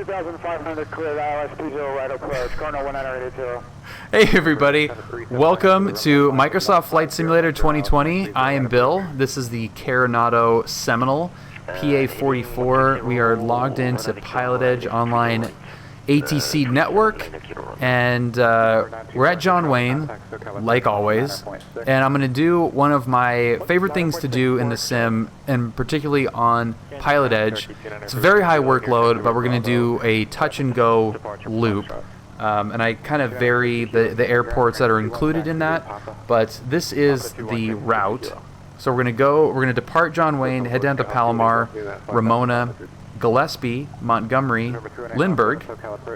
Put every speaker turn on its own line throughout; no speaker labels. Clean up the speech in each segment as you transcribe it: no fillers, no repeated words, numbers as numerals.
2500 clear, ILS-20 right approach, Carenado 1980.
Hey everybody, welcome to Microsoft Flight Simulator 2020. I am Bill. This is the Carenado Seminole PA-44. We are logged into PilotEdge online ATC network, and we're at John Wayne, like always. And I'm going to do one of my favorite things to do in the sim, and particularly on PilotEdge. It's a very high workload, but we're going to do a touch and go loop. And I kind of vary the airports that are included in that, but this is the route. So we're going to depart John Wayne, head down to Palomar, Ramona, Gillespie, Montgomery, Lindbergh,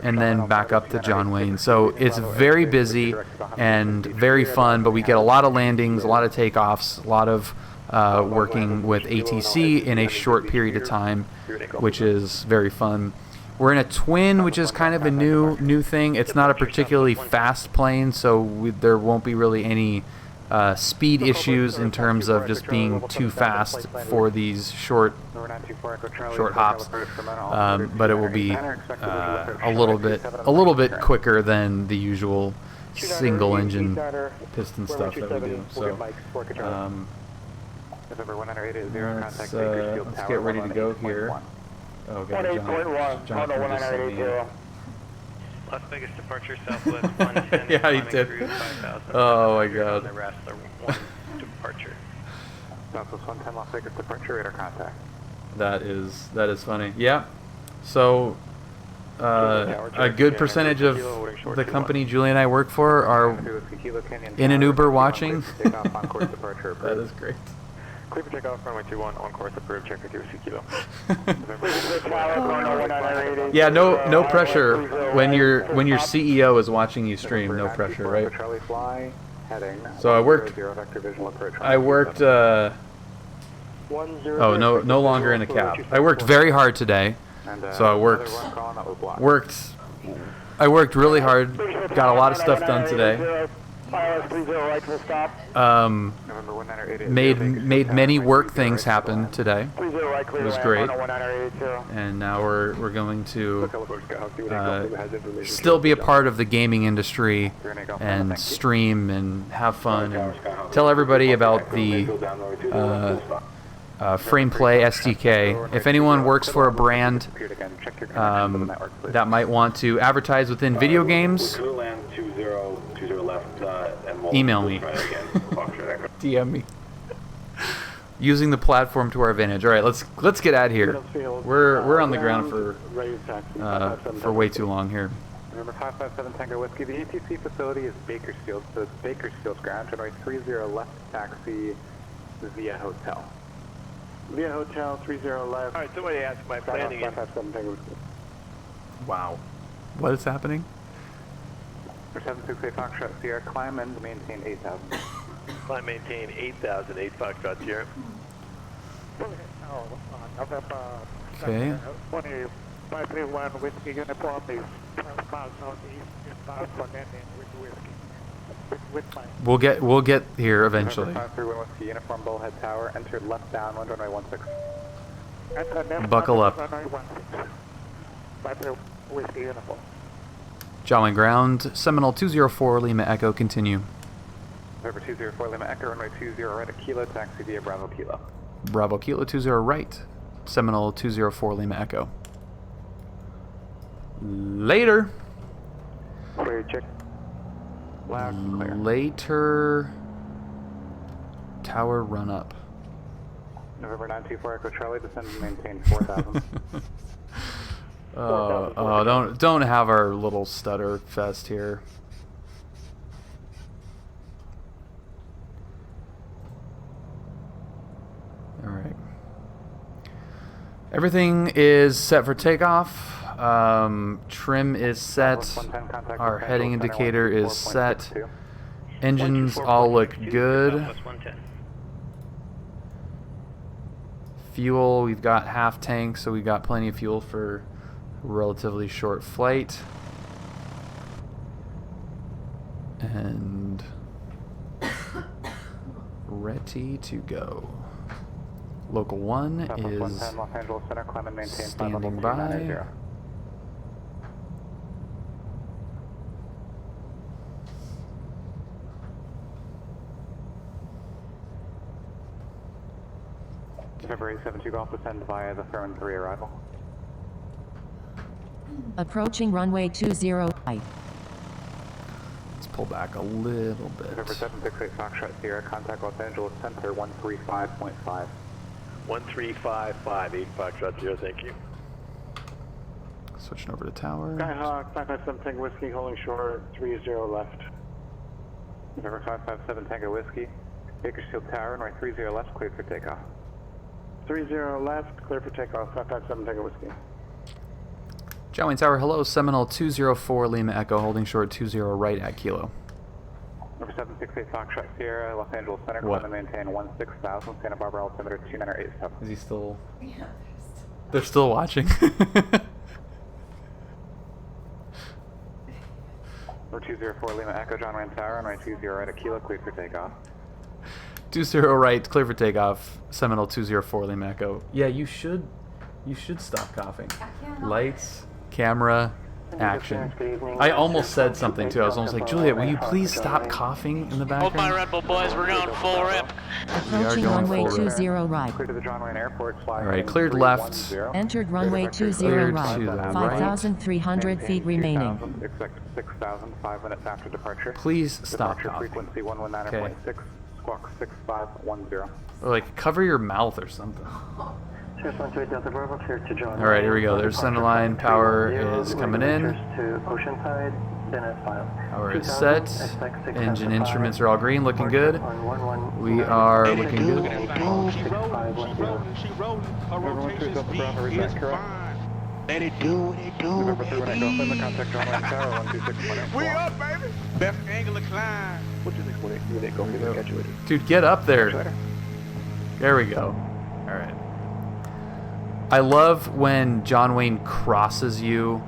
and then back up to John Wayne. So it's very busy and very fun, but we get a lot of landings, a lot of takeoffs, a lot of working with ATC in a short period of time, which is very fun. We're in a twin, which is kind of a new thing. It's not a particularly fast plane, so there won't be really any speed issues in terms of just being too fast for these short hops, but it will be a little bit quicker than the usual single engine piston stuff that we do. So let's get ready to go here. Oh god, John just sent me
Las Vegas departure Southwest 110.
yeah, he did. Oh my god.
The rest are one departure.
Southwest 110, Las Vegas departure, radar contact.
That is funny. Yeah. So a good percentage of the company Julie and I work for are in an Uber watching. That is great.
Clear for takeoff, runway 21, on course approved, check with your G.Skill.
Yeah, no pressure when your CEO is watching you stream. No pressure, right? So I worked. Oh, no longer in a cab. I worked very hard today. So I worked really hard. Got a lot of stuff done today. Made many work things happen today. It was great, and now we're going to still be a part of the gaming industry and stream and have fun and tell everybody about the FramePlay SDK. If anyone works for a brand that might want to advertise within video games, email me. DM me. Using the platform to our advantage. All right, let's get out of here. We're on the ground for way too long here.
Number 557 Tango Whiskey. The ATC facility is Bakersfield, so it's Bakersfield's ground. Runway 30 left taxi via hotel. Via hotel 30 left.
All right, somebody asked my planning.
557 Tango Whiskey.
Wow, what is happening?
768 Foxtrot Sierra, climb and maintain 8,000.
Climb maintain 8,000, 8 Foxtrot Sierra.
Okay.
531 Whiskey uniform is miles northeast, inbound for landing with Whiskey.
We'll get here eventually.
531 Whiskey uniform, Bullhead Tower, enter left downwind, runway 16.
Buckle up.
531 Whiskey uniform.
John Wayne ground, Seminole 204 Lima Echo, continue.
November 204 Lima Echo, runway 20 right at Kilo, taxi via Bravo Kilo.
Bravo Kilo 20 right, Seminole 204 Lima Echo. Later.
Clear, check. Loud and clear.
Later. Tower run up.
November 924 Echo Charlie, descend and maintain 4,000.
Oh, don't have our little stutter fest here. All right. Everything is set for takeoff. Trim is set. Our heading indicator is set. Engines all look good. Fuel, we've got half tank, so we got plenty of fuel for relatively short flight. And ready to go. Local 1 is standing by.
February 72 Golf descend via the Furman 3 arrival.
Approaching runway 20 right.
Let's pull back a little bit.
November 768 Foxtrot Sierra, contact Los Angeles Center 135.5.
1355, 8 Foxtrot 0, thank you.
Switching over to tower.
Skyhawk 557 Tango Whiskey, holding short 30 left. November 557 Tango Whiskey, Bakersfield Tower, runway 30 left, cleared for takeoff. 30 left, clear for takeoff, 557 Tango Whiskey.
John Wayne Tower, hello, Seminole 204 Lima Echo, holding short 20 right at Kilo.
Number 768 Foxtrot Sierra, Los Angeles Center,
What?
climb and maintain 16,000, Santa Barbara altimeter 2987.
Is he still... They're still watching.
Number 204 Lima Echo, John Wayne Tower, runway 20 right at Kilo, cleared for takeoff.
20 right, clear for takeoff, Seminole 204 Lima Echo. Yeah, you should stop coughing. Lights, camera, action. I almost said something too. I was almost like, Juliet, will you please stop coughing in the
Hold my
background?
Red Bull, boys. We're going full rip.
Approaching
going
runway
full rip.
20 right.
Clear to the John Wayne Airport, fly
Alright,
heading
cleared left.
310.
Entered runway 20
Cleared
right.
to the right.
5,300 feet remaining.
Expect 6,000, 5 minutes after departure.
Please stop
Departure
coughing.
frequency 119.6, squawk 6510.
Or like, cover your mouth or something.
Alright,
here we go. There's centerline. Power is coming in. Power is set. Engine instruments are all green, looking good. We are looking good.
She rolling. Her rotations speed is fine. Let it do what it do, baby. We up, baby. Best angle of climb.
Dude, get up there. There we go. Alright. I love when John Wayne crosses you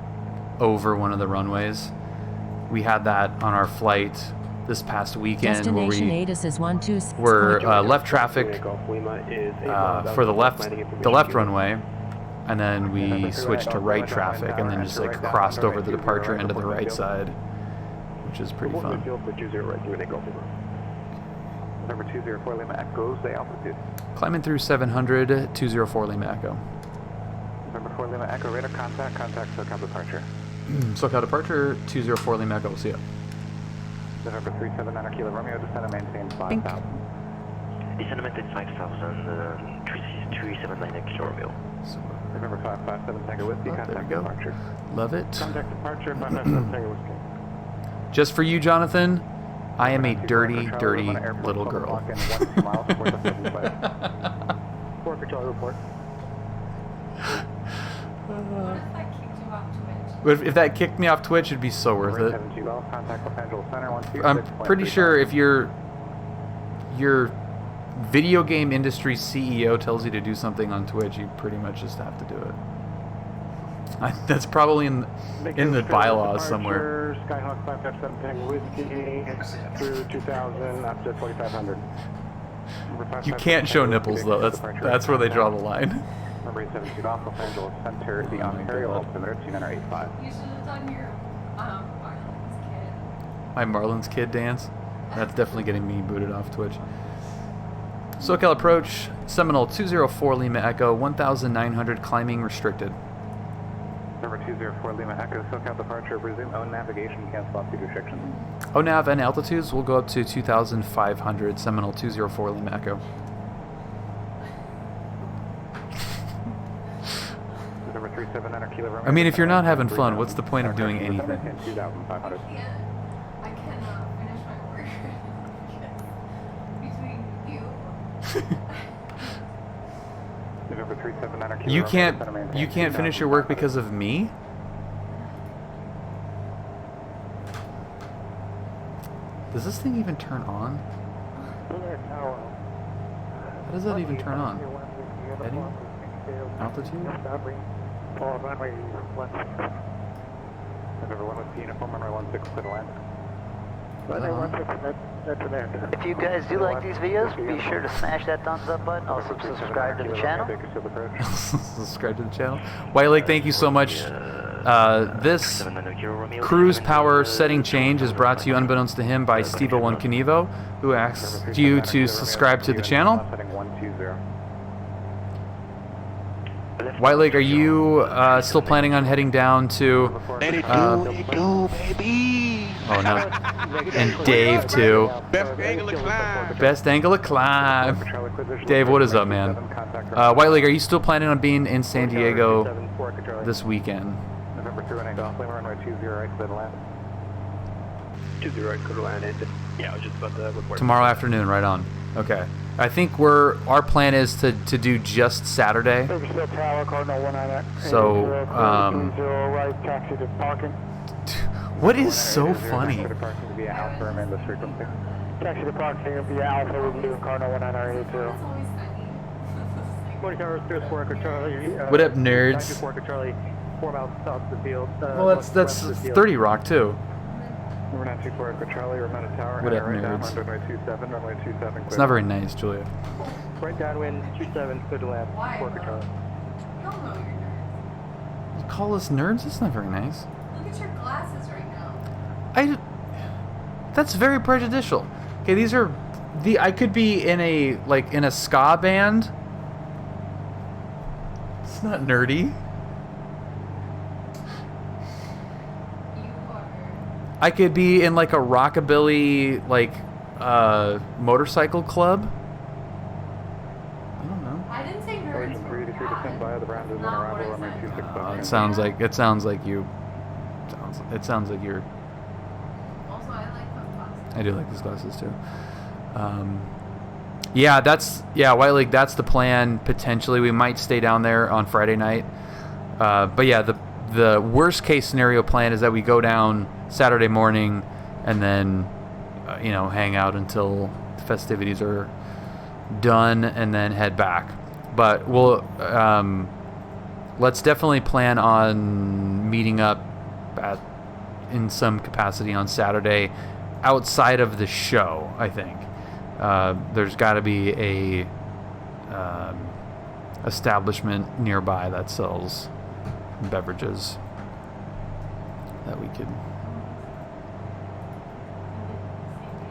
over one of the runways. We had that on our flight this past weekend where
Destination
we
ATIS is 126.
were left traffic for the left runway, and then we switched to right traffic, and then just like crossed over the departure end of the right side, which is pretty fun.
Number 204 Lima Echo, stay altitude.
Climbing through 700, 204 Lima Echo.
Number 4 Lima Echo, radar contact SoCal departure.
SoCal departure, 204 Lima Echo, we'll see ya.
November 379 Kilo Romeo, descend and maintain 5,000.
Descend and maintain 5,000, 379 Kilo Romeo.
November 557 Tango Whiskey,
Oh, there
contact
we go.
departure.
Love it.
Contact departure, 557 Tango Whiskey.
Just for you, Jonathan, I am a dirty, dirty little girl. But if that kicked me off Twitch, it'd be so worth it. I'm pretty sure if your video game industry CEO tells you to do something on Twitch, you pretty much just have to do it. That's probably in the bylaws somewhere.
Skyhawk 557 Tango Whiskey through 2000 up to 4500.
You can't show nipples though. That's where they draw the line.
Number 872 off Los Angeles Center, the Ontario altimeter 2985.
You should have done your Marlon's kid.
My Marlon's Kid dance. That's definitely getting me booted off Twitch. SoCal approach, Seminole 204 Lima Echo, 1,900 climbing restricted.
Number 204 Lima Echo, SoCal departure, resume own navigation, cancel altitude restrictions.
ONAV and altitudes will go up to 2,500, Seminole 204 Lima Echo.
Number 379 Kilo Romeo.
I mean, if you're not having fun, what's the point of doing anything?
2,500.
I cannot finish my work between you.
November 379 Kilo
You
Romeo,
can't
center maintain
you can't finish your work because of me? Does this thing even turn on? How does that even turn on? Heading? Altitude?
November 1 with uniform, runway 16 clear to land.
If you guys do like these videos, be sure to smash that thumbs up button. Also subscribe to the channel.
Subscribe to the channel. White Lake, thank you so much. This cruise power setting change is brought to you unbeknownst to him by Steve01 Knievo, who asked you to subscribe to the channel. White Lake, are you still planning on heading down to?
Let it do, baby.
Oh no, and Dave too.
Best angle of climb.
Best angle of climb. Dave, what is up, man? White Lake, are you still planning on being in San Diego this weekend?
November 3 1 Golf, runway 20 right, clear to land.
20 right, clear to land. Yeah, I was just about to report.
Tomorrow afternoon, right on. Okay. I think our plan is to do just Saturday. So, what is so funny?
Taxi to parking via Alpha with you, Cardinal 1982.
It's always sunny.
Morning Tower, Spirit Square, Charlie.
What up, nerds?
Charlie, 4 miles south of the field.
Well, that's 30 Rock too.
Number 924, Charlie, Ramona Tower.
What up,
right down,
nerds?
runway 27, runway 27.
It's not very nice, Julia.
Right downwind, 27, clear to land,
Why?
4 Charlie.
You don't know you're nerds.
You call us nerds? That's not very nice.
Look at your glasses right now.
That's very prejudicial. Okay, these are I could be in a ska band. It's not nerdy.
You are.
I could be in like a rockabilly motorcycle club. I don't know.
I didn't say nerds were
to stand by, the round is on
Not
arrival,
what I
runway
said.
26.
It sounds like you're.
Also, I like my glasses.
I do like these glasses too. Yeah, White Lake, that's the plan. Potentially, we might stay down there on Friday night. But yeah, the worst case scenario plan is that we go down Saturday morning and then, hang out until the festivities are done and then head back. But we'll let's definitely plan on meeting up in some capacity on Saturday outside of the show. I think there's got to be a establishment nearby that sells beverages that we could.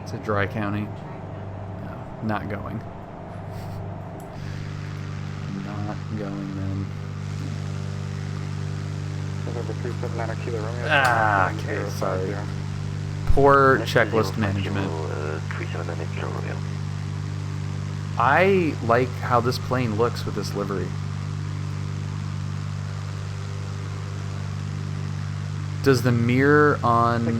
It's a dry county. No, not going. Not going then.
November 379 Kilo Romeo.
Okay, sorry. Poor checklist management. I like how this plane looks with this livery. Does the mirror on the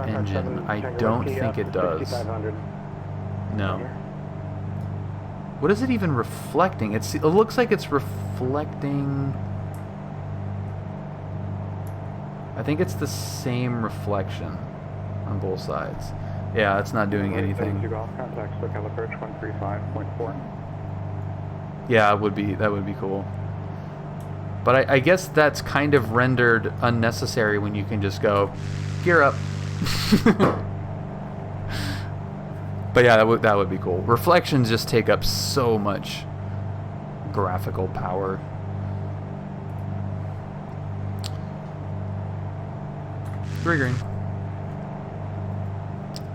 engine? I don't think it does. No. What is it even reflecting? It looks like it's reflecting. I think it's the same reflection on both sides. Yeah, it's not doing anything. Yeah, that would be cool. But I guess that's kind of rendered unnecessary when you can just go, gear up. But yeah, that would be cool. Reflections just take up so much graphical power. Three green.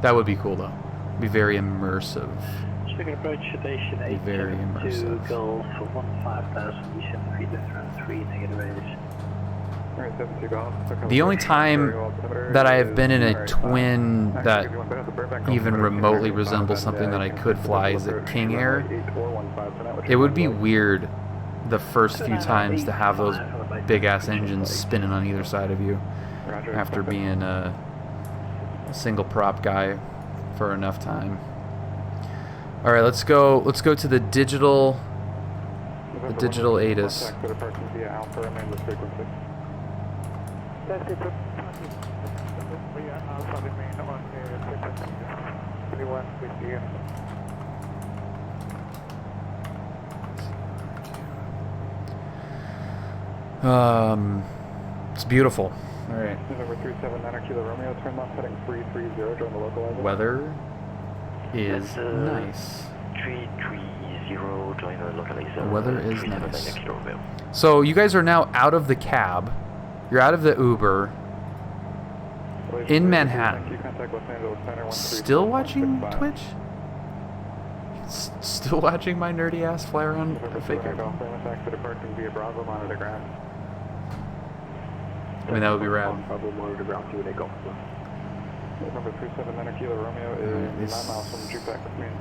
That would be cool though. Be very immersive.
Second approach station 8
Very immersive.
to Golf for 15,000 descent feet left round 3 negative range.
The only time that I have been in a twin that even remotely resembles something that I could fly is at King Air. It would be weird the first few times to have those big ass engines spinning on either side of you after being a single prop guy for enough time. All right, let's go to the digital ATIS. It's beautiful. All right.
November 379 Kilo Romeo, turn left heading 330, join the localizer.
Weather is nice.
330, join the localizer.
The weather is nice. So you guys are now out of the cab. You're out of the Uber. In Manhattan. Still watching Twitch? Still watching my nerdy ass fly around a fake airplane. I mean, that would be rad.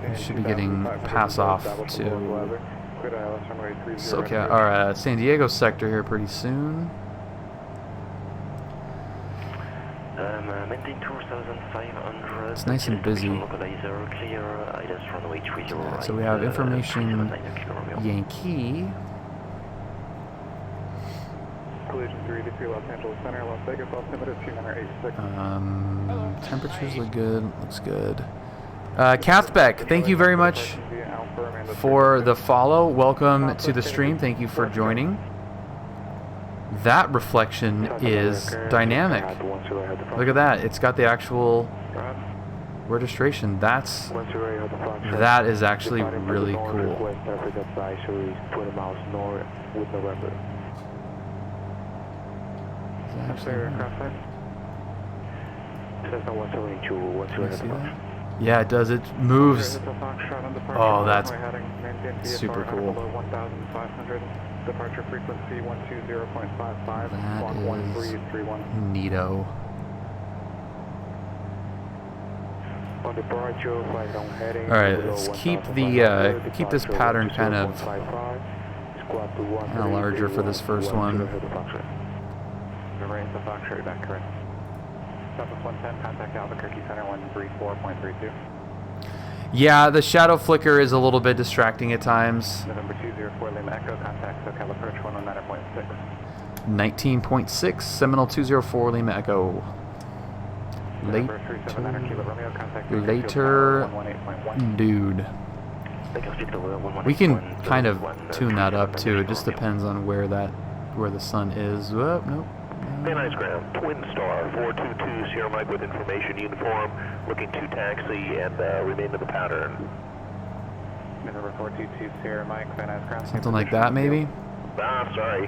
This should be getting pass off to SoCal, or San Diego sector here pretty soon. It's nice and busy. Yeah, so we have information Yankee. Temperatures look good. Looks good. Kathbeck, thank you very much for the follow. Welcome to the stream. Thank you for joining. That reflection is dynamic. Look at that. It's got the actual registration. That is actually really cool. Yeah, it does. It moves. Oh, that's super cool.
Departure frequency 120.55.
That is neato. Alright, let's keep the keep this pattern kind of larger for this first one. Yeah, the shadow flicker is a little bit distracting at times.
November 204 Lima Echo, contact SoCal approach 119.6.
19.6, Seminole 204 Lima Echo. Later, dude. We can kind of tune that up too. It just depends on where the sun is. Oh, nope.
Van Nuys ground, Twin Star 422 Sierra Mike with information uniform, looking to taxi and remain in the pattern.
November 422 Sierra Mike, Van Nuys ground.
Something like that, maybe.
Sorry.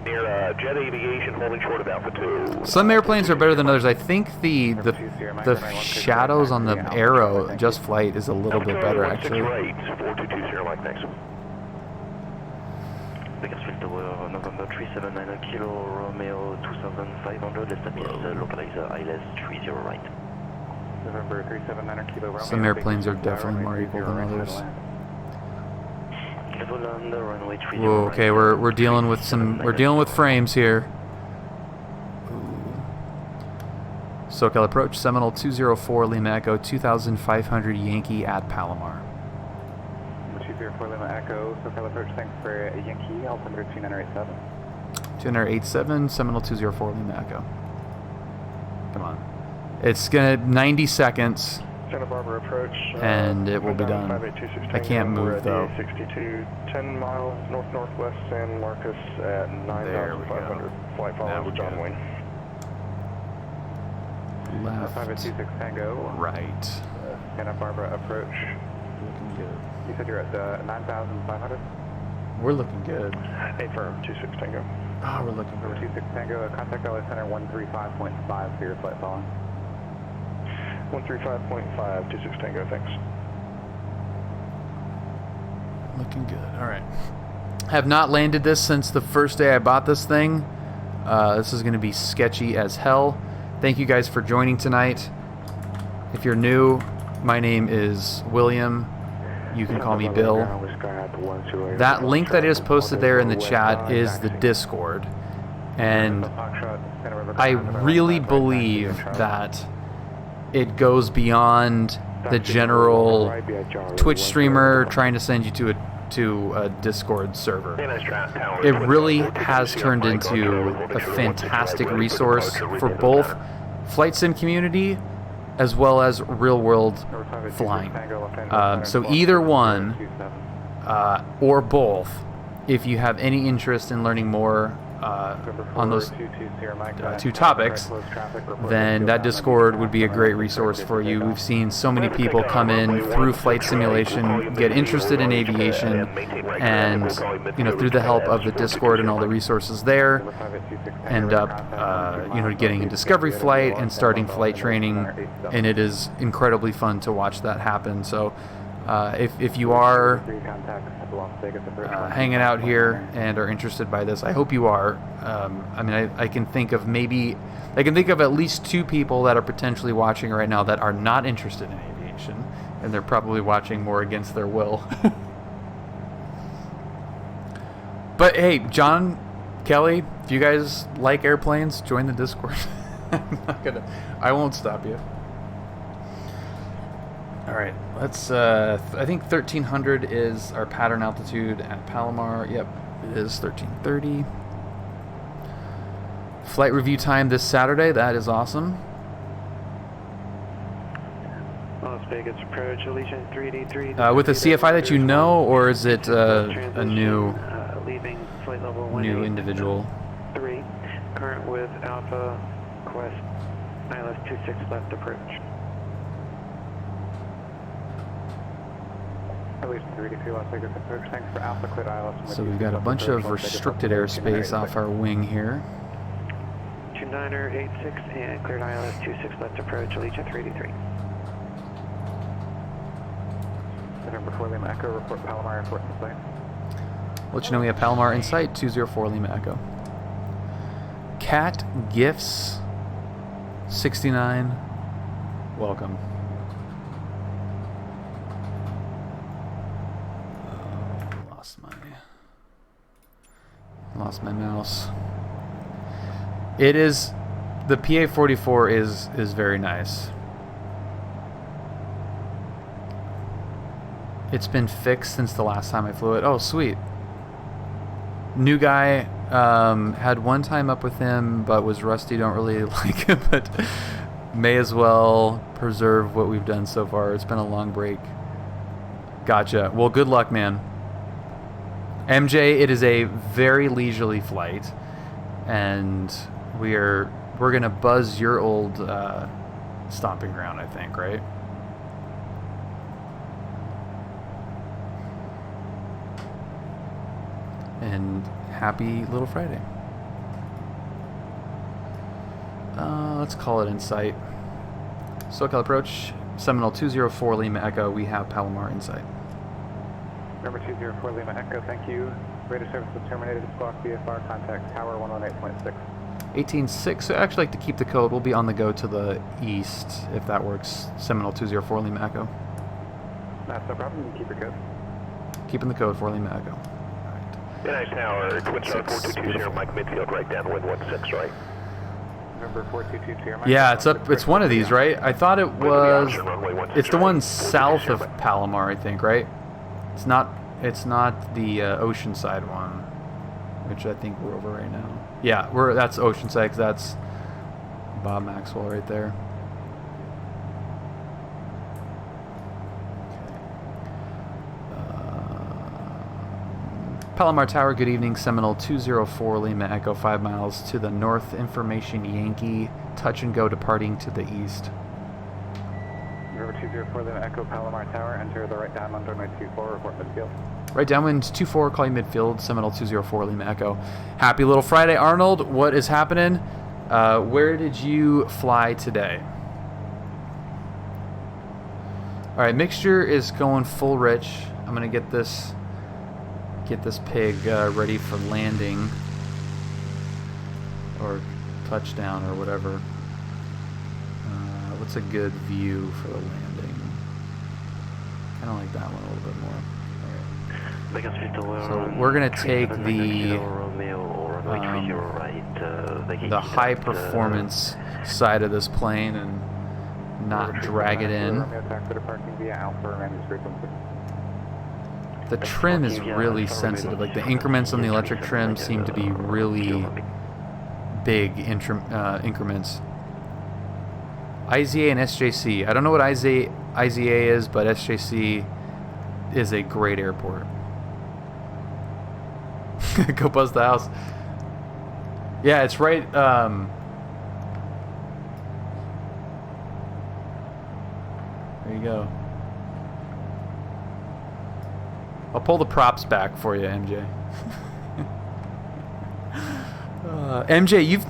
Near Jet Aviation, holding short of Alpha 2.
Some airplanes are better than others. I think the shadows on the arrow, Just Flight, is a little bit better actually.
Right, 422 Sierra Mike, thanks. Bakersfield Tower, November 379 Kilo, Romeo 2500, establish localizer ILS 30 right.
November 379 Kilo, Romeo.
Some airplanes are definitely more equal than others. Whoa, okay, we're dealing with frames here. SoCal approach, Seminole 204 Lima Echo, 2500 Yankee at Palomar.
204 Lima Echo, SoCal approach, thanks for Yankee, altimeter 2987.
2987, Seminole 204 Lima Echo. Come on. It's gonna 90 seconds.
Santa Barbara approach.
And it will be done. I can't move though.
62, 10 miles north-northwest San Marcos at 9,500. Flight follow John Wayne.
Left.
526 Tango.
Right.
Santa Barbara approach.
Looking good.
You said you're at 9,500?
We're looking good.
Affirm, 26 Tango.
Oh, we're looking good.
26 Tango, contact LA Center 135.5 for your flight following. 135.5, 26 Tango, thanks.
Looking good. All right. Have not landed this since the first day I bought this thing. This is going to be sketchy as hell. Thank you guys for joining tonight. If you're new, my name is William. You can call me Bill. That link that I just posted there in the chat is the Discord. And I really believe that it goes beyond the general Twitch streamer trying to send you to a Discord server. It really has turned into a fantastic resource for both flight sim community as well as real world flying. So either one or both, if you have any interest in learning more on those two topics, then that Discord would be a great resource for you. We've seen so many people come in through flight simulation, get interested in aviation, and through the help of the Discord and all the resources there, end up getting a discovery flight and starting flight training, and it is incredibly fun to watch that happen. So If you are
contact Las Vegas approach.
hanging out here and are interested by this, I hope you are. I mean, I can think of at least 2 people that are potentially watching right now that are not interested in aviation, and they're probably watching more against their will. But hey, John, Kelly, if you guys like airplanes, join the Discord. I won't stop you. All right, let's, I think 1300 is our pattern altitude at Palomar. Yep, it is 1330. Flight review time this Saturday. That is awesome.
Las Vegas approach, Allegiant 383.
With a CFI that you know, or is it a new
leaving flight level
new individual?
3, current with Alpha Quest ILS 26 left approach.
Aviation 383 Las Vegas approach. Thanks for Alpha Quid ILS.
So we've got a bunch of restricted airspace off our wing here.
29er 86 and cleared ILS 26 left approach, Allegiant 383.
November 4 Lima Echo, report Palomar Airport in sight.
Let you know we have Palomar in sight, 204 Lima Echo. Cat Gifts 69, welcome. Lost my mouse. It is, the PA-44 is very nice. It's been fixed since the last time I flew it. Oh, sweet. New guy, had one time up with him, but was rusty. Don't really like him, but may as well preserve what we've done so far. It's been a long break. Gotcha. Well, good luck, man. MJ, it is a very leisurely flight, and we're gonna buzz your old stomping ground, I think, right? And happy Little Friday. Let's call it in sight. SoCal approach, Seminole 204 Lima Echo. We have Palomar in sight.
Number 204 Lima Echo, thank you. Radar service is terminated. Squawk VFR, contact tower 118.6.
18.6, so I actually like to keep the code. We'll be on the go to the east, if that works. Seminole 204 Lima Echo.
That's no problem, you can keep your code.
Keeping the code for Lima Echo.
Nice tower, Twin Star 4220, Mike Midfield, right down, wind 16, right?
Number 4220, Mike.
Yeah, it's one of these, right? I thought it was, it's the one south of Palomar, I think, right? It's not the Oceanside one, which I think we're over right now. Yeah, that's Oceanside, 'cause that's Bob Maxwell right there. Palomar Tower, good evening. Seminole 204 Lima Echo, 5 miles to the north. Information Yankee, touch and go departing to the east.
Number 204 Lima Echo, Palomar Tower, enter the right downwind runway 24, report midfield.
Right downwind 24, call you midfield, Seminole 204 Lima Echo. Happy Little Friday, Arnold. What is happening? Where did you fly today? All right, mixture is going full rich. I'm gonna get this pig ready for landing or touchdown or whatever. What's a good view for the landing? I don't like that one a little bit more. So we're gonna take the high performance side of this plane and not drag it in. The trim is really sensitive. Like the increments on the electric trim seem to be really big increments. IZA and SJC. I don't know what IZA is, but SJC is a great airport. Go buzz the house. Yeah, it's right. There you go. I'll pull the props back for you, MJ. MJ, you've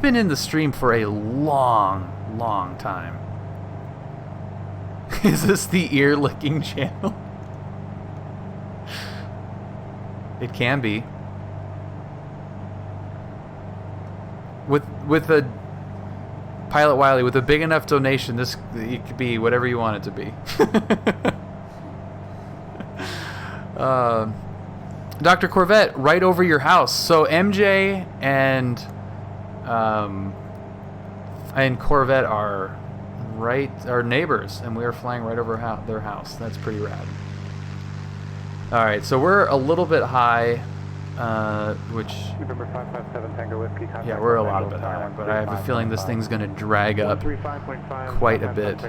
been in the stream for a long time. Is this the ear licking channel? It can be. With a Pilot Wiley, with a big enough donation, it could be whatever you want it to be. Dr. Corvette, right over your house. So MJ and Corvette are neighbors, and we are flying right over their house. That's pretty rad. All right, so we're a little bit high, which
November 557 Tango Whiskey.
yeah, we're a lot bit high, but I have a feeling this thing's gonna drag up quite a bit.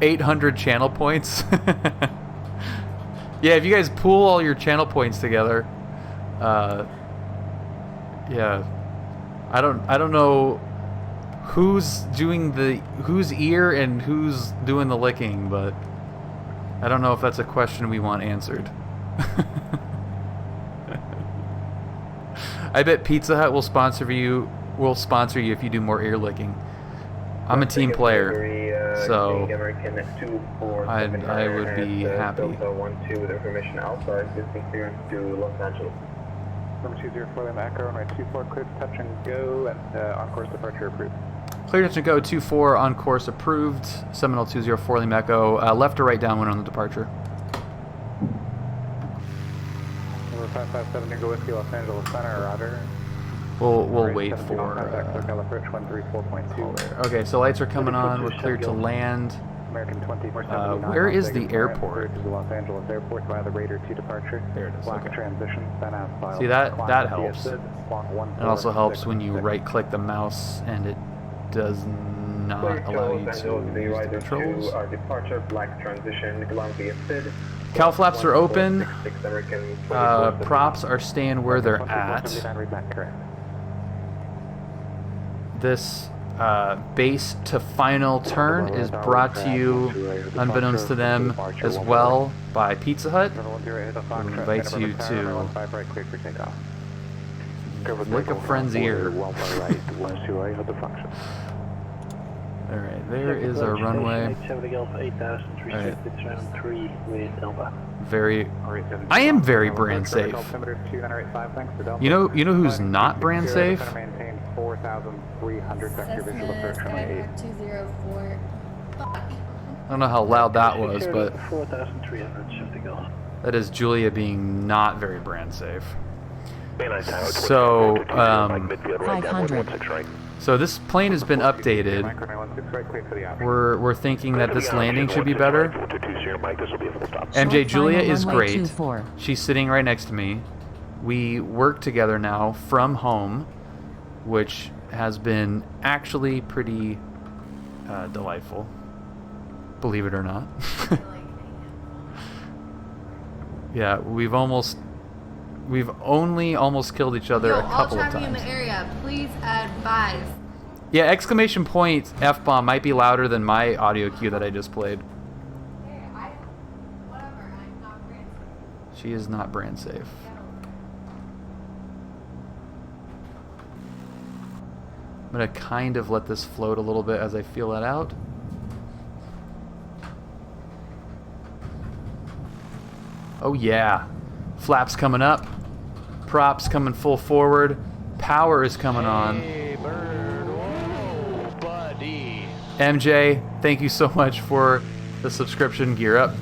800 channel points. Yeah, if you guys pool all your channel points together, yeah, I don't know who's whose ear and who's doing the licking, but I don't know if that's a question we want answered. I bet Pizza Hut will sponsor you if you do more ear licking. I'm a team player, so I would be happy.
Number 204 Lima Echo, runway 24, clear to touch and go, and on course departure approved.
Clear touch and go, 24 on course approved. Seminole 204 Lima Echo, left or right downwind on the departure.
Number 557 Tango Whiskey, Los Angeles Center, Roger.
We'll wait for.
approach 134.2.
Okay, so lights are coming on. We're clear to land.
American 20.
Where is the airport?
Los Angeles Airport via the Raider 2 departure.
There it is.
Block
Okay.
transition.
See, that helps. It also helps when you right-click the mouse and it does not allow you to use the controls. Cow flaps are open. Props are staying where they're at. This base to final turn is brought to you, unbeknownst to them as well, by Pizza Hut. We invite you to lick a friend's ear. Alright, there is our runway. Alright. Very... I am very brand safe. You know who's not brand safe?
4,300 vector visual approach runway 8.
204. Fuck.
I don't know how loud that was, but
4,300 go.
that is Julia being not very brand safe. So,
500.
so this plane has been updated. We're thinking that this landing should be better. MJ, Julia is great. She's sitting right next to me. We work together now from home, which has been actually pretty delightful, believe it or not. Yeah, we've only almost killed each other a couple of
All traffic in
times.
the area, please advise.
Yeah, exclamation point F-bomb might be louder than my audio cue that I just played.
Hey, whatever, I'm not brand safe.
She is not brand safe. I'm gonna kind of let this float a little bit as I feel that out. Oh yeah, flaps coming up, props coming full forward, power is coming on.
Hey, bird. Whoa, buddy.
MJ, thank you so much for the subscription. Gear up,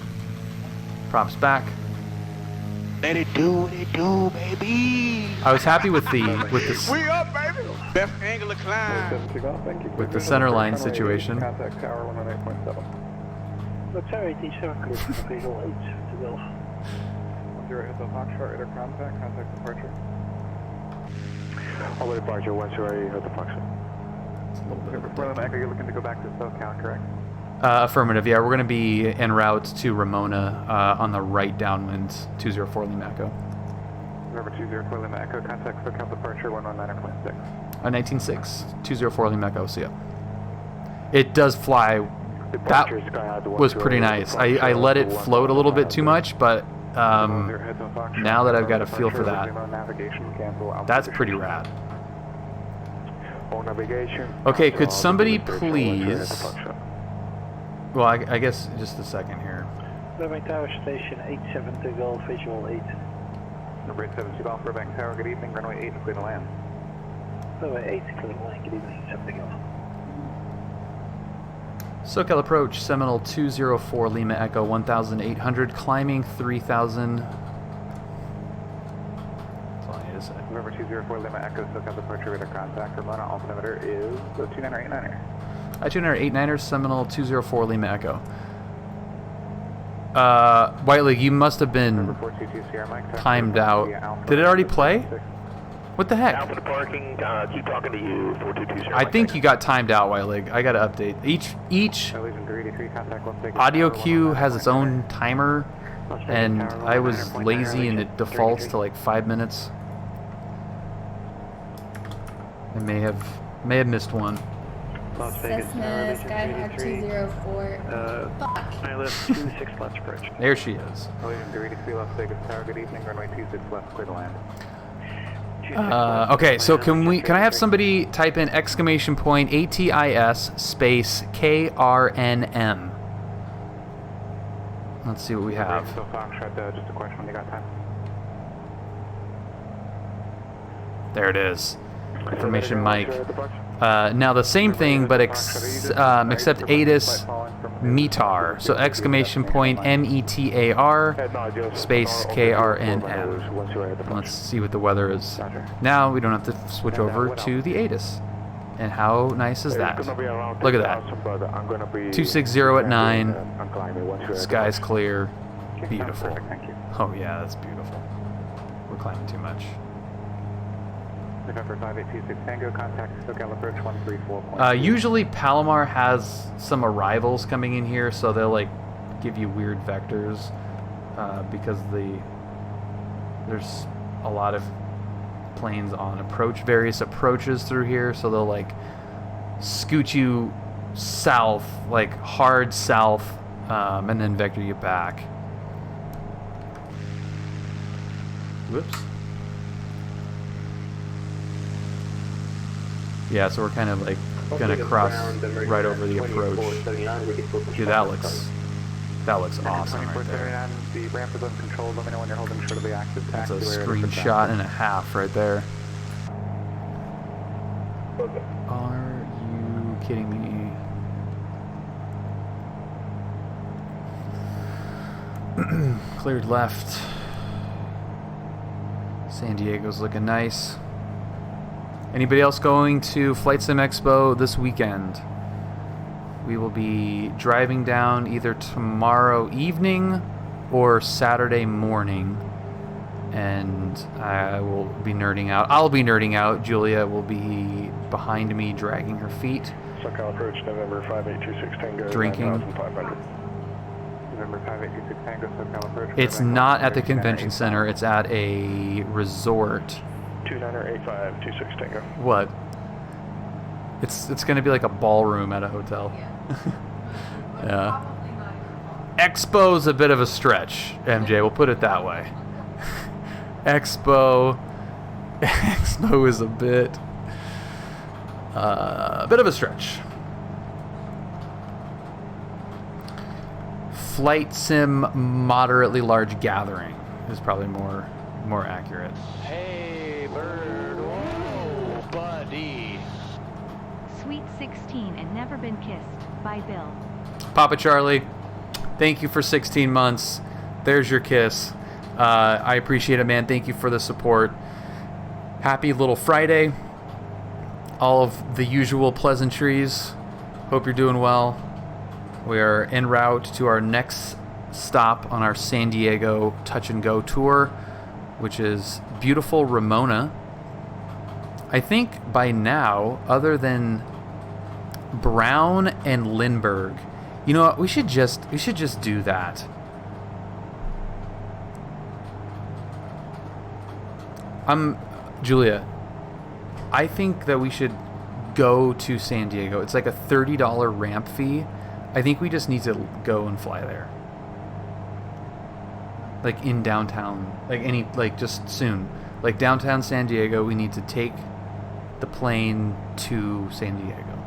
props back.
Let it do what it do, baby.
I was happy with the
We up, baby. Best angle of climb.
with the center line situation.
Contact tower 108.7.
The tower 87 clear for visual 8 to go.
10 hit the Foxtrot, radar contact departure. All the way departure, 10 hit the Foxtrot. Before the Echo, you're looking to go back to SoCal, correct?
Affirmative, yeah, we're going to be en route to Ramona on the right downwind, 204 Lima Echo.
Number 204 Lima Echo, contact SoCal departure 119.6.
19.6, 204 Lima Echo, see ya. It does fly. That was pretty nice. I let it float a little bit too much, but now that I've got a feel for that, that's pretty rad. Okay, could somebody please Well, I guess just a second here.
Burbank Tower Station 87 to Golf, visual 8.
Number 87 to Golf, Burbank Tower, good evening, runway 8, clear to land.
Runway 8, clear to land, good evening, 87 to Golf.
SoCal approach, Seminole 204 Lima Echo 1800, climbing 3000. That's all I need to say.
November 204 Lima Echo, SoCal departure radar contact. Ramona, altimeter is the 2989er.
I-29er, Seminole 204 Lima Echo. White League, you must have been
Number 422 Sierra Mike.
timed out. Did it already play? What the heck?
Alpha to parking, keep talking to you, 422 Sierra
I
Mike.
think you got timed out, White League. I gotta update. Each
Elevation 383, contact Las Vegas
audio
Tower,
cue
119.
has its own timer, and I was lazy and it defaults to like 5 minutes. I may have missed one.
Las Vegas Tower,
Cessna
Legion
Skyhawk
383.
204. Fuck.
ILS 26 left approach.
There she is.
Elevation 383 Las Vegas Tower, good evening, runway 26 left, clear to land.
Okay, so can I have somebody type in exclamation point ATIS space KRNM? Let's see what we have.
So Foxtrot, just a question when you got time.
There it is. Information Mike. Now the same thing, but except ATIS METAR. So exclamation point METAR space KRNM. Let's see what the weather is. Now we don't have to switch over to the ATIS. And how nice is that? Look at that. 260 at 9. Sky's clear. Beautiful. Oh yeah, that's beautiful. We're climbing too much.
November 5826 Tango, contact SoCal approach 134.
Usually Palomar has some arrivals coming in here, so they'll like give you weird vectors because there's a lot of planes on various approaches through here, so they'll like scoot you south, like hard south, and then vector you back. Whoops. Yeah, so we're kind of like gonna cross right over the approach. Dude, that looks awesome right there.
The ramp is uncontrolled. Let me know when you're holding short of the active
That's a
taxiway.
screenshot and a half right there. Are you kidding me? Cleared left. San Diego's looking nice. Anybody else going to Flight Sim Expo this weekend? We will be driving down either tomorrow evening or Saturday morning, and I will be nerding out. I'll be nerding out. Julia will be behind me, dragging her feet.
SoCal approach, November 5826 Tango,
Drinking.
9500.
November 5826 Tango, SoCal approach.
It's not at the convention center. It's at a resort.
298526 Tango.
What? It's gonna be like a ballroom at a hotel. Yeah. Expo's a bit of a stretch, MJ. We'll put it that way. Expo is a bit of a stretch. Flight sim moderately large gathering is probably more accurate.
Hey, bird. Whoa, buddy.
Sweet 16 and never been kissed by Bill.
Papa Charlie, thank you for 16 months. There's your kiss. I appreciate it, man. Thank you for the support. Happy little Friday. All of the usual pleasantries. Hope you're doing well. We are en route to our next stop on our San Diego Touch and Go tour, which is beautiful Ramona. I think by now, other than Brown and Lindbergh, you know what? We should just do that. Julia, I think that we should go to San Diego. It's like a $30 ramp fee. I think we just need to go and fly there. Like in downtown, just soon. Like downtown San Diego, we need to take the plane to San Diego.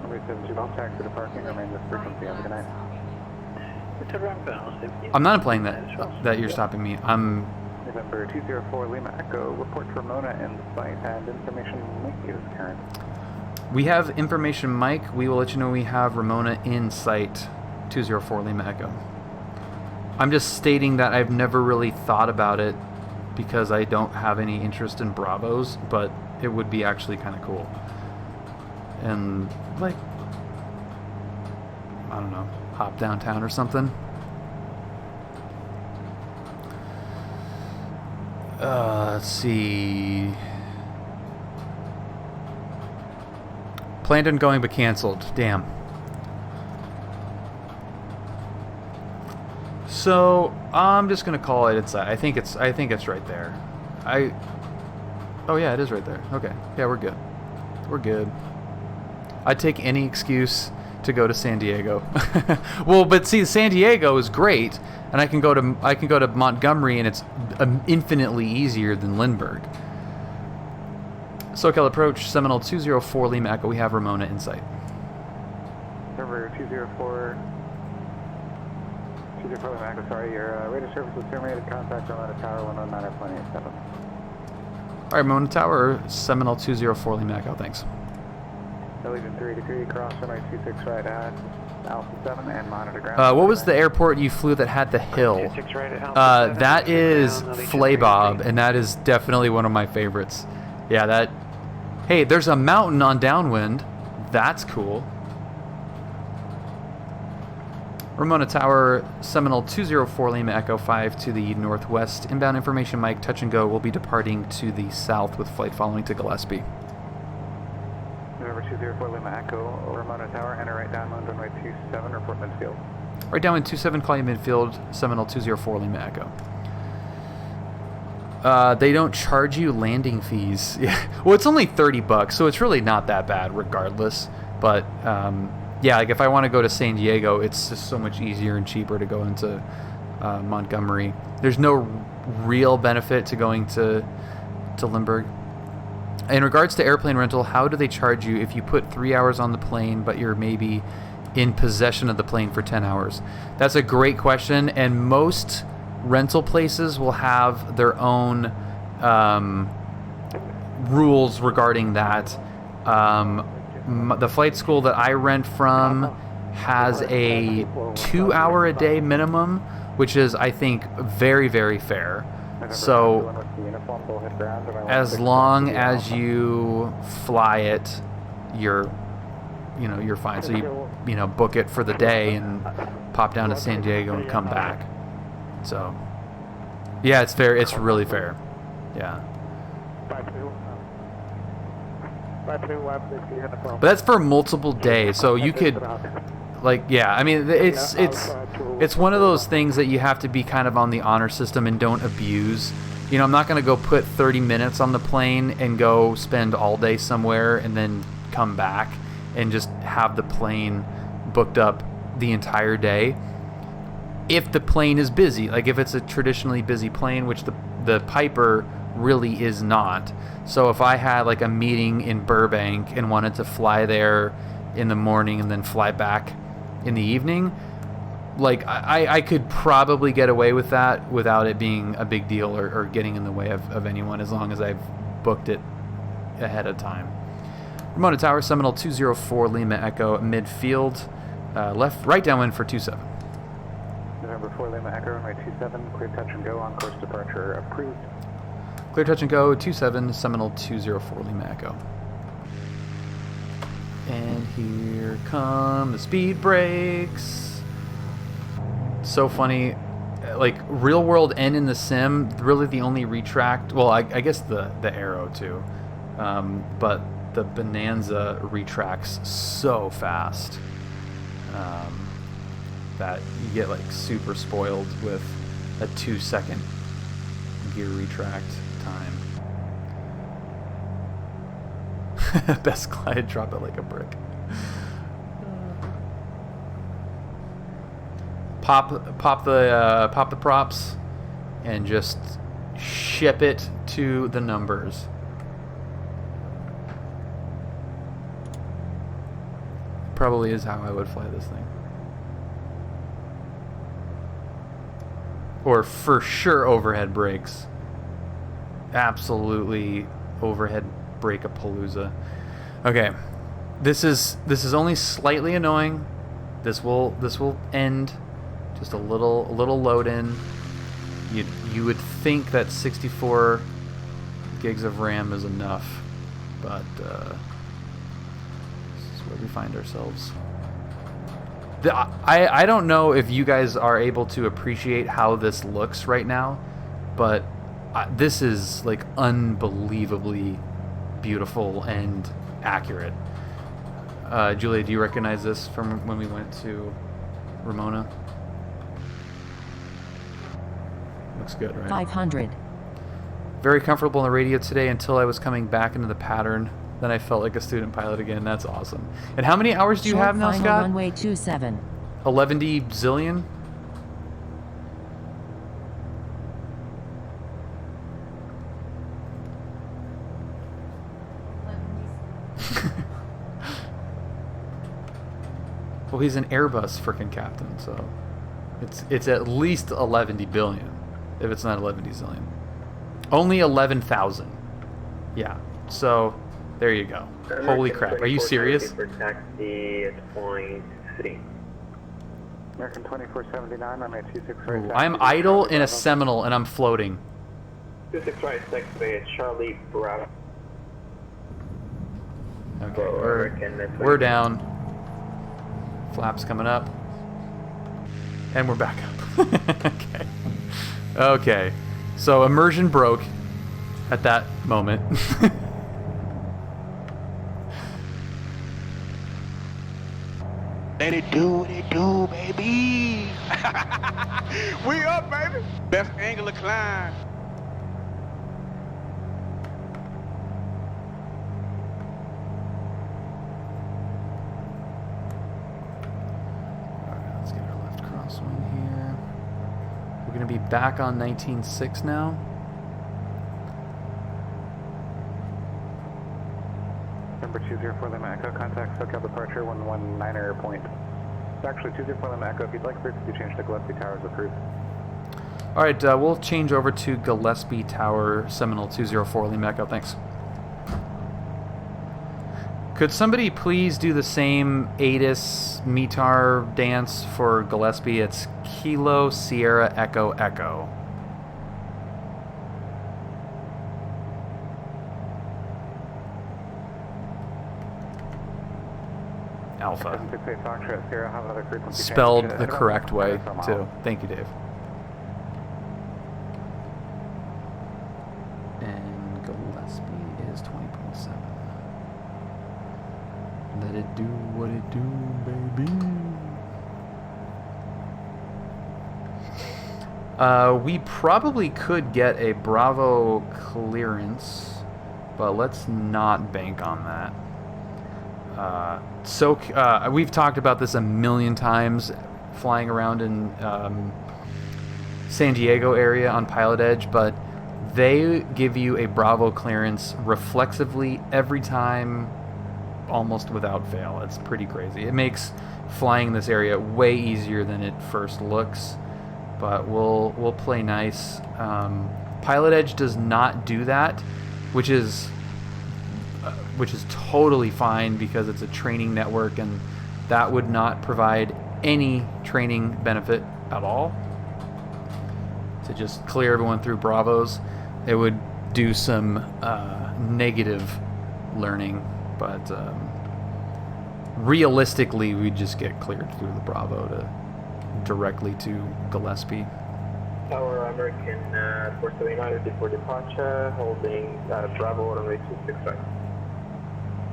Number 572, don't taxi to parking, remain this frequency. Have a good night.
I'm not implying that you're stopping me. I'm...
November 204 Lima Echo, report to Ramona in sight and information Mike is current.
We have information, Mike. We will let you know we have Ramona in sight. 204 Lima Echo. I'm just stating that I've never really thought about it because I don't have any interest in Bravos, but it would be actually kind of cool. And, like, I don't know, hop downtown or something. Let's see. Planned on going but canceled. Damn. So I'm just gonna call it inside. I think it's right there. Oh yeah, it is right there. Okay. Yeah, we're good. We're good. I'd take any excuse to go to San Diego. Well, but see, San Diego is great, and I can go to Montgomery, and it's infinitely easier than Lindbergh. SoCal approach, Seminole 204 Lima Echo. We have Ramona in sight.
Server 204 Lima Echo, sorry, your radar service was terminated. Contact Ramona Tower 119.87.
All right, Ramona Tower, Seminole 204 Lima Echo. Thanks.
Allegiant 3 degree, cross runway 26 right at Alpha 7 and monitor ground.
What was the airport you flew that had the hill? That is Flaybob, and that is definitely one of my favorites. Yeah, that... Hey, there's a mountain on downwind. That's cool. Ramona Tower, Seminole 204 Lima Echo 5 to the northwest. Inbound information, Mike, touch and go. Will be departing to the south with flight following to Gillespie.
November 204 Lima Echo, Ramona Tower, enter right downwind runway 27, report midfield.
Right downwind 27, call you midfield, Seminole 204 Lima Echo. They don't charge you landing fees. Yeah. Well, it's only $30, so it's really not that bad regardless. But, yeah, like if I want to go to San Diego, it's just so much easier and cheaper to go into Montgomery. There's no real benefit to going to Lindbergh. In regards to airplane rental, how do they charge you if you put 3 hours on the plane, but you're maybe in possession of the plane for 10 hours? That's a great question, and most rental places will have their own rules regarding that. The flight school that I rent from has a 2 hour a day minimum, which is, I think, very, very fair. So as long as you fly it, you're fine. So you book it for the day and pop down to San Diego and come back. So yeah, it's fair. It's really fair. Yeah. But that's for multiple days, so you could, like, yeah. I mean, it's one of those things that you have to be kind of on the honor system and don't abuse. You know, I'm not going to go put 30 minutes on the plane and go spend all day somewhere and then come back and just have the plane booked up the entire day. If the plane is busy, like if it's a traditionally busy plane, which the Piper really is not. So if I had like a meeting in Burbank and wanted to fly there in the morning and then fly back in the evening, like I could probably get away with that without it being a big deal or getting in the way of anyone, as long as I've booked it ahead of time. Ramona Tower, Seminole 204 Lima Echo, midfield, right downwind for 27.
November 4 Lima Echo, runway 27, clear touch and go, on course departure approved.
Clear touch and go, 27, Seminole 204 Lima Echo. And here come the speed brakes. So funny, like real world and in the sim, really the only retract, well, I guess the Arrow too, but the Bonanza retracts so fast that you get like super spoiled with a 2-second gear retract time. Best glide, drop it like a brick. Pop the props and just ship it to the numbers. probably is how I would fly this thing. Or for sure overhead brakes. Absolutely overhead brake-a-palooza. Okay, this is only slightly annoying. This will end. Just a little load in. You would think that 64 gigs of RAM is enough, but this is where we find ourselves. I don't know if you guys are able to appreciate how this looks right now, but this is like unbelievably beautiful and accurate. Julia, do you recognize this from when we went to Ramona? Looks good, right?
500.
Very comfortable on the radio today until I was coming back into the pattern. Then I felt like a student pilot again. That's awesome. And how many hours do you have now,
Final
Scott?
runway 27.
11 zillion? Well, he's an Airbus freaking captain, so it's at least 11 billion, if it's not 11 zillion. Only 11,000. Yeah. So there you go. Holy crap! Are you serious?
For taxi at point C. American 2479, I'm at 26 right.
I'm idle in a Seminole and I'm floating.
26 right, taxi at Charlie Bravo.
Okay, we're down. Flaps coming up. And we're back up. Okay. Okay. So immersion broke at that moment.
Let it do what it do, baby. We up, baby. Best angle of climb.
Alright, let's get our left crosswind here. We're going to be back on 19.6 now.
Number 204 Lima Echo, contact SoCal departure 119er point. Actually, 204 Lima Echo, if you'd like frequency change to Gillespie Towers approved.
Alright, we'll change over to Gillespie Tower, Seminole 204 Lima Echo, thanks. Could somebody please do the same ATIS METAR dance for Gillespie? It's Kilo Sierra Echo Echo. Alpha. Spelled the correct way, too. Thank you, Dave. And Gillespie is 20.7. Let it do what it do, baby. We probably could get a Bravo clearance, but let's not bank on that. We've talked about this a million times, flying around in San Diego area on PilotEdge, but they give you a Bravo clearance reflexively every time, almost without fail. It's pretty crazy. It makes flying this area way easier than it first looks, but we'll play nice. PilotEdge does not do that, which is totally fine because it's a training network and that would not provide any training benefit at all. To just clear everyone through Bravos, it would do some negative learning, but realistically we'd just get cleared through the Bravo directly to Gillespie.
Tower American 479 before departure, holding Bravo runway 26 right.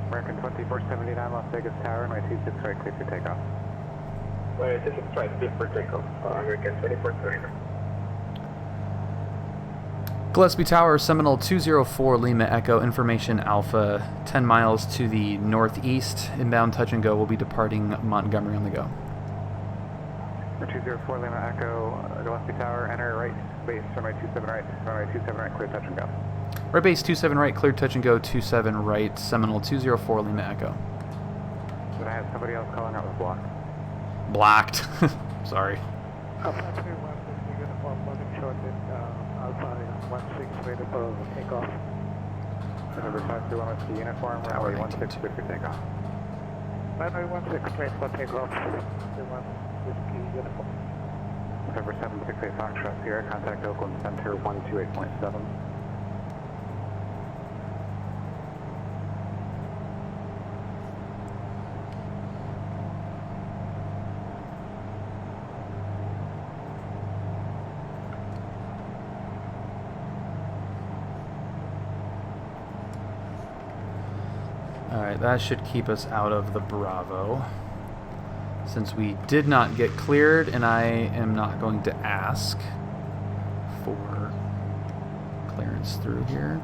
American 2479 Las Vegas Tower, runway 26 right, clear for takeoff. Runway 26 right, clear for takeoff. American 2479.
Gillespie Tower, Seminole 204 Lima Echo, information Alpha, 10 miles to the northeast. Inbound touch and go will be departing Montgomery on the go.
204 Lima Echo, Gillespie Tower, enter right base, runway 27 right, runway 27 right, clear touch and go.
Right base 27 right, clear touch and go 27 right, Seminole 204 Lima Echo.
I had somebody else calling out with blocked.
Blocked. Sorry.
Alpha 3 1 Whiskey uniform, moving short in Alpha 16 ready for takeoff.
November 531 Whiskey uniform, runway 16 cleared for takeoff.
Runway 16 ready for takeoff. 31 Whiskey uniform.
November 768 Foxtrot Sierra, contact Oakland Center 128.7.
Alright, that should keep us out of the Bravo. Since we did not get cleared, and I am not going to ask for clearance through here.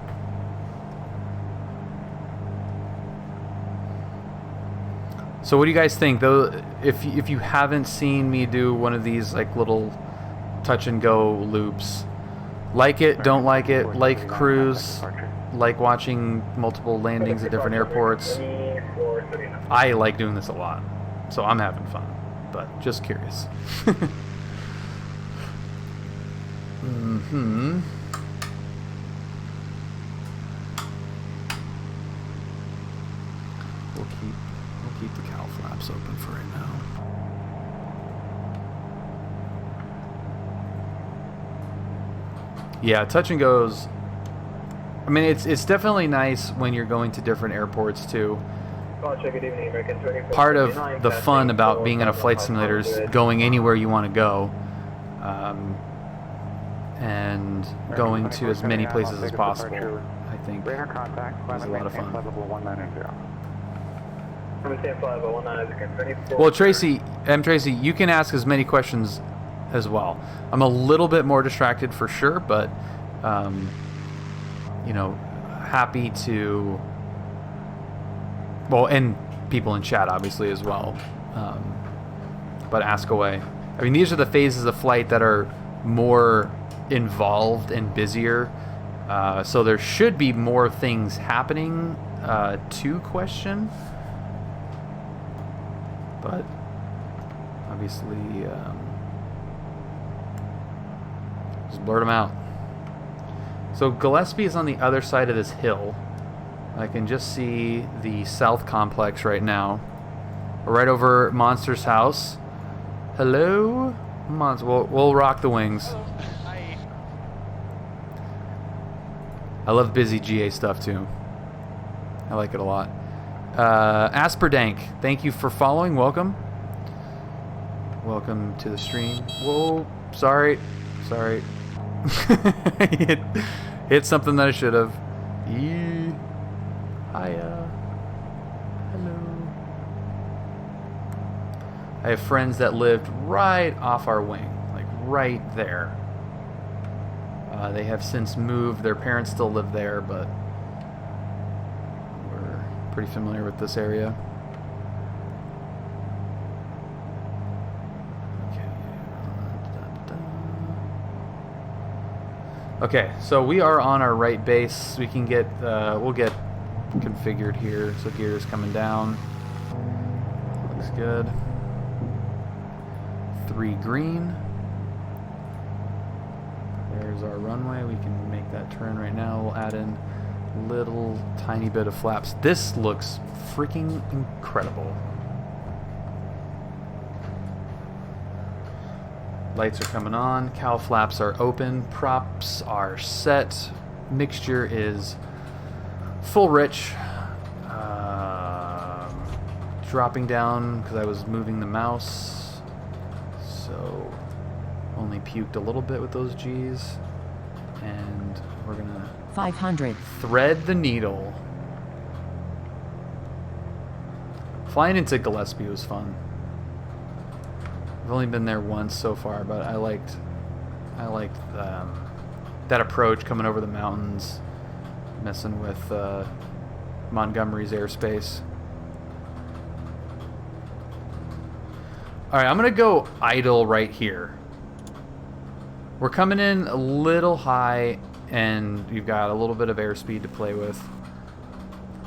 So what do you guys think? Though, if you haven't seen me do one of these like little touch and go loops, like it, don't like it, like cruise, like watching multiple landings at different airports. I like doing this a lot, so I'm having fun, but just curious. Mm-hmm. We'll keep the cowl flaps open for right now. Yeah, touch and goes. I mean, it's definitely nice when you're going to different airports too. Part of the fun about being in a flight simulator is going anywhere you want to go, and going to as many places as possible. I think is a lot of fun. Well, Tracy, you can ask as many questions as well. I'm a little bit more distracted for sure, but you know, happy to. Well, and people in chat obviously as well, but ask away. I mean, these are the phases of flight that are more involved and busier, so there should be more things happening to question, but obviously just blurt them out. So Gillespie is on the other side of this hill. I can just see the south complex right now. We're right over Monster's house. Hello? Monster. We'll rock the wings. I love busy GA stuff too. I like it a lot. Asperdank, thank you for following. Welcome. Welcome to the stream. Whoa, sorry. Hit something that I should have. Hiya. Hello. I have friends that lived right off our wing, like right there. They have since moved. Their parents still live there, but we're pretty familiar with this area. Okay, so we are on our right base. We can get, we'll get configured here. So gear is coming down. Looks good. 3 green. There's our runway. We can make that turn right now. We'll add in a little tiny bit of flaps. This looks freaking incredible. Lights are coming on. Cowl flaps are open. Props are set. Mixture is full rich. Dropping down because I was moving the mouse. So only puked a little bit with those G's. And we're going to
500.
Thread the needle. Flying into Gillespie was fun. I've only been there once so far, but I liked that approach, coming over the mountains, messing with Montgomery's airspace. All right, I'm gonna go idle right here. We're coming in a little high, and you've got a little bit of airspeed to play with.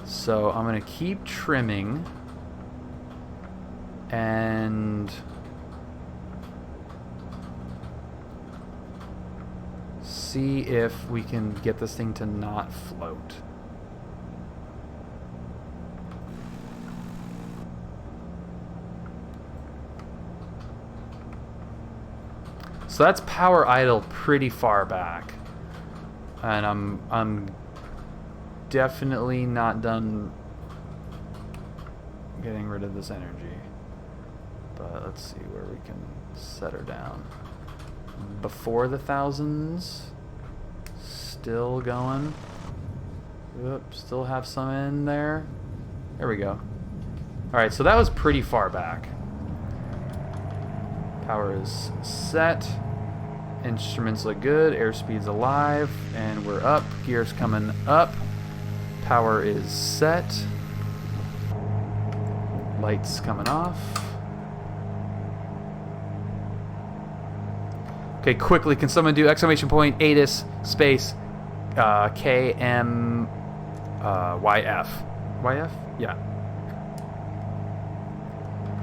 So I'm gonna keep trimming. and see if we can get this thing to not float. So that's power idle pretty far back, and I'm definitely not done getting rid of this energy. But let's see where we can set her down. Before the thousands, still going. Oops, still have some in there. There we go. All right, so that was pretty far back. Power is set. Instruments look good. Airspeed's alive, and we're up. Gear's coming up. Power is set. Lights coming off. Okay, quickly, can someone do exclamation point ATIS space KM YF? YF? Yeah.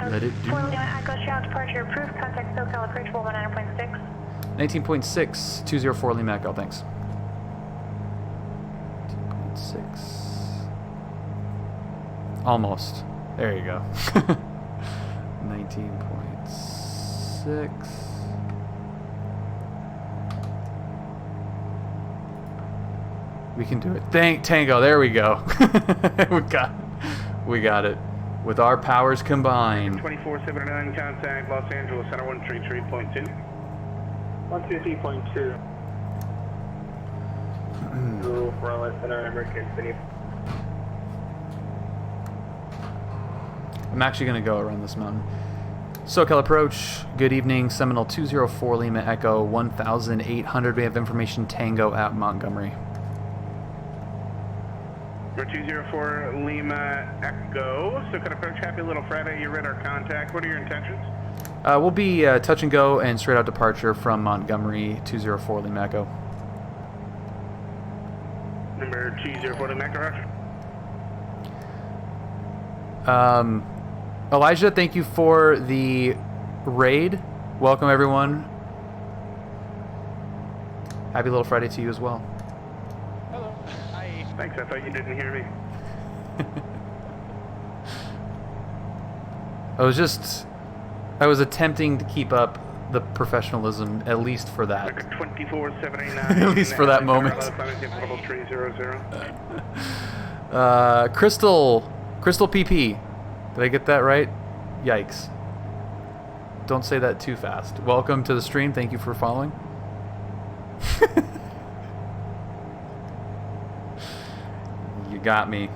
Let it do.
Echo Shout departure approved. Contact SoCal approachable 19.6.
19.6, 204 Lima Echo, thanks. 19.6. Almost. There you go. 19.6. We can do it. Tango, there we go. we got it. With our powers combined.
2479 contact Los Angeles Center 133.2. 133.2. Rule for LS Center American City.
I'm actually going to go around this mountain. SoCal approach. Good evening. Seminole 204 Lima Echo 1800. We have information Tango at Montgomery.
204 Lima Echo. SoCal approach. Happy Little Friday. You read our contact. What are your intentions?
We'll be touch and go and straight out departure from Montgomery 204 Lima Echo.
Number 204 Lima Echo.
Roger. Elijah, thank you for the raid. Welcome, everyone. Happy Little Friday to you as well.
Hello. Hi.
Thanks, I thought you didn't hear me.
I was attempting to keep up the professionalism, at least for that.
24789.
At least for that moment. Crystal PP. Did I get that right? Yikes. Don't say that too fast. Welcome to the stream. Thank you for following. You got me.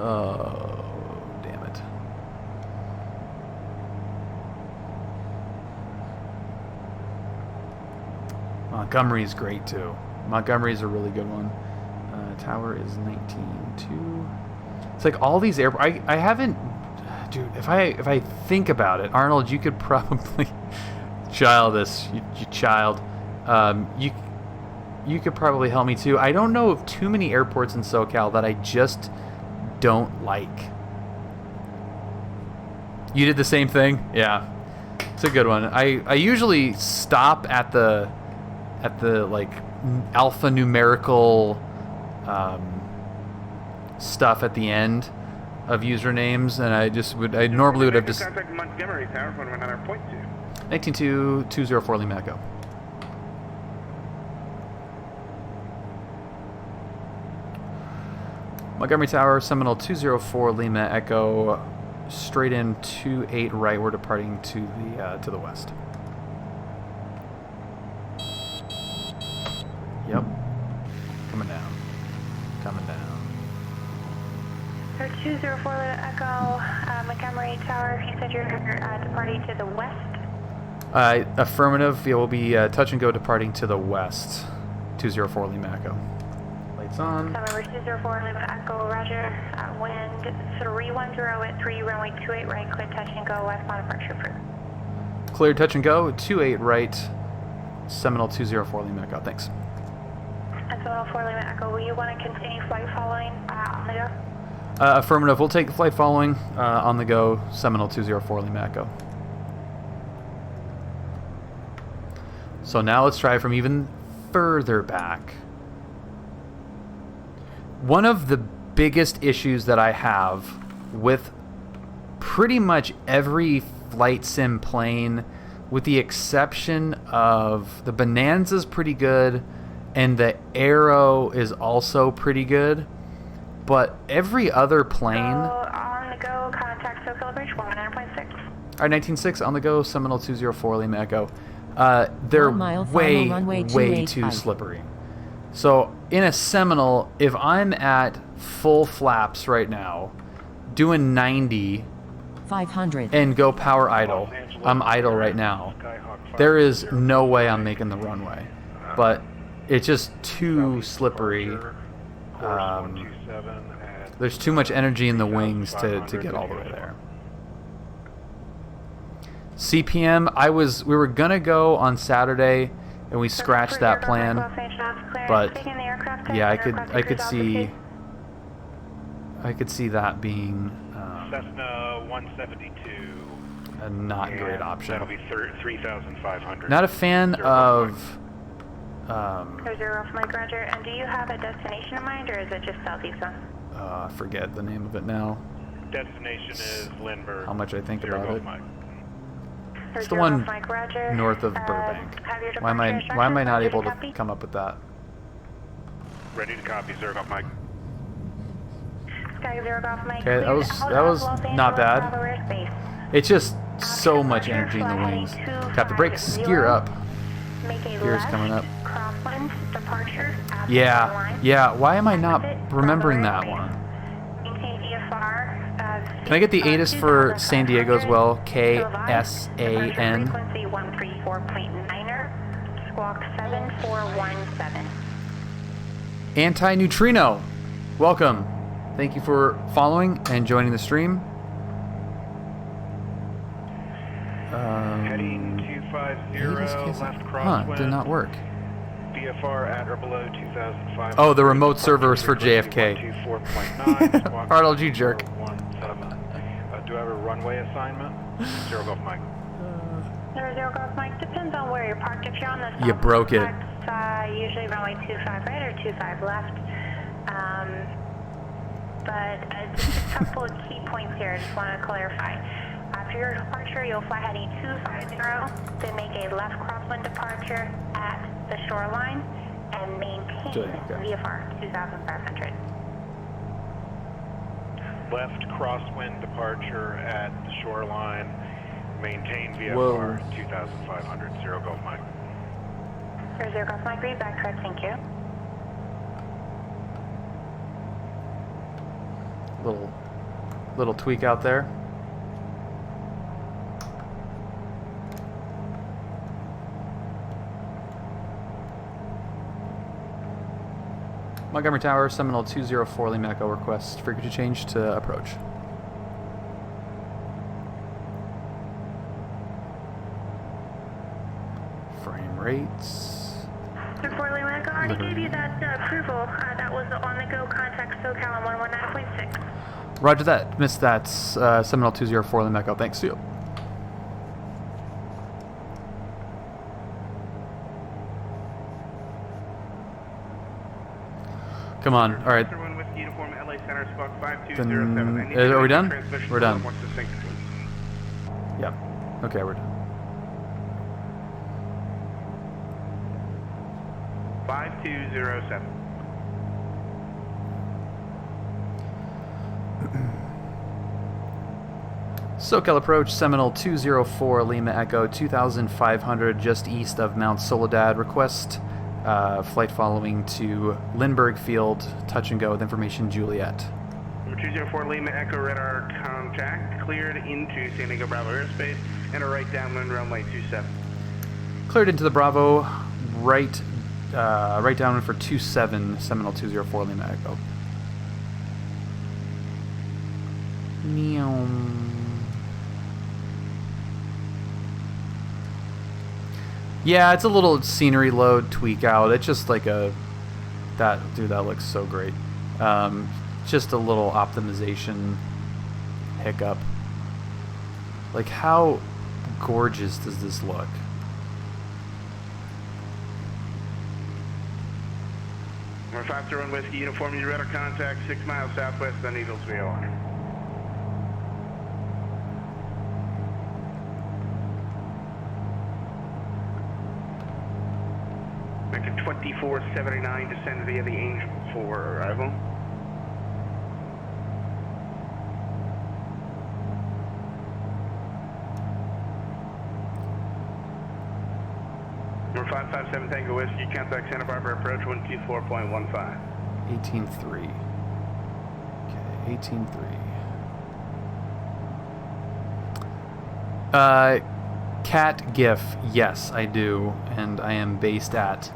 Oh, damn it. Montgomery's great too. Montgomery's a really good one. Tower is 19.2. It's like all these airports. I haven't, dude. If I think about it, Arnold, you could probably child this. You child. You could probably help me too. I don't know of too many airports in SoCal that I just don't like. You did the same thing? Yeah. It's a good one. I usually stop at the like alphanumerical stuff at the end of usernames, and I normally would have just
contact Montgomery Tower for 100.2.
19.204 Lima Echo. Montgomery Tower, Seminole 204 Lima Echo, straight in 28 right. We're departing to the west. Yep. Coming down. Coming down.
204 Lima Echo, Montgomery Tower. You said you're departing to the west.
Affirmative. Yeah, we'll be touch and go departing to the west. 204 Lima Echo. Lights on.
Number 204 Lima Echo, Roger. Wind 310 at 3, runway 28 right, clear touch and go, west on departure approved.
Clear touch and go, 28 right, Seminole 204 Lima Echo, thanks.
And Seminole 4 Lima Echo, will you want to continue flight following on the go?
Affirmative. We'll take the flight following on the go. Seminole 204 Lima Echo. So now let's try from even further back. One of the biggest issues that I have with pretty much every flight sim plane, with the exception of the Bonanza's pretty good and the Arrow is also pretty good, but every other plane...
on the go, contact SoCal Bridge 109.6.
Alright, 19.6 on the go, Seminole 204 Lima Echo. They're way too slippery. So in a Seminole, if I'm at full flaps right now, doing 90
500
and go power idle, I'm idle right now, there is no way I'm making the runway. But it's just too slippery. There's too much energy in the wings to get all the way there. CPM, we were gonna go on Saturday and we scratched that plan, but yeah, I could see that being
Cessna 172.
a not great option.
That'll be 3,500.
Not a fan of.
0 off Mike, Roger. And do you have a destination in mind, or is it just southeast one?
I forget the name of it now.
Destination is Lindbergh.
How much I think about it.
Mike.
It's the one north of Burbank. Why am I not able to come up with that?
Ready to copy, 0 Golf Mike.
Sky 0 Golf Mike.
Okay, that was not bad. It's just so much energy in the wings. Tap the brakes, gear up. Gear's coming up. Yeah. Why am I not remembering that one? Can I get the ATIS for San Diego as well? KSAN. Anti-Neutrino. Welcome. Thank you for following and joining the stream.
Heading 250 left crosswind.
Did not work.
VFR at or below 2,500.
Oh, the remote servers for JFK.
24.9.
Arnold, you jerk.
Do I have a runway assignment? 0 Golf Mike.
0 Golf Mike. Depends on where you're parked. If you're on the
You broke it.
Usually runway 25 right or 25 left. But just a couple of key points here. I just want to clarify. After your departure, you'll fly heading 250, then make a left crosswind departure at the shoreline and maintain VFR 2,500.
Left crosswind departure at the shoreline. Maintain VFR 2,500. 0 Golf Mike.
0 Golf Mike, read back correct, thank you.
Little tweak out there. Montgomery Tower, Seminole 204 Lima Echo, request frequency change to approach. Frame rates.
204 Lima Echo, already gave you that approval. That was on the go, contact SoCal on 119.6.
Roger that. Missed that. Seminole 204 Lima Echo. Thanks. See you. Come on. All right. Then, are we done? We're done. Yep. Okay, we're done.
5207.
SoCal approach, Seminole 204 Lima Echo, 2,500 just east of Mount Soledad. Request flight following to Lindbergh Field, touch and go with information Juliet.
Number 204 Lima Echo, radar contact, cleared into San Diego Bravo airspace, and a right downwind runway 27.
Cleared into the Bravo, right downwind for 27, Seminole 204 Lima Echo. Meow. Yeah, it's a little scenery load tweak out. It's just like that looks so great. just a little optimization hiccup. Like, how gorgeous does this look?
We're 5-1 Whiskey Uniform, you radar contact 6 miles southwest of Needlesville. Making 2479, descend via the Angel for arrival. Number 557 Tango Whiskey, contact Santa Barbara approach 124.15.
18.3. Okay, 18.3. Cat GIF, yes, I do, and I am based at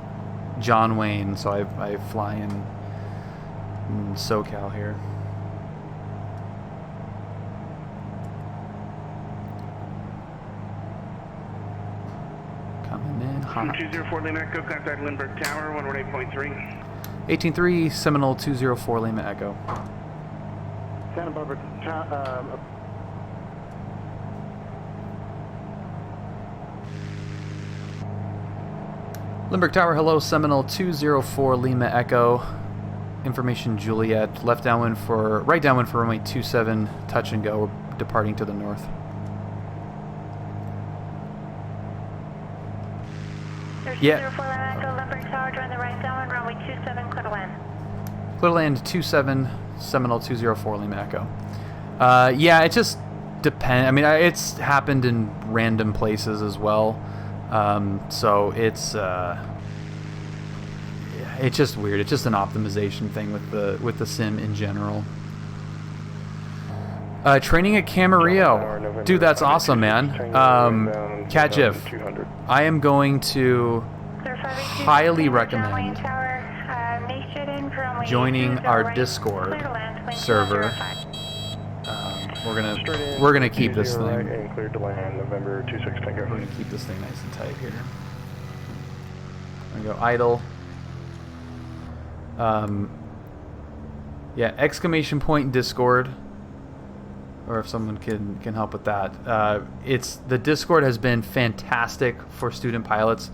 John Wayne, so I fly in SoCal here. Coming in hot.
204 Lima Echo, contact Lindbergh Tower 118.3.
18.3, Seminole 204 Lima Echo.
Santa Barbara,
Lindbergh Tower, hello, Seminole 204 Lima Echo. Information Juliet, right downwind for runway 27, touch and go. We're departing to the north. Yeah.
204 Lima Echo, Lindbergh Tower, join the right downwind, runway 27, clear to land.
Clear to land 27, Seminole 204 Lima Echo. Yeah, it just depends. I mean, it's happened in random places as well. So it's just weird. It's just an optimization thing with the sim in general. Training at Camarillo, dude, that's awesome, man. Cat GIF, I am going to highly recommend joining our Discord server. We're gonna keep this thing. We're gonna keep this thing nice and tight here. I'm gonna go idle. Yeah, exclamation point Discord, or if someone can help with that. The Discord has been fantastic for student pilots.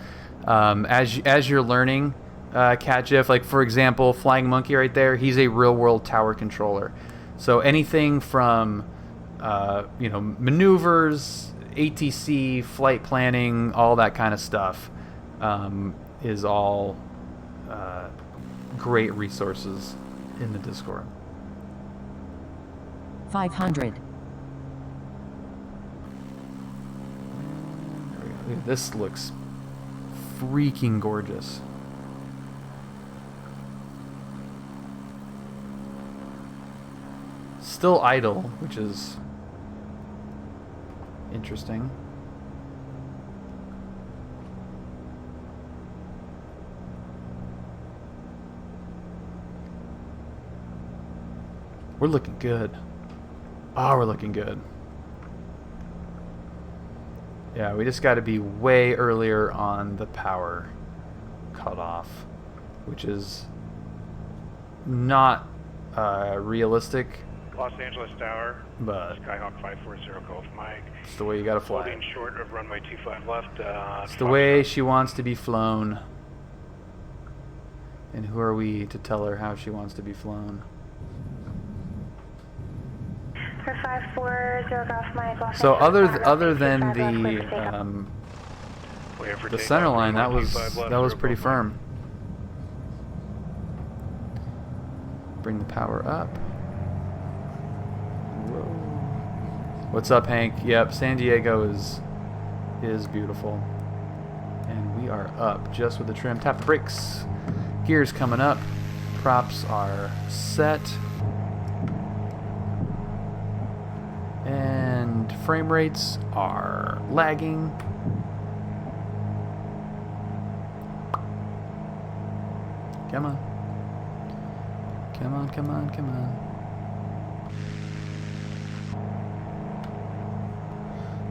As you're learning, Cat GIF, like for example, Flying Monkey right there, he's a real world tower controller. So anything from maneuvers, ATC, flight planning, all that kind of stuff is all great resources in the Discord.
500.
This looks freaking gorgeous. Still idle, which is interesting. We're looking good. Oh, we're looking good. Yeah, we just got to be way earlier on the power cutoff, which is not realistic.
Los Angeles Tower,
but
Skyhawk 540 Golf Mike.
It's the way you gotta fly.
Holding short of runway 25 left.
It's the way she wants to be flown. And who are we to tell her how she wants to be flown?
540 Golf Mike. Los
So
Angeles
other
Tower,
than
25
the center line, that was pretty firm. Bring the power up. Whoa. What's up, Hank? Yep, San Diego is beautiful. And we are up just with the trim. Tap the brakes. Gears coming up. Props are set. And frame rates are lagging. Come on. Come on, come on, come on.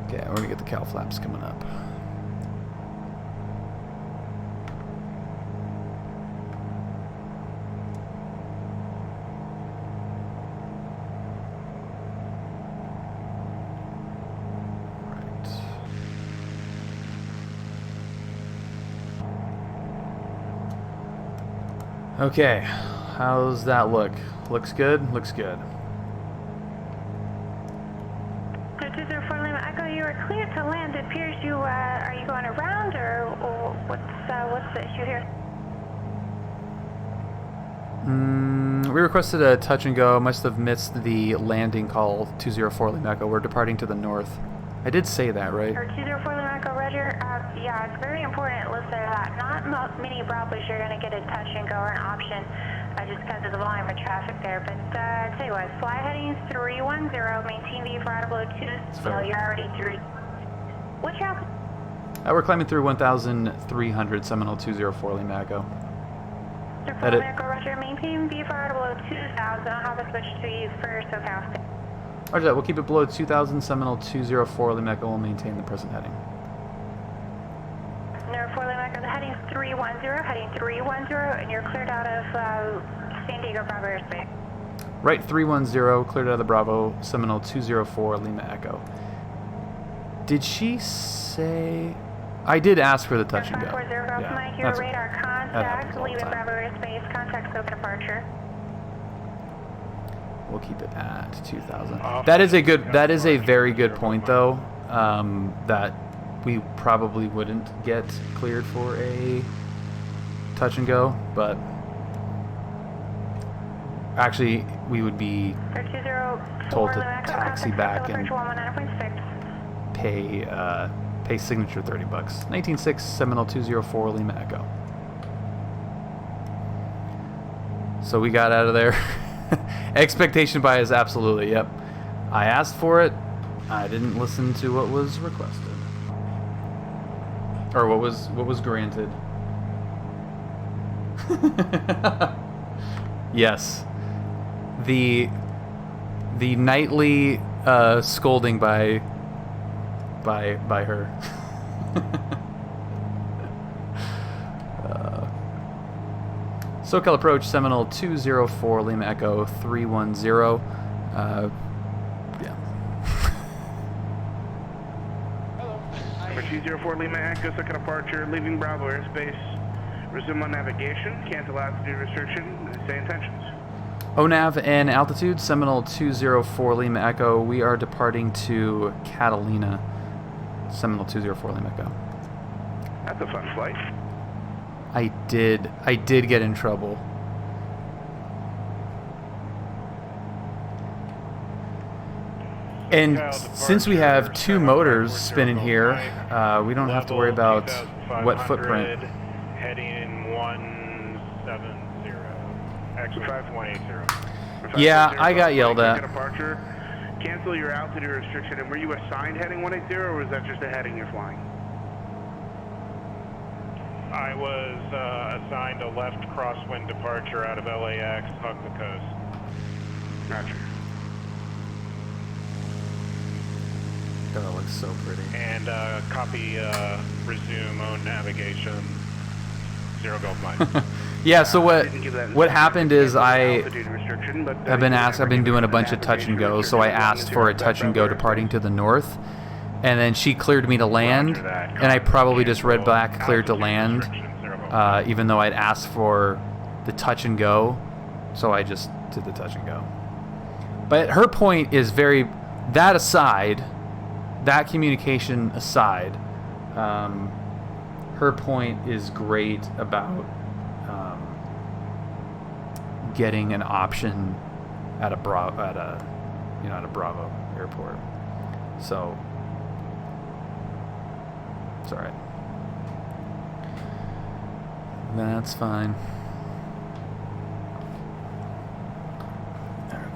Okay, we're gonna get the cow flaps coming up. Okay, how's that look? Looks good? Looks good.
204 Lima Echo, you are clear to land. It appears you, are you going around or what's the issue here?
We requested a touch and go. Must have missed the landing call. 204 Lima Echo. We're departing to the north. I did say that, right?
Or 204 Lima Echo, Roger. Yeah, it's very important, listen to that. Not many Bravo's you're going to get a touch and go or an option just because of the volume of traffic there. But I tell you what, fly heading 310, maintain the throttle below 2. So you're already through. What's your altitude?
We're climbing through 1,300 Seminole 204 Lima Echo.
Edit. Roger, maintain the throttle below 2,000. I'll have a switch to you for SoCal.
Roger that. We'll keep it below 2,000 Seminole 204 Lima Echo. We'll maintain the present heading.
No, 4 Lima Echo, the heading's 310, heading 310, and you're cleared out of San Diego Bravo airspace.
Right, 310, cleared out of the Bravo, Seminole 204 Lima Echo. Did she say... I did ask for the touch and go.
540 Golf Mike, your radar contact, leaving Bravo airspace, contact scope departure.
We'll keep it at 2,000. That is a very good point though, that we probably wouldn't get cleared for a touch and go, but actually we would be told to taxi back and pay signature $30. 19.6 Seminole 204 Lima Echo. So we got out of there. Expectation bias, absolutely, yep. I asked for it. I didn't listen to what was requested. Or what was granted. Yes. The nightly scolding by her. SoCal approach, Seminole 204 Lima Echo 310. Yeah.
For 204 Lima Echo, SoCal departure, leaving Bravo airspace. Resume on navigation, cancel altitude restriction, stay intentions.
ONAV and altitude, Seminole 204 Lima Echo. We are departing to Catalina, Seminole 204 Lima Echo.
That's a fun flight.
I did get in trouble. And since we have two motors spinning here, we don't have to worry about what footprint.
Heading 170. Actually, 5180.
Yeah, I got yelled at.
Departure. Cancel your altitude restriction. And were you assigned heading 180, or was that just a heading you're flying?
I was assigned a left crosswind departure out of LAX, hug the coast.
Gotcha.
That looks so pretty.
And copy resume own navigation, 0 Gulf Mike.
Yeah, so what happened is I've been doing a bunch of touch and go, so I asked for a touch and go departing to the north. And then she cleared me to land, and I probably just read back cleared to land, even though I'd asked for the touch and go, so I just did the touch and go. But her point is that aside, that communication aside, her point is great about getting an option at a Bravo airport. So. It's alright. That's fine.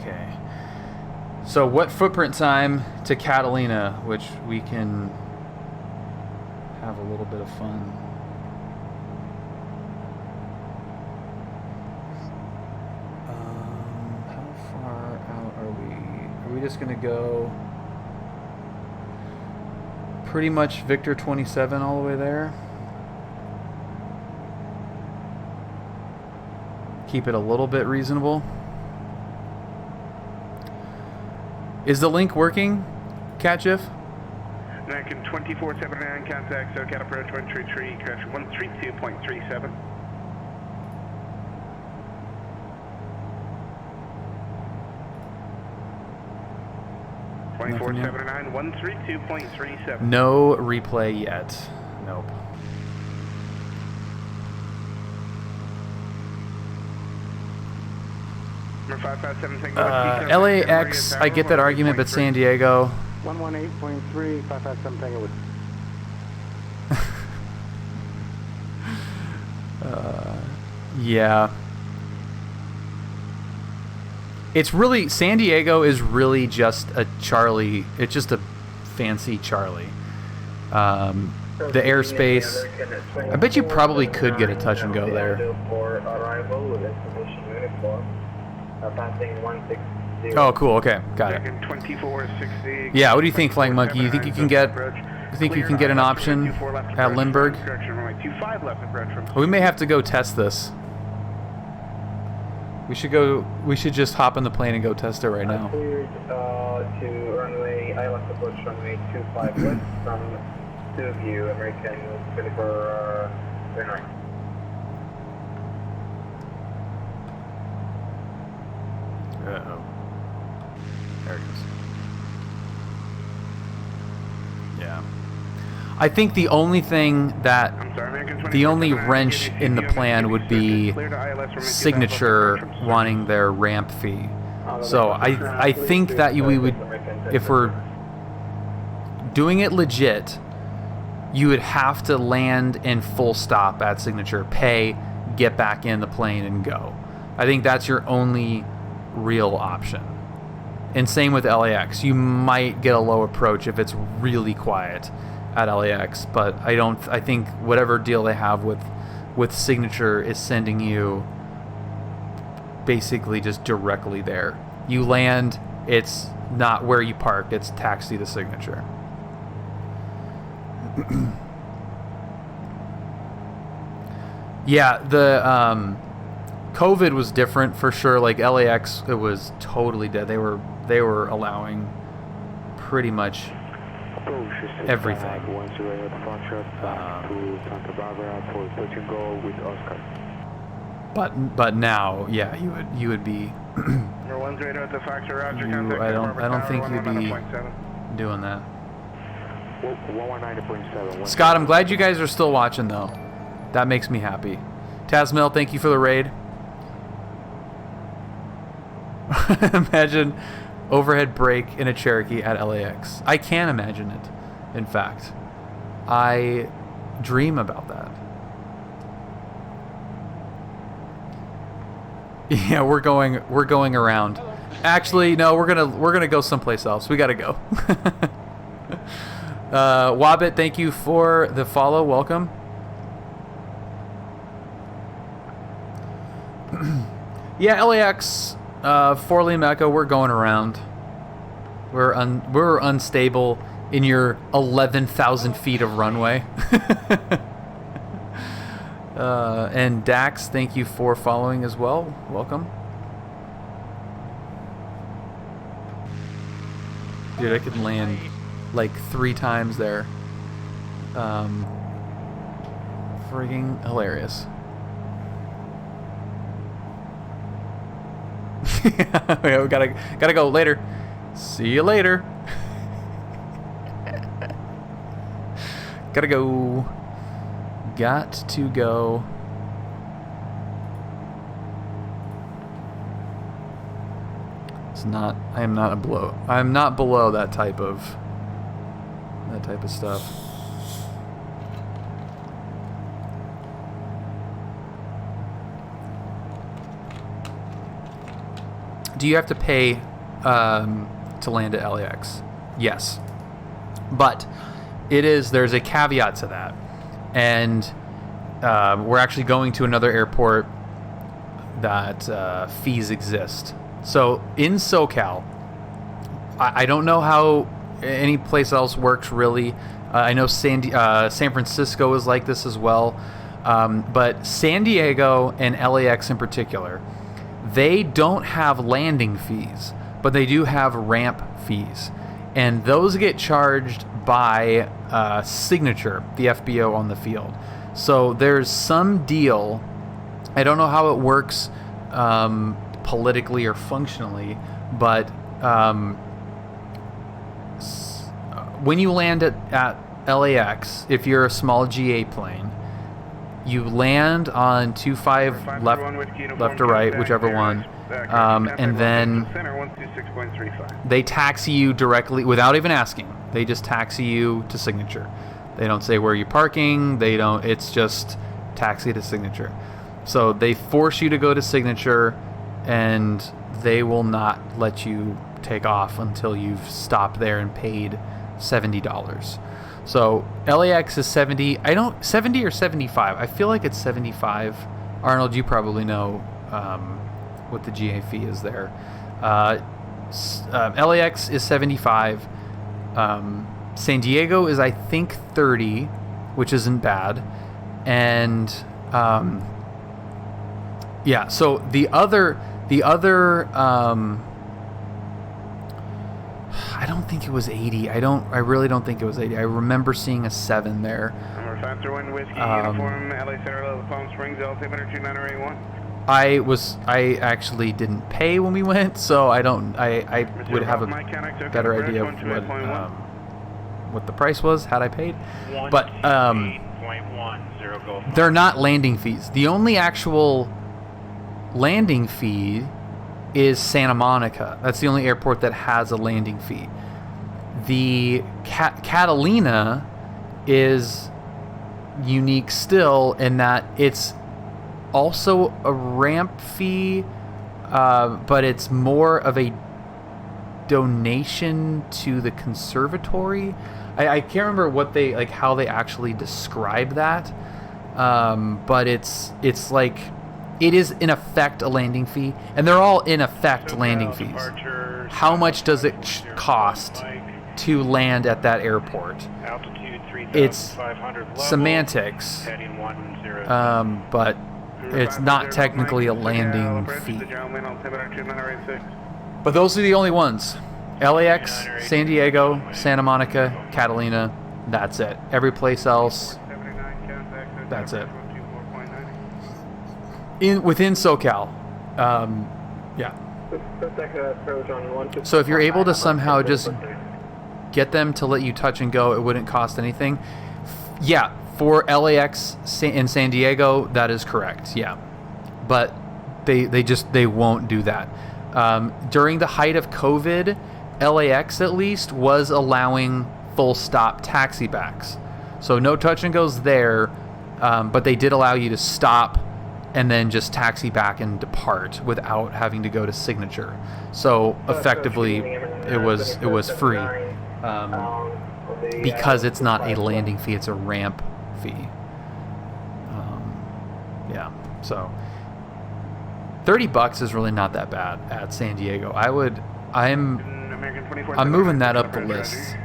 Okay. So what footprint time to Catalina, which we can have a little bit of fun. How far out are we? Are we just going to go pretty much Victor 27 all the way there? Keep it a little bit reasonable. Is the link working, CatGIF?
American 2479, contact SoCal approach 133, crash 132.37. 2479, 132.37.
No replay yet. Nope.
Number 557 Tango Whiskey.
LAX, I get that argument, but San Diego.
118.3, 557 Tango Whiskey.
Yeah. It's really, San Diego is really just a Charlie. It's just a fancy Charlie. The airspace, I bet you probably could get a touch and go there. Oh, cool. Okay, got it. Yeah, what do you think, Flying Monkey? You think you can get? You think you can get an option at Lindbergh? We may have to go test this. We should go. We should just hop in the plane and go test it right now.
Cleared to runway, ILS approach runway 25 west from 2 of you, American 24 29.
Uh-oh. There it goes. Yeah. I think the only thing that, the only wrench in the plan would be Signature wanting their ramp fee. So I think that we would, if we're doing it legit, you would have to land and full stop at Signature, pay, get back in the plane and go. I think that's your only real option. And same with LAX. You might get a low approach if it's really quiet at LAX, but I think whatever deal they have with Signature is sending you basically just directly there. You land, it's not where you park, it's taxi to Signature. Yeah, the COVID was different for sure. Like LAX, it was totally dead. They were allowing pretty much everything. But now, yeah, you would be. I don't think you'd be doing that. Scott, I'm glad you guys are still watching though. That makes me happy. Tasmel, thank you for the raid. Imagine overhead brake in a Cherokee at LAX. I can imagine it. In fact, I dream about that. Yeah, we're going around. Actually, no, we're gonna go someplace else. We gotta go. Wabbit, thank you for the follow. Welcome. Yeah, LAX, Forley Echo, we're going around. We're unstable in your 11,000 feet of runway. And Dax, thank you for following as well. Welcome. Dude, I could land like 3 times there. Frigging hilarious. Yeah, we gotta go later. See you later. Gotta go. Got to go. It's not. I am not below. I'm not below that type of stuff. Do you have to pay to land at LAX? Yes, but there's a caveat to that, and we're actually going to another airport that fees exist. So in SoCal, I don't know how any place else works really. I know San Francisco is like this as well, but San Diego and LAX in particular, they don't have landing fees, but they do have ramp fees, and those get charged by Signature, the FBO on the field. So there's some deal. I don't know how it works politically or functionally, but when you land at LAX, if you're a small GA plane, you land on 25 left or right, whichever one, and then they taxi you directly without even asking. They just taxi you to signature. They don't say where you're parking. They don't. It's just taxi to signature. So they force you to go to signature, and they will not let you take off until you've stopped there and paid $70. So LAX is 70. 70 or 75. I feel like it's 75. Arnold, you probably know what the GA fee is there. LAX is 75. San Diego is, I think, 30, which isn't bad. And yeah, so the other I don't think it was 80. I really don't think it was 80. I remember seeing a 7 there.
Faster Wind Whiskey Uniform, LA Center, Palm Springs, altimeter 29081.
I actually didn't pay when we went, so I would have a better idea of what the price was had I paid. But they're not landing fees. The only actual landing fee is Santa Monica. That's the only airport that has a landing fee. The Catalina is unique still in that it's also a ramp fee, but it's more of a donation to the conservatory. I can't remember what they how they actually describe that, but it's like it is in effect a landing fee, and they're all in effect landing fees. How much does it cost to land at that airport? It's semantics, but it's not technically a landing fee. But those are the only ones. LAX, San Diego, Santa Monica, Catalina, that's it. Every place else, that's it. Within SoCal, yeah. So if you're able to somehow just get them to let you touch and go, it wouldn't cost anything. Yeah, for LAX in San Diego, that is correct. Yeah, but they won't do that. During the height of COVID, LAX at least was allowing full stop taxi backs, so no touch and goes there, but they did allow you to stop and then just taxi back and depart without having to go to signature. So effectively, it was free because it's not a landing fee; it's a ramp fee. Yeah, so $30 is really not that bad at San Diego. I'm moving that up the list.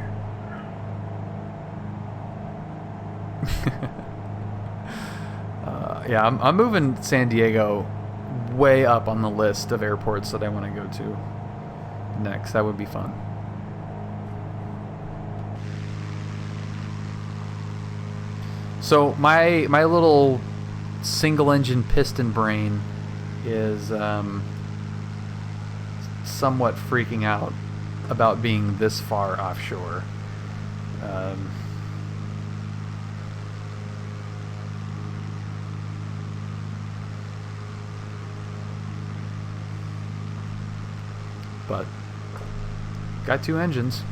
Yeah, I'm moving San Diego way up on the list of airports that I want to go to next. That would be fun. So my little single engine piston brain is somewhat freaking out about being this far offshore. But got 2 engines.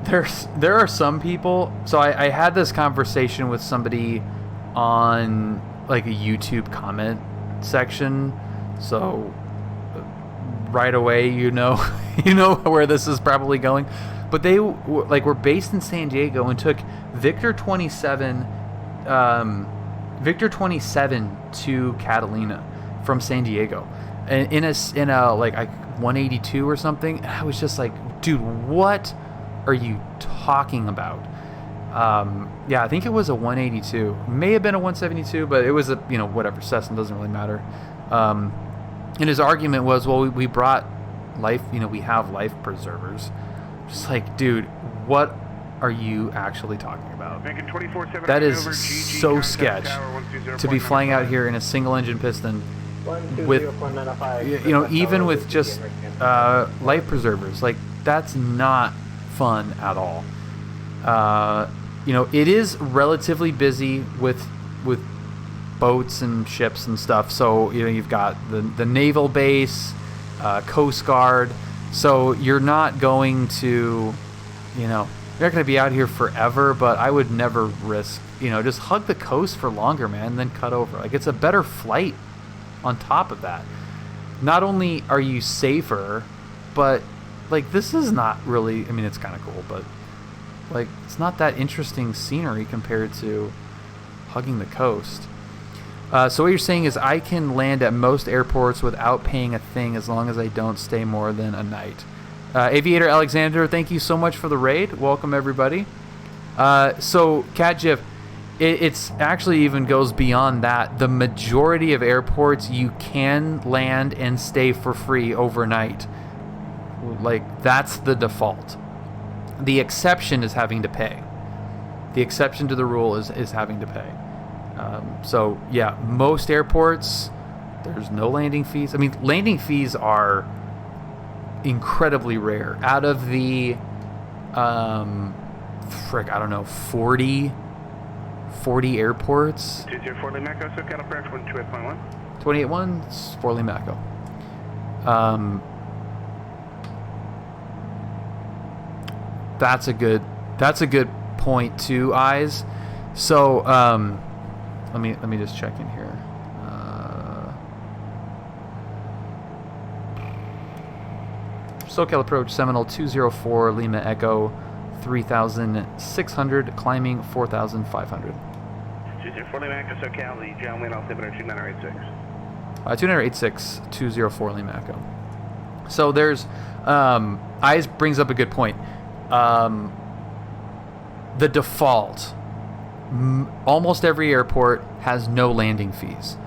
There are some people. So I had this conversation with somebody on like a YouTube comment section. So right away, you know where this is probably going. But they were based in San Diego and took Victor 27 to Catalina from San Diego. In a like 182 or something, and I was just like, dude, what are you talking about? Yeah, I think it was a 182. May have been a 172, but it was a whatever. Cessna, doesn't really matter. And his argument was, well, we brought life. We have life preservers. Just like, dude, what are you actually talking about? That is so sketch to be flying out here in a single engine piston with even with just life preservers. Like, that's not fun at all. You know, it is relatively busy with boats and ships and stuff. So, you know, you've got the naval base, Coast Guard. So you're not going to, you know, you're not going to be out here forever, but I would never risk, you know, just hug the coast for longer, man, then cut over. Like, it's a better flight on top of that. Not only are you safer, but, like, this is not really, I mean, it's kind of cool, but, like, it's not that interesting scenery compared to hugging the coast. So what you're saying is I can land at most airports without paying a thing as long as I don't stay more than a night. Aviator Alexander, thank you so much for the raid. Welcome, everybody. So, CatGIF, it's actually even goes beyond that. The majority of airports, you can land and stay for free overnight. Like, that's the default. The exception is having to pay. The exception to the rule is having to pay. So, yeah, most airports, there's no landing fees. I mean, landing fees are incredibly rare. Out of the, I don't know, 40 airports.
204 Limaco, SoCal approach 128.1.
28.1, 4 Limaco. That's a good point too, Eyes. So, let me just check in here. SoCal approach Seminole 204 Lima Echo 3,600 climbing 4,500.
204 Limaco, SoCal, the John Wayne altimeter 2986.
2986 204 Lima Echo. So there's Eyes brings up a good point. The default, almost every airport has no landing fees.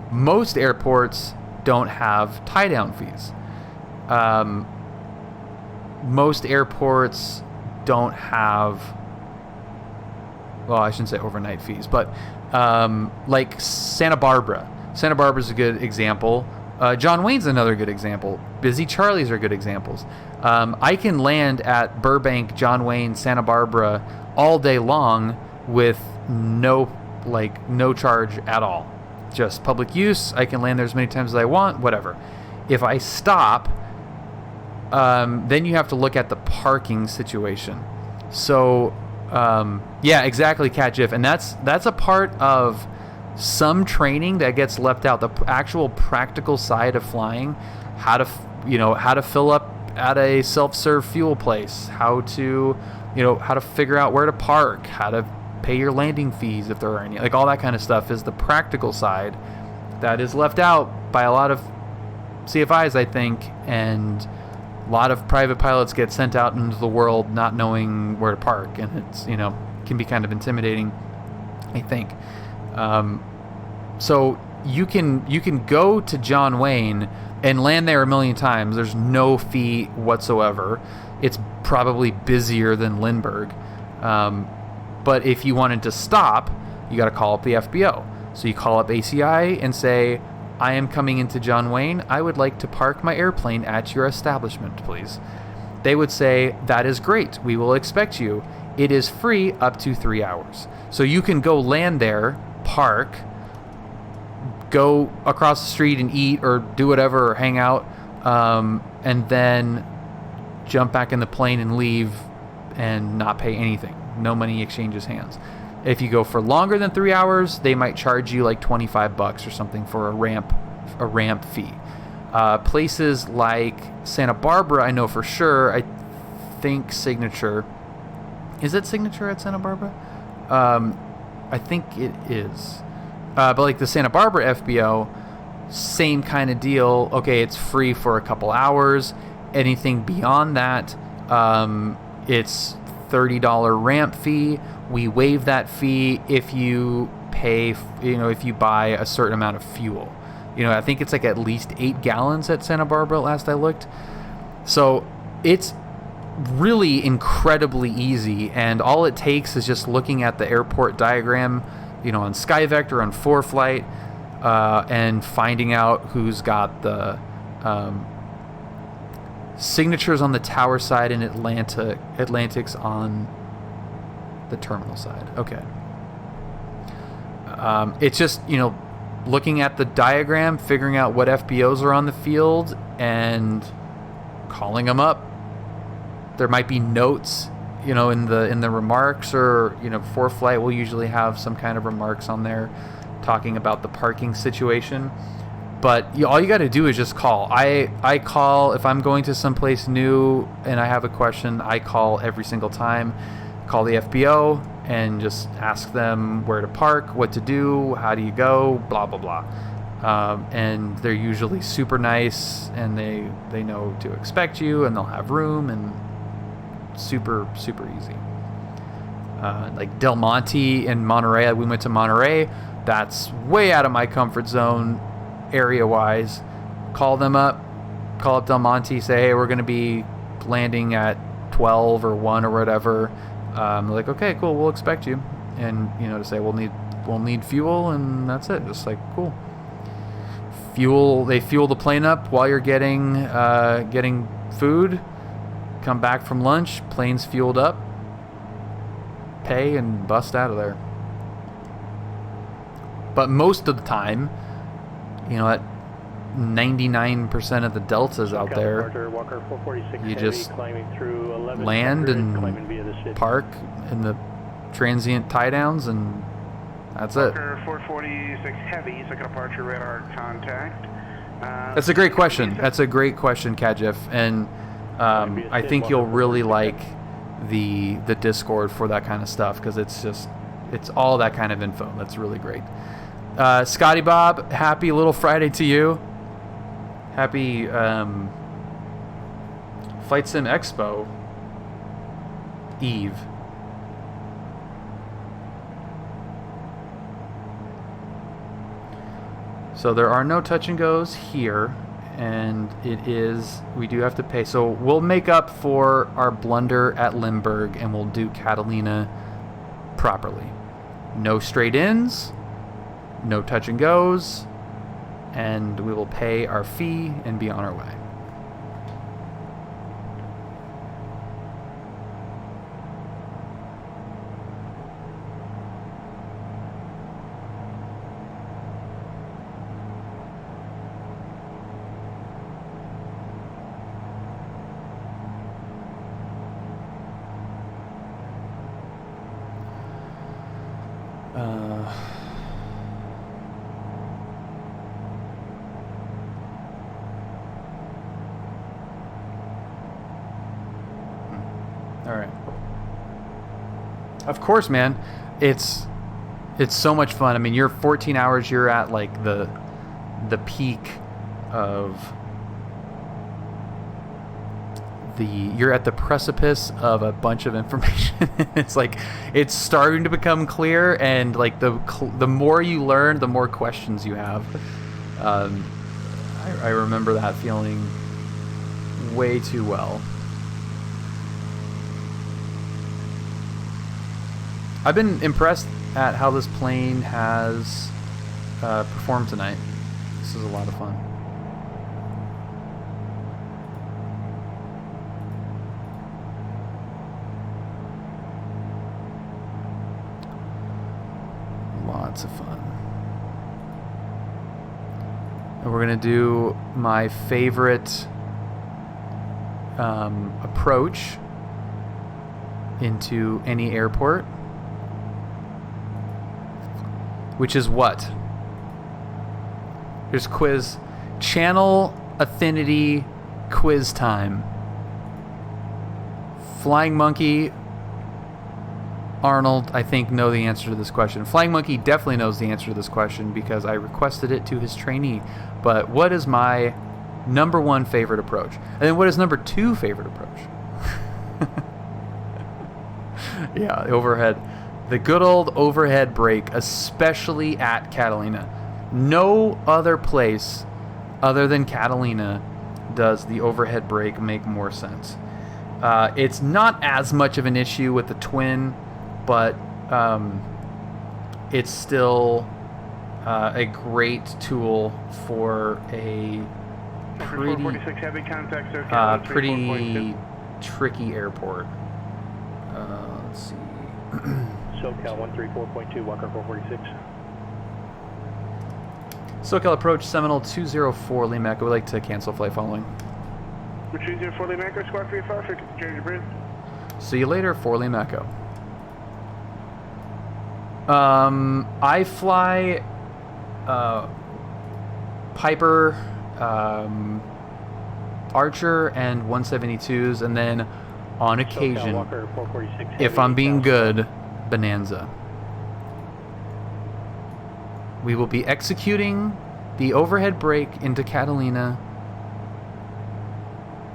Most airports don't have tie-down fees. Most airports don't have, well, I shouldn't say overnight fees, but like Santa Barbara. Santa Barbara's a good example. John Wayne's another good example. Busy Charlie's are good examples. I can land at Burbank, John Wayne, Santa Barbara all day long with no charge at all. Just public use. I can land there as many times as I want, whatever. If I stop, then you have to look at the parking situation. So, yeah, exactly, CatGIF. And that's a part of some training that gets left out. The actual practical side of flying, how to fill up at a self-serve fuel place, how to figure out where to park, how to pay your landing fees if there are any, like all that kind of stuff is the practical side that is left out by a lot of CFIs, I think, and a lot of private pilots get sent out into the world not knowing where to park, and it's, can be kind of intimidating, I think. So you can go to John Wayne and land there a million times. There's no fee whatsoever. It's probably busier than Lindbergh. But if you wanted to stop, you got to call up the FBO. So you call up ACI and say, I am coming into John Wayne. I would like to park my airplane at your establishment, please. They would say, that is great. We will expect you. It is free up to 3 hours. So you can go land there, park, go across the street and eat or do whatever or hang out, and then jump back in the plane and leave and not pay anything. No money exchanges hands. If you go for longer than 3 hours, they might charge you like $25 or something for a ramp fee. Places like Santa Barbara, I know for sure. I think Signature. Is it Signature at Santa Barbara? I think it is. But like the Santa Barbara FBO, same kind of deal. Okay, it's free for a couple hours. Anything beyond that, it's $30 ramp fee. We waive that fee if you pay, if you buy a certain amount of fuel. I think it's like at least 8 gallons at Santa Barbara last I looked. So it's really incredibly easy, and all it takes is just looking at the airport diagram, on SkyVector, on 4Flight, and finding out who's got the Signature's on the tower side and Atlantic's on the terminal side. Okay. It's just, you know, looking at the diagram, figuring out what FBOs are on the field, and calling them up. There might be notes, you know, in the remarks, or, you know, before flight we'll usually have some kind of remarks on there talking about the parking situation. But all you got to do is just call. I call if I'm going to someplace new and I have a question. I call every single time. Call the FBO and just ask them where to park, what to do, how do you go, blah blah blah. And they're usually super nice, and they know to expect you, and they'll have room, and super easy. Like Del Monte in Monterey, we went to Monterey. That's way out of my comfort zone area wise. Call up Del Monte, say, hey, we're going to be landing at 12 or 1 or whatever. They're like, okay, cool, we'll expect you. And, you know, to say we'll need fuel, and that's it. Just like, cool. They fuel the plane up while you're getting food. Come back from lunch, plane's fueled up, pay, and bust out of there. But most of the time, you know, at 99% of the deltas out there, you just land and park in the transient tie downs, and that's it.
446 heavy, second departure radar contact.
That's a great question. That's a great question, Kajif, and I think you'll really like the Discord for that kind of stuff, because it's all that kind of info. That's really great. Scotty Bob, happy Little Friday to you. Happy Flight Sim Expo Eve. So there are no touch and goes here, and we do have to pay. So we'll make up for our blunder at Limburg, and we'll do Catalina properly. No straight ins, no touch and goes, and we will pay our fee and be on our way. Of course, man. It's so much fun. I mean, you're 14 hours. You're at like the peak of you're at the precipice of a bunch of information. It's like it's starting to become clear, and like the more you learn, the more questions you have. I remember that feeling way too well. I've been impressed at how this plane has performed tonight. This is a lot of fun. Lots of fun. And we're going to do my favorite approach into any airport. Which is what? Here's quiz. Channel affinity quiz time. Flying Monkey, Arnold, I think, know the answer to this question. Flying Monkey definitely knows the answer to this question because I requested it to his trainee. But what is my number 1 favorite approach? And then what is number 2 favorite approach? Yeah, overhead. The good old overhead brake, especially at Catalina. No other place other than Catalina does the overhead brake make more sense. It's not as much of an issue with the twin, but it's still a great tool for a pretty,
446 heavy contact, SoCal
pretty tricky airport. Let's see.
SoCal 134.2, Walker 446.
SoCal approach Seminole 204 Lima Echo. We'd like to cancel flight following.
304 Lima Echo, Squad 35, 50 change your bridge.
See you later, 4 Lima Echo. I fly Piper, Archer, and 172s, and then on occasion,
Walker 446,
if I'm being good, Bonanza. We will be executing the overhead brake into Catalina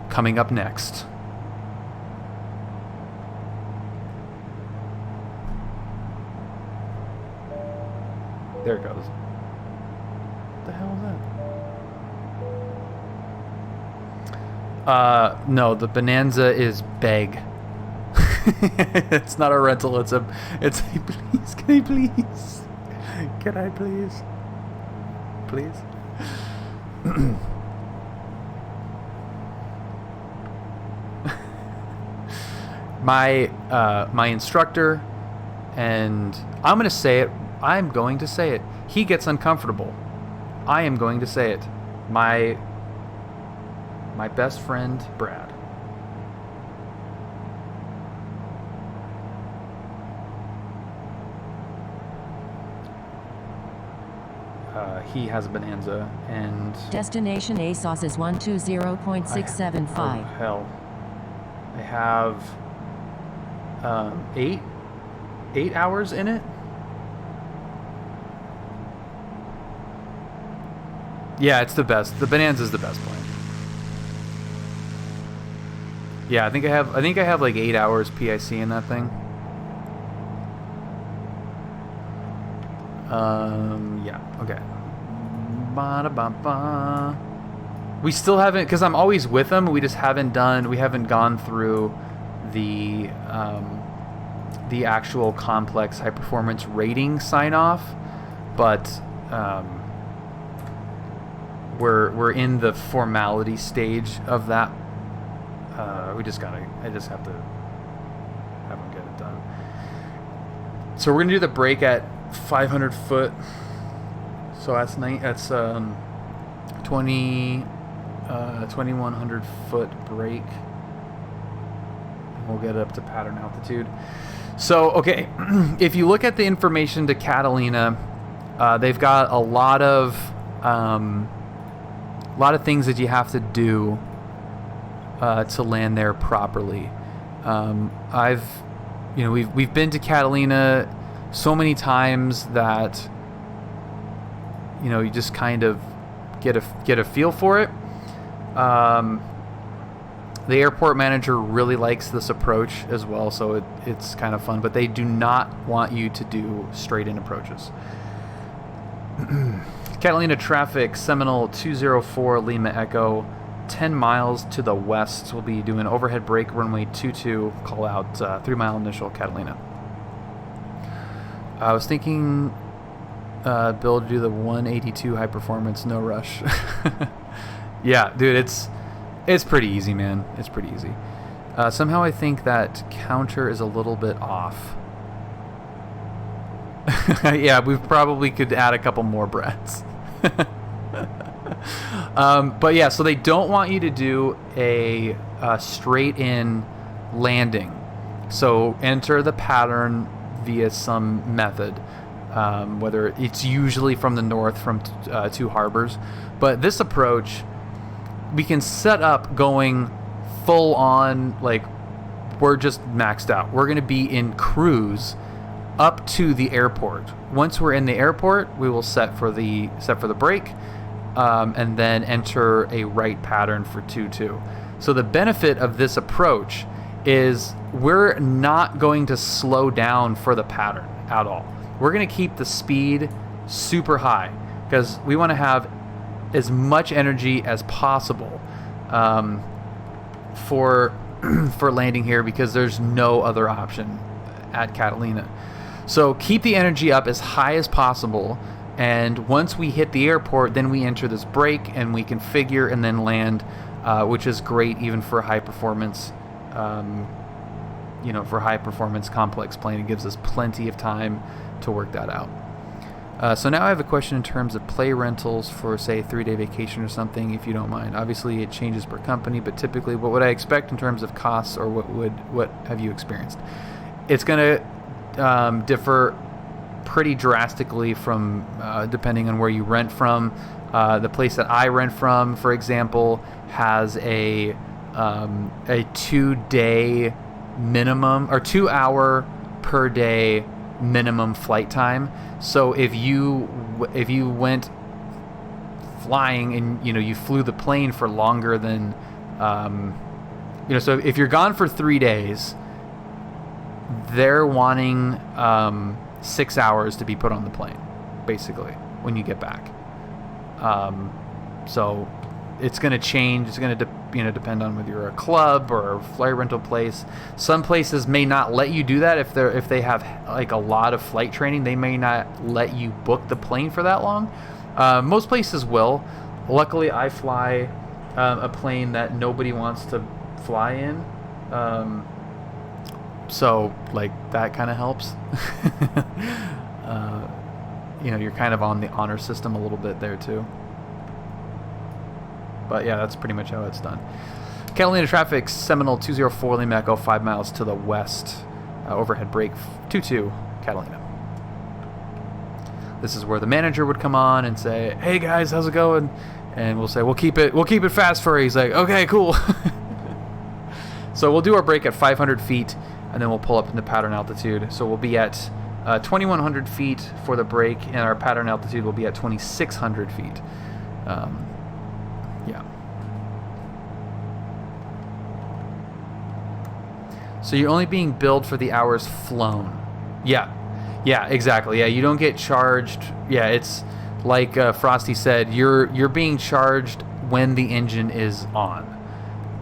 coming up next. There it goes. What the hell is that? No, the Bonanza is beg. It's not a rental, it's a please, can I please? Can I please? Please? My instructor, and I'm going to say it, he gets uncomfortable. I am going to say it. My best friend, Brad. He has a Bonanza, and...
Destination ASOS is 120.675.
Oh, hell. I have 8 hours in it. Yeah, it's the best. The Bonanza is the best plane. Yeah, I think I have like 8 hours PIC in that thing. Yeah, okay. Ba-da-ba-ba. We still haven't, because I'm always with them, we haven't gone through the actual complex high performance rating sign off, but we're in the formality stage of that. I just have to have them get it done. So we're gonna do the break at 500 foot. So that's 2100 foot break. We'll get it up to pattern altitude. So, okay, if you look at the information to Catalina, they've got a lot of things that you have to do to land there properly. We've been to Catalina so many times that you just kind of get a feel for it. The airport manager really likes this approach as well, so it's kind of fun, but they do not want you to do straight in approaches. Catalina traffic, Seminole 204 Lima Echo, 10 miles to the west. We'll be doing overhead brake runway 22, call out 3 mile initial Catalina. I was thinking Bill to do the 182 high performance, no rush. Yeah, dude, it's pretty easy, man. It's pretty easy. Somehow I think that counter is a little bit off. Yeah, we probably could add a couple more breaths. But yeah, so they don't want you to do a straight in landing. So enter the pattern via some method. Whether it's usually from the north from two harbors. But this approach, we can set up going full on, like we're just maxed out. We're going to be in cruise up to the airport. Once we're in the airport, we will set for the brake, and then enter a right pattern for 2-2. So the benefit of this approach is we're not going to slow down for the pattern at all. We're going to keep the speed super high because we want to have as much energy as possible for landing here, because there's no other option at Catalina. So keep the energy up as high as possible, And once we hit the airport, then we enter this brake and we configure and then land, which is great even for high performance, for high performance complex plane. It gives us plenty of time to work that out. So now I have a question in terms of play rentals for, say, a 3-day vacation or something, if you don't mind. Obviously, it changes per company, but typically, what would I expect in terms of costs, or what have you experienced? It's going to differ pretty drastically from depending on where you rent from. The place that I rent from, for example, has a 2-day minimum, or 2 hour per day minimum flight time. So if you went flying and you flew the plane for longer than so if you're gone for 3 days, they're wanting 6 hours to be put on the plane, basically, when you get back. So it's going to change. It's going to depend on whether you're a club or a flight rental place. Some places may not let you do that if they have like a lot of flight training. They may not let you book the plane for that long. Most places will. Luckily, I fly a plane that nobody wants to fly in. So like that kind of helps. You're kind of on the honor system a little bit there too. But yeah, that's pretty much how it's done. Catalina traffic, Seminole 204 Lima Echo, 5 miles to the west. Overhead brake 22 Catalina. This is where the manager would come on and say, "Hey guys, how's it going?" And we'll say, "We'll keep it fast for you." He's like, "Okay, cool." So we'll do our brake at 500 feet, and then we'll pull up into pattern altitude. So we'll be at 2,100 feet for the brake, and our pattern altitude will be at 2,600 feet. Yeah. So you're only being billed for the hours flown. Yeah. Yeah, exactly. Yeah, you don't get charged. Yeah, it's like Frosty said, you're being charged when the engine is on.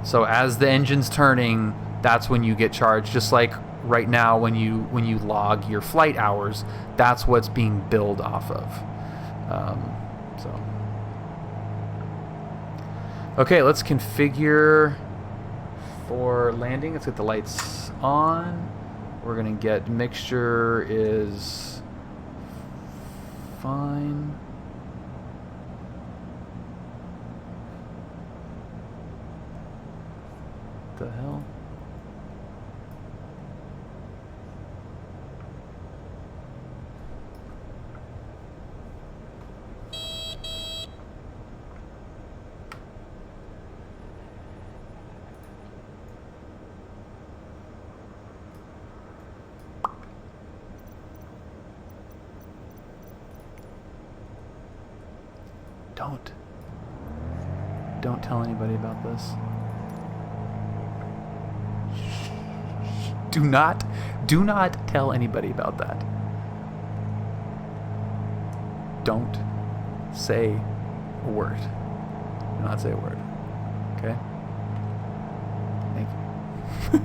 So as the engine's turning, that's when you get charged. Just like right now when you log your flight hours, that's what's being billed off of. Okay, let's configure for landing. Let's get the lights on. We're gonna get mixture is fine. The hell? Don't tell anybody about this. Do not tell anybody about that. Don't say a word. Do not say a word. Okay? Thank you.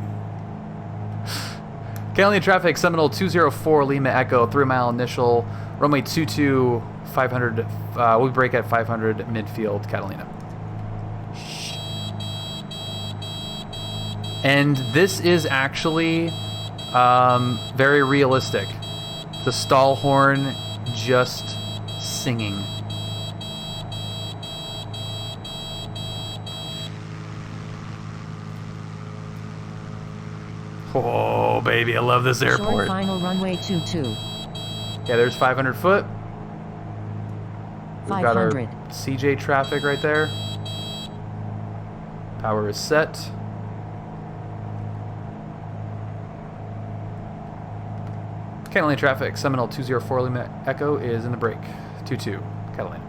Catalina traffic, Seminole 204 Lima Echo, 3 mile initial, runway 22, 500, we'll break at 500 midfield, Catalina. And this is actually very realistic. The stall horn just singing. Oh, baby, I love this airport.
Short final runway 22.
Yeah, there's 500 foot. We've got our
500.
CJ traffic right there. Power is set. Catalina traffic, Seminole 204 Lima Echo is in the brake. 22, Catalina.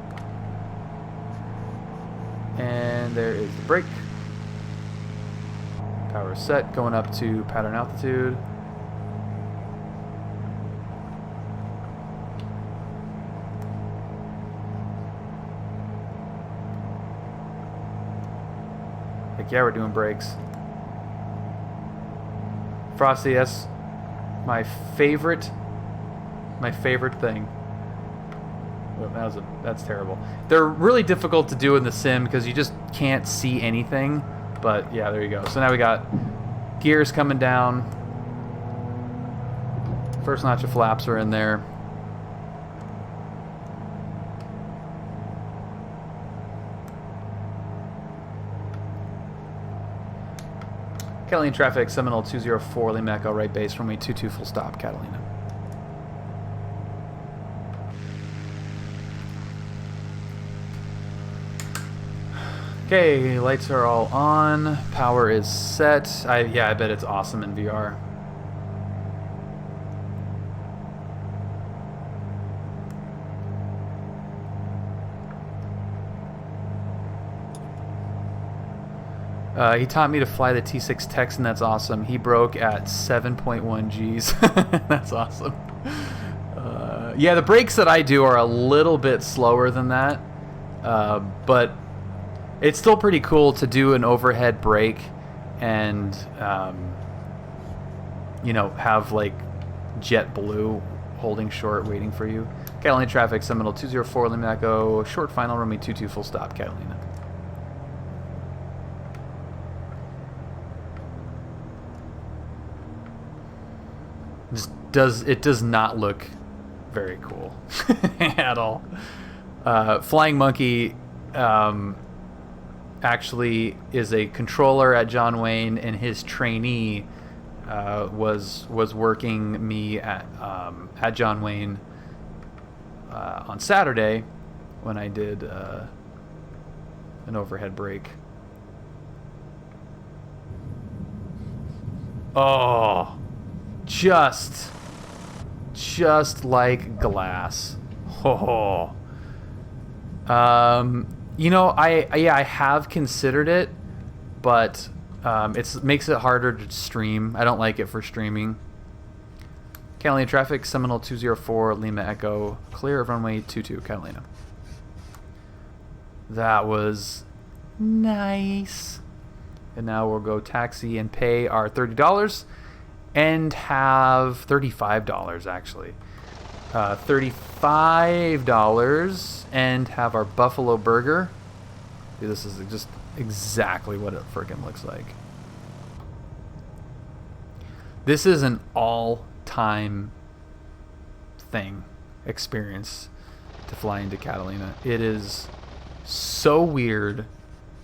And there is the brake. Power is set, going up to pattern altitude. Heck yeah, we're doing brakes. Frosty, that's my favorite thing. That's terrible. They're really difficult to do in the sim because you just can't see anything. But yeah, there you go. So now we got gears coming down. First notch of flaps are in there. Catalina traffic, Seminole 204, Lima Echo, right base, runway 22, full stop, Catalina. Okay, lights are all on, power is set. Yeah, I bet it's awesome in VR. He taught me to fly the T6 Texan. That's awesome. He broke at 7.1 Gs. That's awesome. Yeah, the brakes that I do are a little bit slower than that, but it's still pretty cool to do an overhead brake and, you know, have like JetBlue holding short, waiting for you. Catalina traffic, Seminole 204, Lima Echo, short final, runway 22, full stop, Catalina. It does not look very cool at all. Flying Monkey actually is a controller at John Wayne, and his trainee was working me at John Wayne on Saturday when I did an overhead brake. Oh, just like glass. Oh. You know, I have considered it, but it makes it harder to stream. I don't like it for streaming. Catalina traffic, Seminole 204, Lima Echo, clear of runway 22, Catalina. That was nice. And now we'll go taxi and pay our $30 and have $35 actually. $35 and have our buffalo burger. Dude, this is just exactly what it freaking looks like. This is an all-time experience to fly into Catalina. It is so weird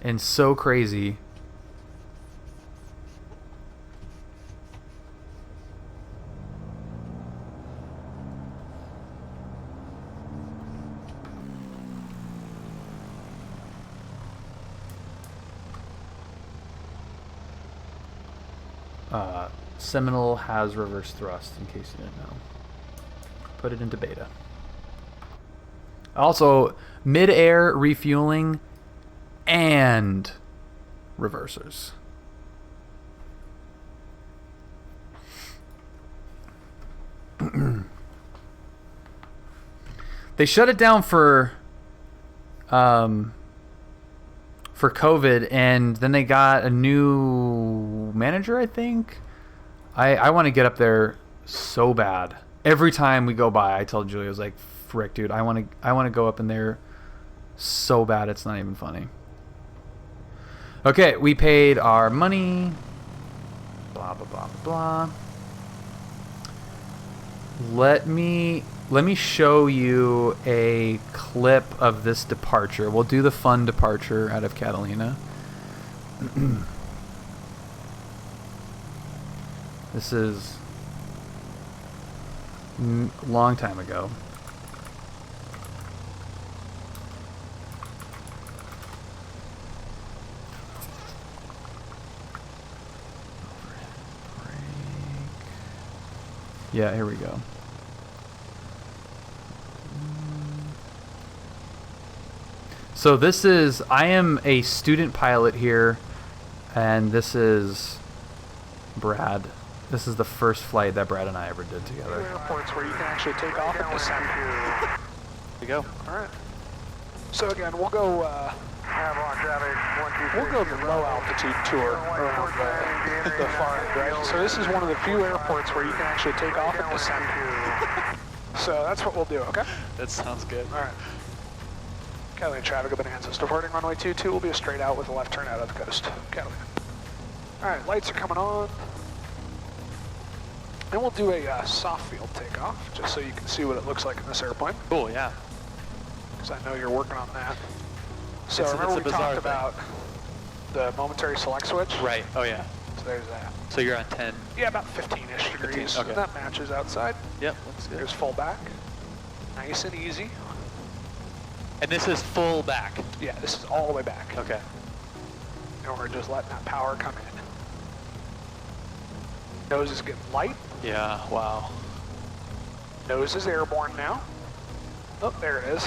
and so crazy. Seminole has reverse thrust, in case you didn't know. Put it into beta. Also, mid-air refueling and reversers. They shut it down for COVID, and then they got a new manager, I think. I want to get up there so bad. Every time we go by, I tell Julia, I was like, frick, dude, I want to go up in there so bad it's not even funny. Okay, we paid our money. Blah, blah, blah, blah. Let me show you a clip of this departure. We'll do the fun departure out of Catalina. This is a long time ago. Yeah, here we go. So this is, I am a student pilot here, and this is Brad. This is the first flight that Brad and I ever did together.
Airports where you can actually take off and descend. There you go. All right. So again, we'll go the low altitude tour around the far end, right? So this is one of the few airports where you can actually take off and descend. So that's what we'll do, okay?
That sounds good.
All right. Catalina traffic of Bonanzas. Departing runway 22 will be a straight out with a left turn out of the coast. Catalina. All right, lights are coming on. And we'll do a soft field takeoff, just so you can see what it looks like in this airplane.
Cool, yeah.
Because I know you're working on that. So
It's
remember
a
we
bizarre
talked
thing.
about the momentary select switch?
Right, oh yeah.
So there's that.
So you're on 10.
Yeah, about 15-ish degrees.
okay.
And that matches outside.
Yep, looks good.
Here's full back. Nice and easy.
And this is full back.
Yeah, this is all the way back.
Okay.
And we're just letting that power come in. Nose is getting light.
Yeah, wow.
Nose is airborne now. Oh, there it is.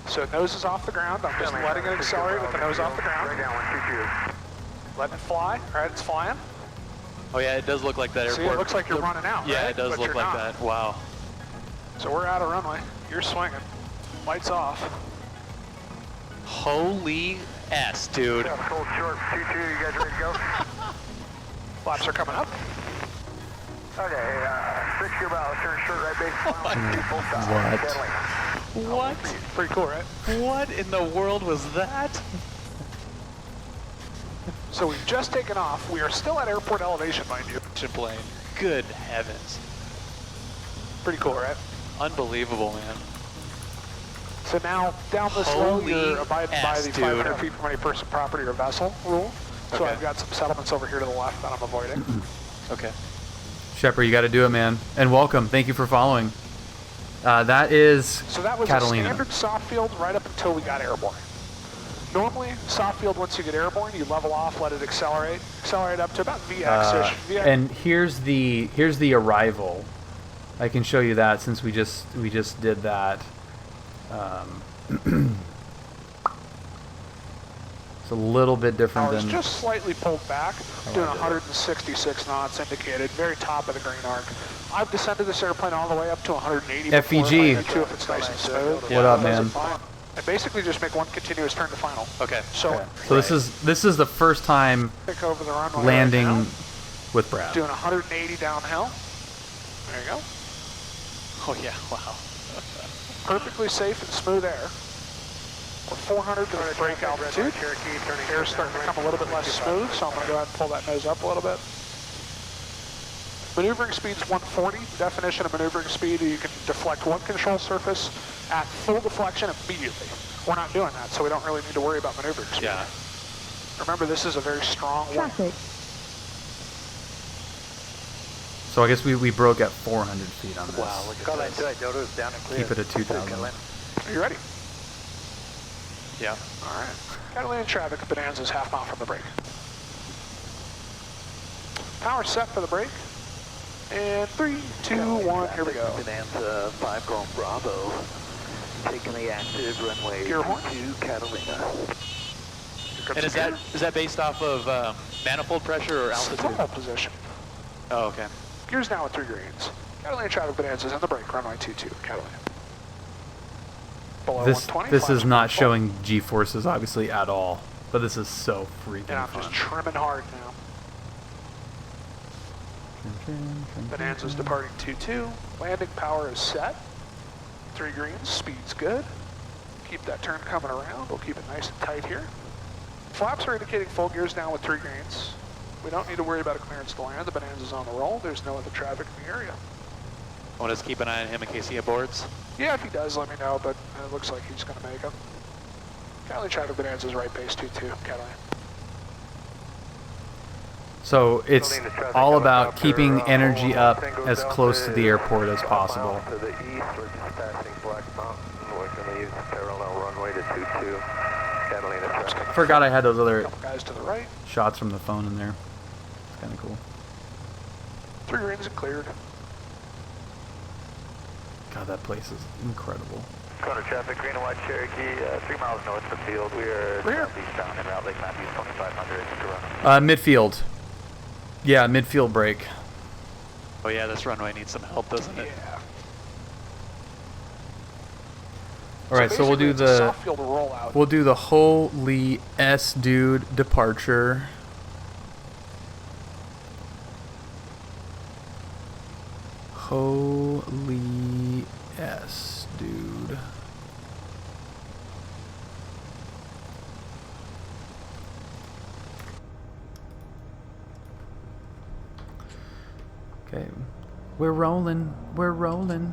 So nose is off the ground. I'm just letting it accelerate with the nose off the ground.
Right down 122.
Letting it fly. All right, it's flying.
Oh yeah, it does look like that
See,
airport.
it looks like you're running out,
Yeah,
right?
it does
But
look
you're
like
not.
that. Wow.
So we're out of runway. You're swinging. Lights off.
Holy S, dude.
Hold short 22, you guys ready to go?
Flaps are coming up.
Okay, 6 your bow, turn short right base. Full stop.
What?
Deadly.
What?
Pretty cool, right?
What in the world was that?
So we've just taken off. We are still at airport elevation, mind you.
Plane. Good heavens.
Pretty cool, right?
Unbelievable, man.
So now, down this low,
Holy
you're abiding by
S,
the
dude.
500 feet from any person, property, or vessel rule. So
Okay.
I've got some settlements over here to the left that I'm avoiding.
Okay. Shepard, you got to do it, man. And welcome. Thank you for following. That is
So that was
Catalina.
a standard soft field right up until we got airborne. Normally, soft field, once you get airborne, you level off, let it accelerate up to about VX-ish.
And here's the arrival. I can show you that since we just did that. It's a little bit different
Power's
than
just slightly pulled back, doing
like it.
166 knots indicated, very top of the green arc. I've descended this airplane all the way up to 180.
FVG.
Before, if it's nice and smooth.
What up,
Those are
man?
fine. And basically just make one continuous turn to final.
Okay.
So,
So this is the first time
pick over the runway
landing
right now,
with Brad.
doing 180 downhill. There you go.
Oh yeah, wow.
Perfectly safe and smooth air. We're 400 to the brake altitude. Air's starting to come a little bit less smooth, so I'm going to go ahead and pull that nose up a little bit. Maneuvering speed's 140. Definition of maneuvering speed, you can deflect one control surface at full deflection immediately. We're not doing that, so we don't really need to worry about maneuvering speed.
Yeah.
Remember, this is a very strong one.
So I guess we broke at 400 feet on this.
Wow, look at that. Dodo's down and clear.
Keep it at 2,000.
Are you ready?
Yeah.
All right. Catalina traffic at Bonanza's half mile from the brake. Power set for the brake. And 3, 2, 1, here we go.
Bonanza 5 Golf Bravo. Taking the active runway
Gear horn.
2 Catalina.
And is that based off of manifold pressure or altitude?
Throttle position.
Oh, okay.
Gears now at 3 greens. Catalina traffic Bonanza's in the brake, runway 22, Catalina. Below
This
120.
is
flaps
not
full.
showing G-forces obviously at all, but this is so freaking
And I'm
fun.
just trimming hard now. Bonanza's departing 2-2. Landing power is set. 3 greens, speed's good. Keep that turn coming around. We'll keep it nice and tight here. Flaps are indicating full gears now with 3 greens. We don't need to worry about a clearance to land. The Bonanza's on the roll. There's no other traffic in the area.
Want us to keep an eye on him in case he aborts?
Yeah, if he does, let me know, but it looks like he's going to make them. Catalina traffic Bonanza's right base 2-2, Catalina.
So it's all about keeping energy up as close to the airport as possible.
To the east, we're just passing Black Mountain. We're going to use the parallel runway to 22. Catalina traffic.
Forgot I had those other
Couple guys to the right.
shots from the phone in there. It's kind of cool.
3 greens and cleared.
God, that place is incredible.
Corner traffic, green and white Cherokee, 3 miles north of the field. We are
We're here.
southeastbound en route Lake Matthews 2500 to run.
Midfield. Yeah, midfield break. Oh yeah, this runway needs some help, doesn't it?
Yeah.
All right, so we'll do
basically it's a
the
soft field rollout.
we'll do the holy S dude departure. Holy We're rolling. We're rolling.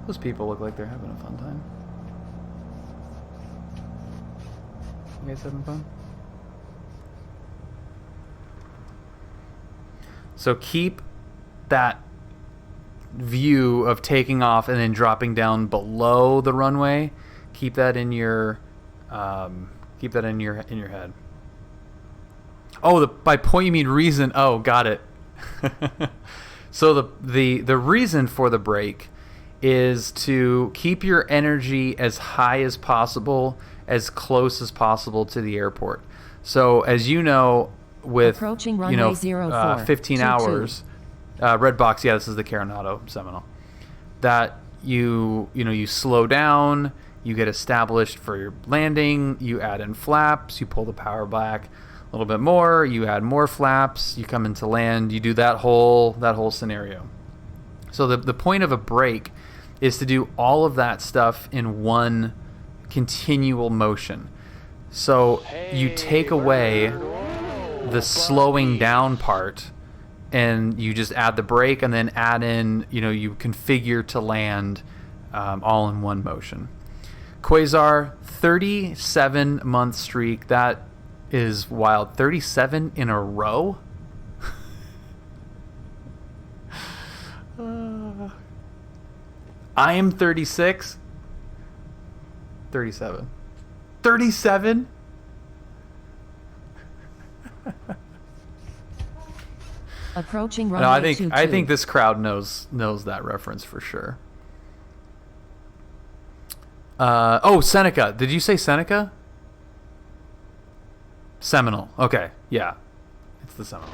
Those people look like they're having a fun time. You guys having fun? So keep that view of taking off and then dropping down below the runway. Keep that in your head. Oh, by point you mean reason. Oh, got it. So the reason for the break is to keep your energy as high as possible, as close as possible to the airport. So as you know, with 15 hours, red box. Yeah, this is the Carenado Seminole. That you slow down, you get established for your landing, you add in flaps, you pull the power back a little bit more, you add more flaps, you come into land, you do that whole scenario. So the point of a break is to do all of that stuff in one continual motion. So you take away the slowing down part and you just add the brake and then add in, you configure to land all in one motion. Quasar, 37-month streak. That is wild. 37 in a row? I am 36. 37. 37?
Approaching runway
No, I
22.
think this crowd knows that reference for sure. Oh, Seneca. Did you say Seneca? Seminole. Okay, yeah. It's the Seminole.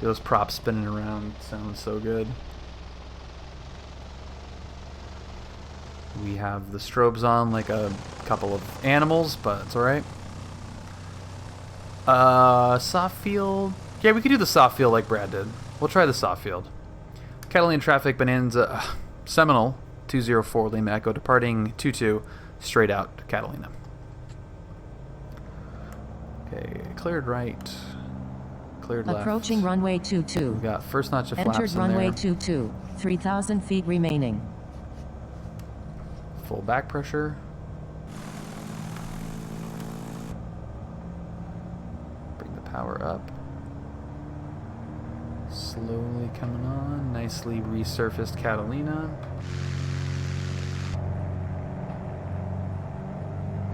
Those props spinning around sound so good. We have the strobes on like a couple of animals, but it's alright. Soft field. Yeah, we could do the soft field like Brad did. We'll try the soft field. Catalina traffic, Bonanza, Seminole, 204 Lima Echo, departing 22, straight out to Catalina. Okay, cleared right, cleared left.
Approaching runway 22.
We got first notch of flaps
Entered
in
runway
there.
22, 3,000 feet remaining.
Full back pressure. Bring the power up. Slowly coming on. Nicely resurfaced Catalina.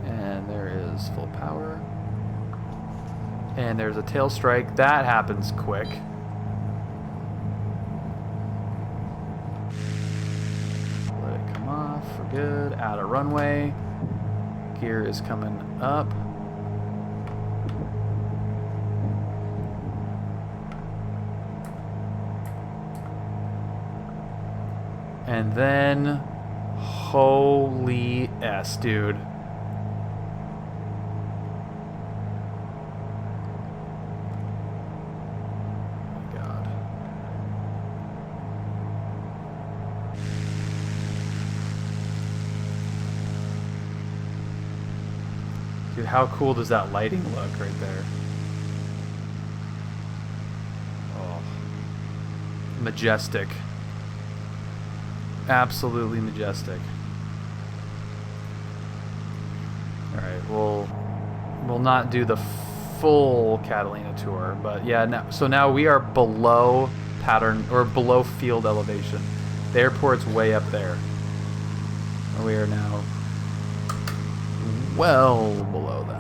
And there is full power. And there's a tail strike. That happens quick. Let it come off. We're good. Out of runway. Gear is coming up. And then, holy S, dude. Oh my God. Dude, how cool does that lighting look right there? Oh. Majestic. Absolutely majestic. Alright, we'll not do the full Catalina tour, but yeah, so now we are below pattern, or below field elevation. The airport's way up there. And we are now well below that.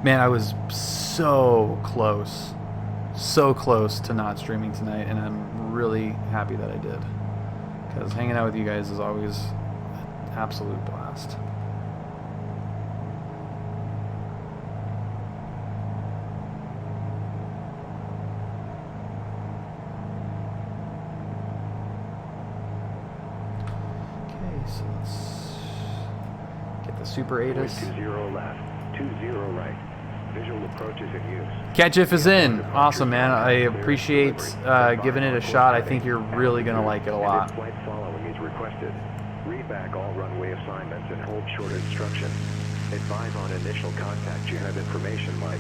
Man, I was so close to not streaming tonight, and I'm really happy that I did, because hanging out with you guys is always an absolute blast. Okay, so let's get the Super 8s.
20 left.
20 right. Visual approach is in use.
Catch-If is in. Awesome, man. I appreciate giving it a shot. I think you're really going to like it a lot.
Flight following is requested. Read back all runway assignments and hold short instructions. Advise on initial contact. You have information, Mike.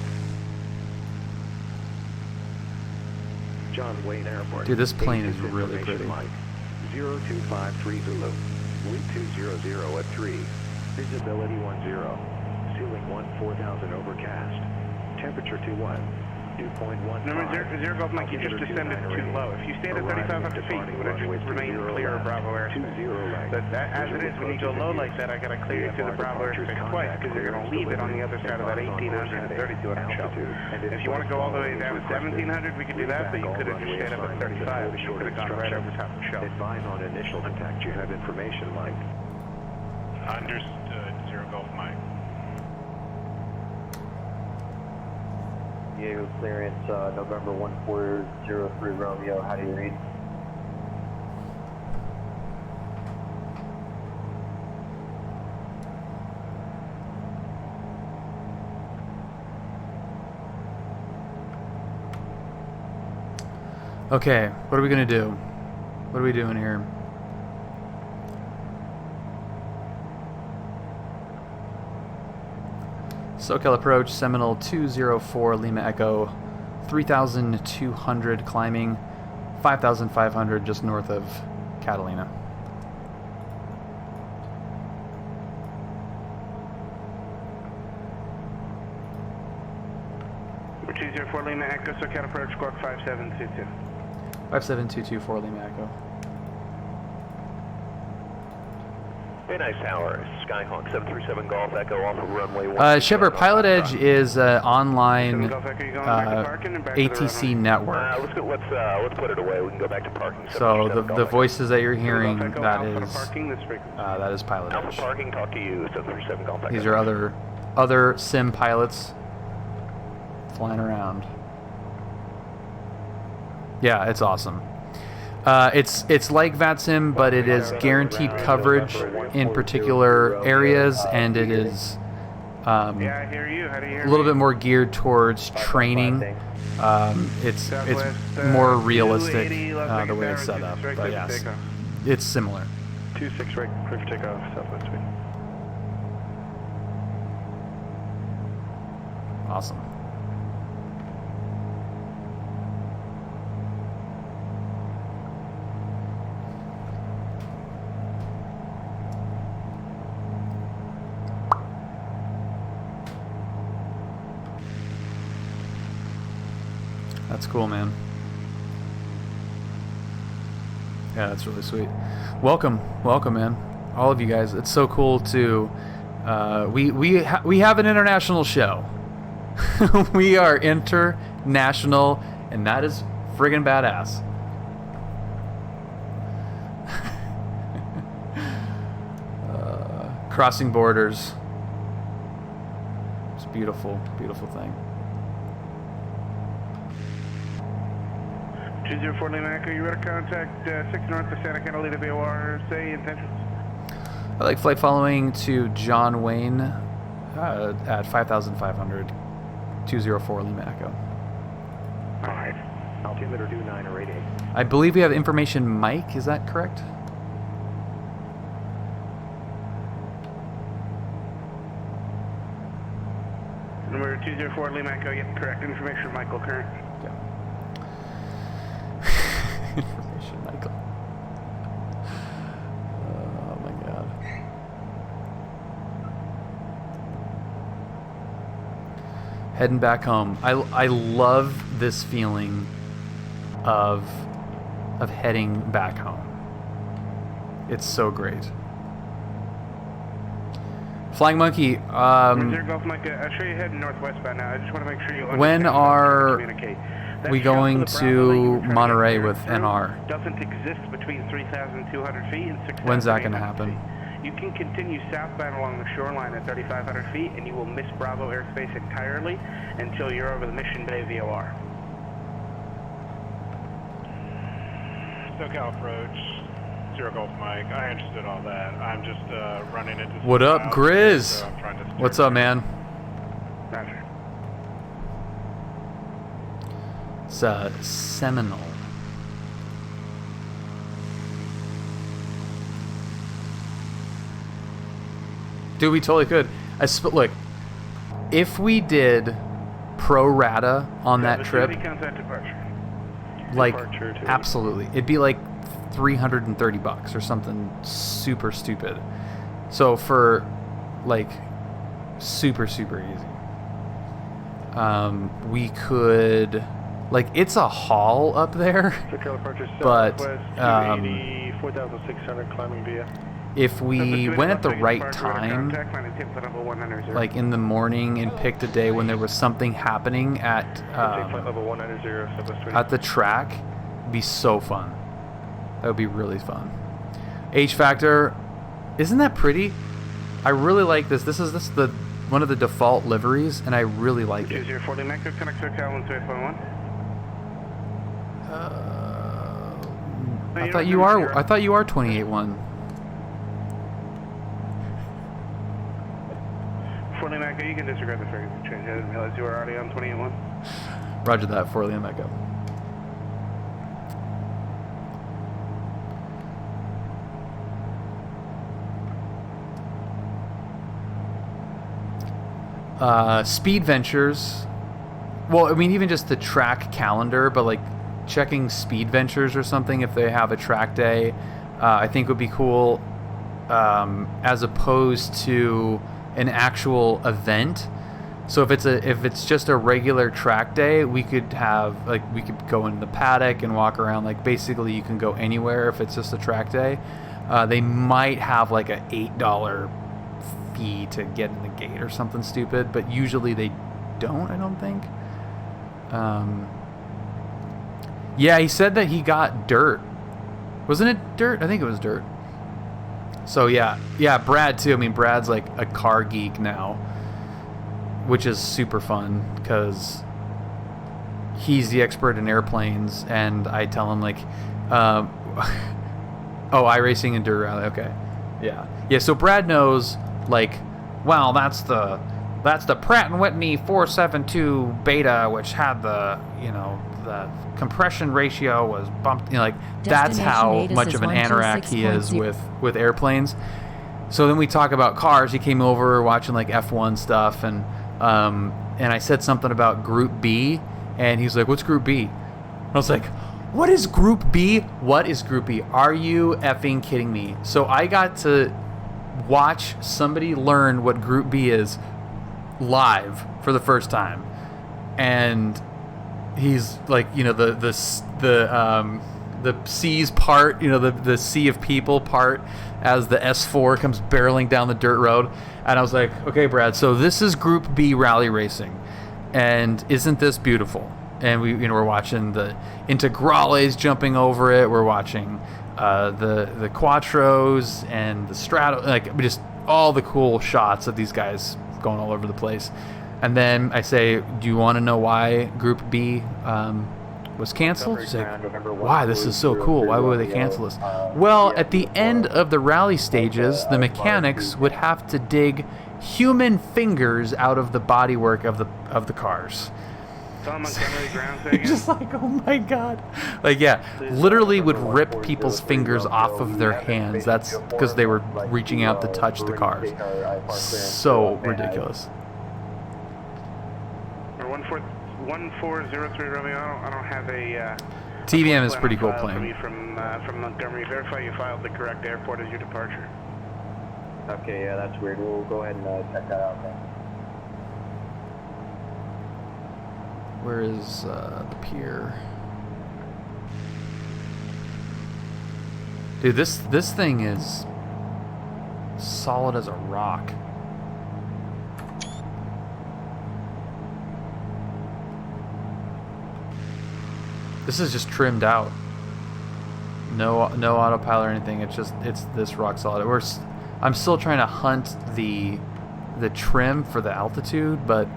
John Wayne Airport.
Dude, this plane is really pretty.
Mike. 0253 Zulu. Wind 200 at 3. Visibility 10. Ceiling 4000 overcast. Temperature 21. Dew point 1.
Number 0 Golf Mike, you just descended too low. If you stayed at 3,500 feet, you would have remained clear of Bravo airspace. But as it is, when you go low like that, I got to clear you through the Bravo airspace twice because you're going to leave it on the other side of that 1,800 and 3,200 shell. If you want to go all the way down to 1,700, we could do that, but you could have just stayed up at 35. You could have gone right over top of shell.
Advise on initial contact. You have information, Mike.
Understood. 0 Golf Mike.
Diego clearance, November 1403 Romeo, how do you read?
Okay, what are we going to do? What are we doing here? SoCal approach, Seminole 204 Lima Echo, 3,200 climbing, 5,500 just north of Catalina.
We're 204 Lima Echo, SoCal approach, squawk 5722.
57224 Lima Echo.
Very nice tower. Skyhawk 737 Golf Echo off of runway 1.
Shepard, PilotEdge is online ATC network.
Let's put it away. We can go back to parking.
So the voices that you're hearing, that is PilotEdge.
Alpha parking, talk to you, 737 Golf Echo.
These are other sim pilots flying around. Yeah, it's awesome. It's like VATSIM, but it is guaranteed coverage in particular areas, and it is a little bit more geared towards training. It's more realistic the way it's set up, but yes, it's similar.
26 right, clear for takeoff, southwest speed.
Awesome. That's cool, man. Yeah, that's really sweet. Welcome, man. All of you guys. It's so cool to. We have an international show. We are international, and that is friggin' badass. Crossing borders. It's a beautiful, beautiful thing.
204 Lima Echo, you ready to contact 6 north of Santa Catalina VOR, say intentions?
I like flight following to John Wayne at 5,500, 204 Lima Echo.
5. Altimeter due 908.
I believe we have information, Mike, is that correct?
Number 204 Lima Echo, yep, correct. Information, Michael, current.
Yeah. Information, Michael. Oh my god. Heading back home. I love this feeling of heading back home. It's so great. Flying Monkey,
Golf Mike, I'll show you heading northwest by now. I just want to make sure you understand
when are
that
we going to Monterey with NR?
Doesn't exist between 3,200 feet and 6,000.
When's that going to happen?
You can continue southbound along the shoreline at 3,500 feet, and you will miss Bravo airspace entirely until you're over the Mission Bay VOR.
SoCal approach, 0 Golf Mike. I understood all that. I'm just running into.
What up, Grizz?
So
What's up, man?
Roger.
It's Seminole. Dude, we totally could. Look, if we did pro rata on that trip, like, absolutely, it'd be like $330 or something super stupid. So for like super easy, we could, like, it's a haul up there, but
4,600 climbing via.
If we went at the right time, like in the morning, and picked a day when there was something happening at the track, it'd be so fun. That would be really fun. H factor, isn't that pretty? I really like this. This is the one of the default liveries, and I really like it. I thought you are 28-1.
49 Echo, you can disregard the frequency change. I didn't realize you were already on 28-1.
Roger that, 4 Liam Echo. Speed Ventures. Well, I mean, even just the track calendar, but like checking Speed Ventures or something if they have a track day, I think would be cool, as opposed to an actual event. So if it's just a regular track day, we could go in the paddock and walk around. Like, basically you can go anywhere if it's just a track day. They might have like a $8 fee to get in the gate or something stupid, but usually they don't, I don't think. Yeah, he said that he got dirt. Wasn't it dirt? I think it was dirt. So yeah, Brad too. I mean, Brad's like a car geek now, which is super fun because he's the expert in airplanes, and I tell him like, oh, iRacing and dirt rally. Okay, yeah. So Brad knows, like, wow, that's the Pratt & Whitney 472 Beta, which had the compression ratio was bumped, like, that's how much of an anorak he is with airplanes. So then we talk about cars. He came over watching like F1 stuff, and I said something about Group B, and he's like, what's Group B? And I was like, what is Group B? What is Group B? Are you effing kidding me? So I got to watch somebody learn what Group B is live for the first time, and he's like, the C's part, the sea of people part as the S4 comes barreling down the dirt road. And I was like, okay, Brad, so this is Group B rally racing, and isn't this beautiful? And we're watching the Integrales jumping over it. We're watching the Quattros and the Strato, like, just all the cool shots of these guys going all over the place. And then I say, do you want to know why Group B was canceled? She's like, why? This is so cool. Why would they cancel this? Well, at the end of the rally stages, the mechanics would have to dig human fingers out of the bodywork of the cars. Just like, oh my god. Like, yeah, literally would rip people's fingers off of their hands. That's because they were reaching out to touch the cars. So ridiculous.
1403 Romeo. I don't have a
TVM is pretty cool plane.
From Montgomery. Verify you filed the correct airport as your departure.
Okay, yeah, that's weird. We'll go ahead and check that out then.
Where is the pier? Dude, this thing is solid as a rock. This is just trimmed out. No autopilot or anything. It's this rock solid. I'm still trying to hunt the trim for the altitude, but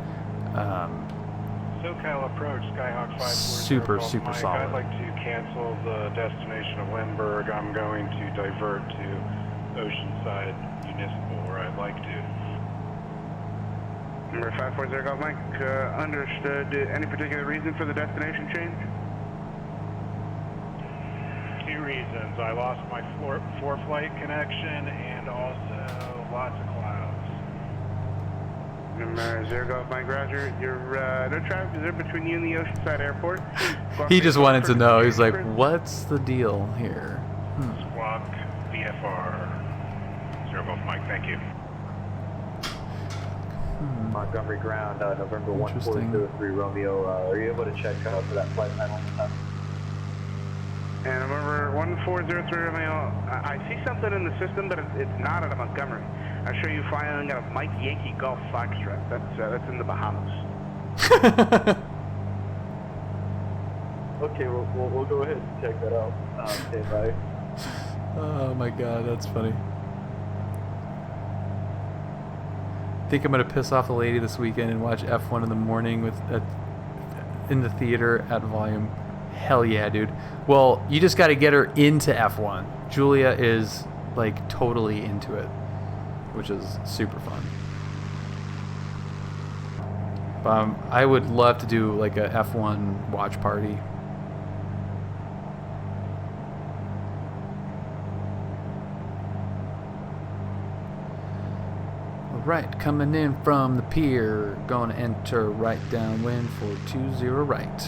SoCal approach, Skyhawk 540.
Super solid.
I'd like to cancel the destination of Lindbergh. I'm going to divert to Oceanside Municipal, where I'd like to.
Number 540 Golf Mike, understood. Any particular reason for the destination change?
Two reasons. I lost my four-flight connection and also lots of clouds.
Number 0 Golf Mike, Roger. Your no traffic is there between you and the Oceanside Airport.
He just wanted to know. He's like, what's the deal here?
Squawk VFR 0 Golf Mike, thank you.
Montgomery ground, November 1403 Romeo. Are you able to check for that flight plan one more time?
And November 1403 Romeo, I see something in the system, but it's not out of Montgomery. I show you flying out of Mike Yankee Golf Foxtrot. That's in the Bahamas.
Okay, we'll go ahead and check that out. Stand by.
Oh my god, that's funny. I think I'm gonna piss off the lady this weekend and watch F1 in the morning in the theater at volume. Hell yeah, dude. Well, you just got to get her into F1. Julia is like totally into it, which is super fun. I would love to do like a F1 watch party. Right, coming in from the pier, going to enter right downwind for 20 right.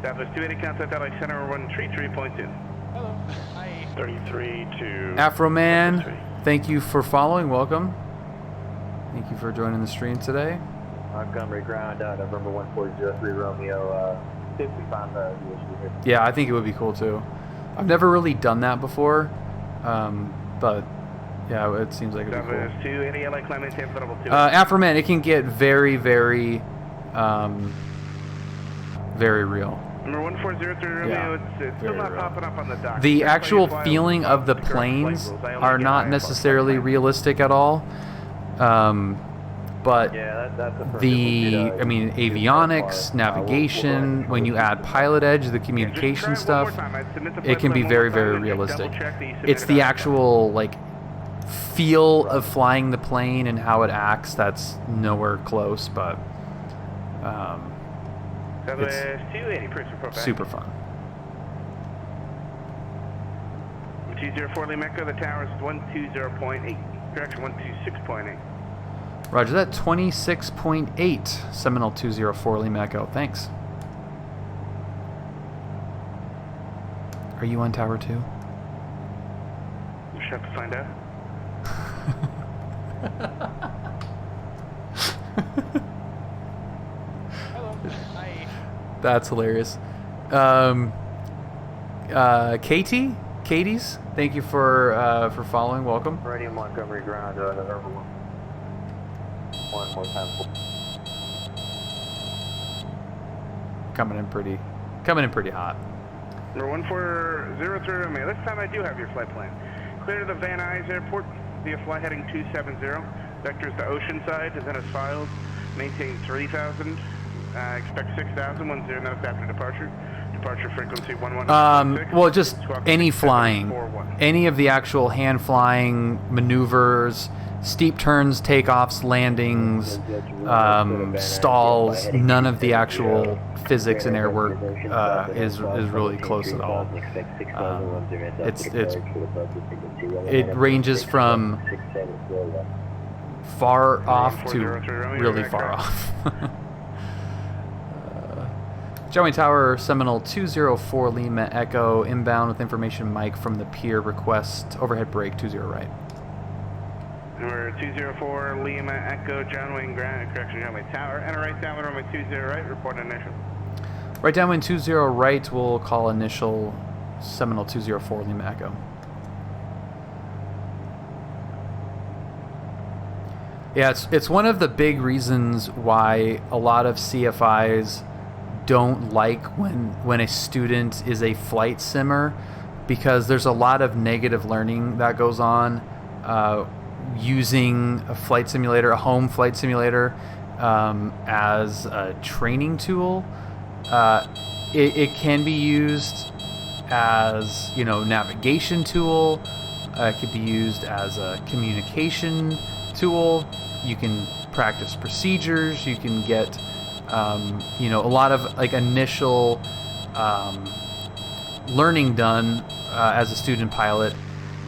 Southwest 280, contact LA Center 133.2.
Hello. Hi.
33 to...
Afroman, thank you for following. Welcome. Thank you for joining the stream today.
Montgomery ground, November 1403 Romeo. See if we find the issue here.
Yeah, I think it would be cool too. I've never really done that before, but yeah, it seems like it'd be cool.
Southwest 280, LA climbing tape level 2.
Afroman, it can get very, very, very real.
Number 1403 Romeo, it's still not popping up on the dock.
The actual feeling of the planes are not necessarily realistic at all. But I mean, avionics, navigation, when you add PilotEdge, the communication stuff, it can be very, very realistic. It's the actual, like, feel of flying the plane and how it acts that's nowhere close, but it's super fun.
204 Lima Echo, the tower is 120.8, direction 126.8.
Roger that, 26.8, Seminole 204 Lima Echo, thanks. Are you on tower 2?
We'll have to find out.
Hello. Hi.
That's hilarious. Katie's, thank you for following, welcome.
Radio Montgomery ground, November 1 more time.
Coming in pretty hot.
Number 1403 Romeo, this time I do have your flight plan. Clear to the Van Nuys Airport via flight heading 270. Vectors to Oceanside, and then as filed. Maintain 3,000. Expect 6,000, 10 knots after departure. Departure frequency 11.
Well, just any flying. Any of the actual hand flying maneuvers, steep turns, takeoffs, landings, stalls, none of the actual physics and airwork is really close at all. It ranges from far off to really far off. Joey Tower, Seminole 204 Lima Echo, inbound with information Mike from the pier, request overhead brake 20 right.
Number 204 Lima Echo, John Wayne Grant, correction, John Wayne Tower, enter right downwind runway 20 right, report initial.
Right downwind 20 right, we'll call initial Seminole 204 Lima Echo. Yeah, it's one of the big reasons why a lot of CFIs don't like when a student is a flight simmer, because there's a lot of negative learning that goes on using a flight simulator, a home flight simulator, as a training tool. It can be used as, navigation tool. It could be used as a communication tool. You can practice procedures. You can get, you know, a lot of like initial learning done as a student pilot.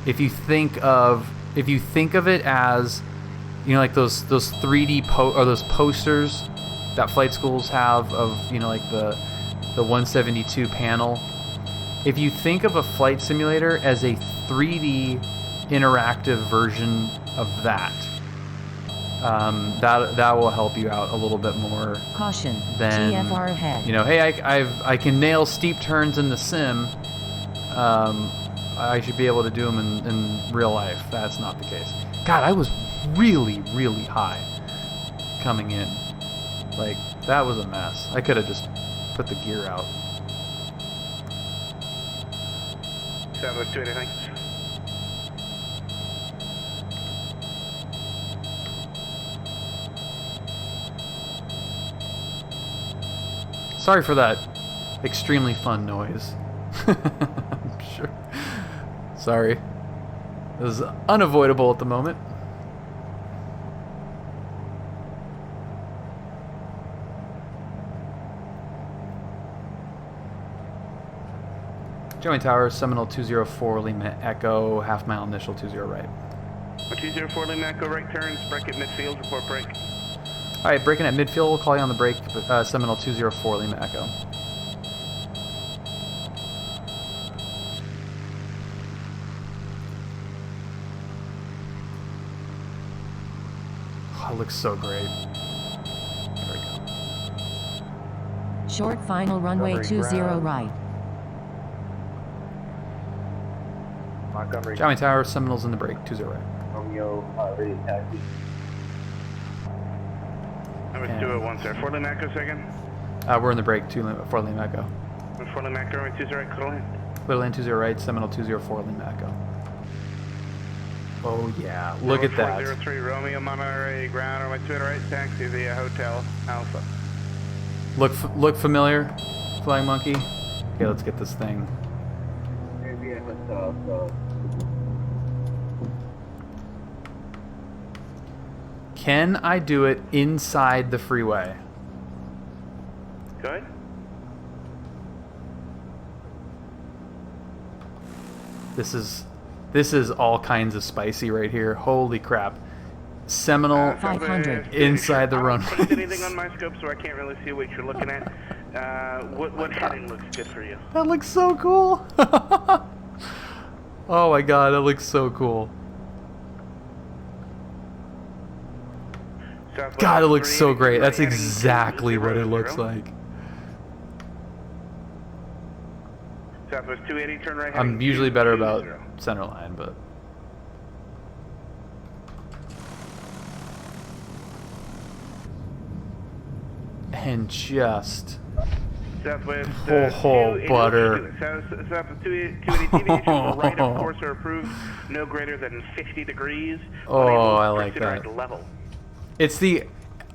If you think of it as, you know, like those 3D or those posters that flight schools have of, you know, like the 172 panel. If you think of a flight simulator as a 3D interactive version of that, that will help you out a little bit more.
Caution.
Than,
GFR ahead.
you know, hey, I can nail steep turns in the sim. I should be able to do them in real life. That's not the case. God, I was really, really high coming in. Like, that was a mess. I could have just put the gear out.
Southwest 280, thanks.
Sorry for that extremely fun noise. I'm sure. Sorry. It was unavoidable at the moment. Joey Tower, Seminole 204, Lima Echo, half mile initial 20 right.
204 Lima Echo, right turns, brake at midfield, report brake.
Alright, braking at midfield, we'll call you on the brake, Seminole 204, Lima Echo. Oh, it looks so great. There we go.
Short final runway 20 right.
Montgomery.
Johnny Tower, Seminoles in the brake, 20 right.
Romeo, ready to taxi.
Number 201, sir. 4 Lima Echo, second.
We're in the brake, 4 Lima Echo.
4 Lima Echo, runway 20 right, clear land.
Clear land 20 right, Seminole 204, Lima Echo. Oh yeah, look at that.
403 Romeo, Monterey, ground, runway 20 right, taxi via Hotel Alpha.
Look familiar, Flying Monkey? Okay, let's get this thing. Can I do it inside the freeway?
Go ahead.
This is all kinds of spicy right here. Holy crap. Seminole
500
inside the runway.
I don't put anything on my scope, so I can't really see what you're looking at. What heading looks good for you?
That looks so cool. Oh my god, that looks so cool. God, it looks so great. That's exactly what it looks like.
Southwest 280, turn right.
I'm usually better about center line, but... And just...
Southwest
butter.
Southwest 280 deviations to right, of course, are approved no greater than 50 degrees.
Oh, I like that.
Level.
It's the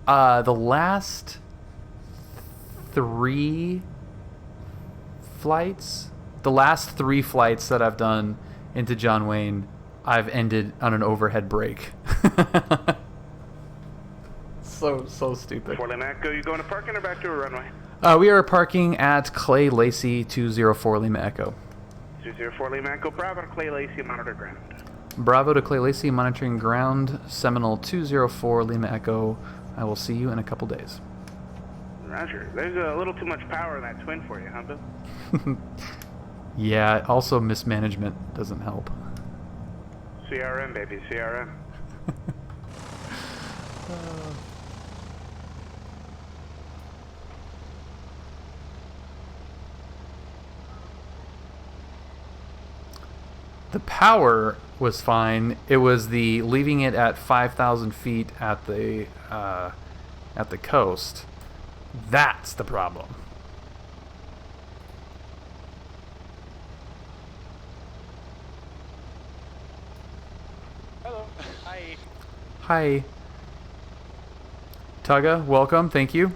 last 3 flights, the last 3 flights that I've done into John Wayne, I've ended on an overhead brake. so stupid.
Fort Lima Echo, you going to parking or back to a runway?
We are parking at Clay Lacey 204 Lima Echo.
204 Lima Echo, Bravo to Clay Lacey, monitor ground.
Bravo to Clay Lacey, monitoring ground, Seminole 204 Lima Echo. I will see you in a couple days.
Roger. There's a little too much power in that twin for you, huh, Bill?
Yeah, also mismanagement doesn't help.
CRM, baby, CRM. The power was fine. It was the leaving it at 5,000 feet at the coast. That's the problem.
Hello. Hi.
Hi. Tugga, welcome. Thank you.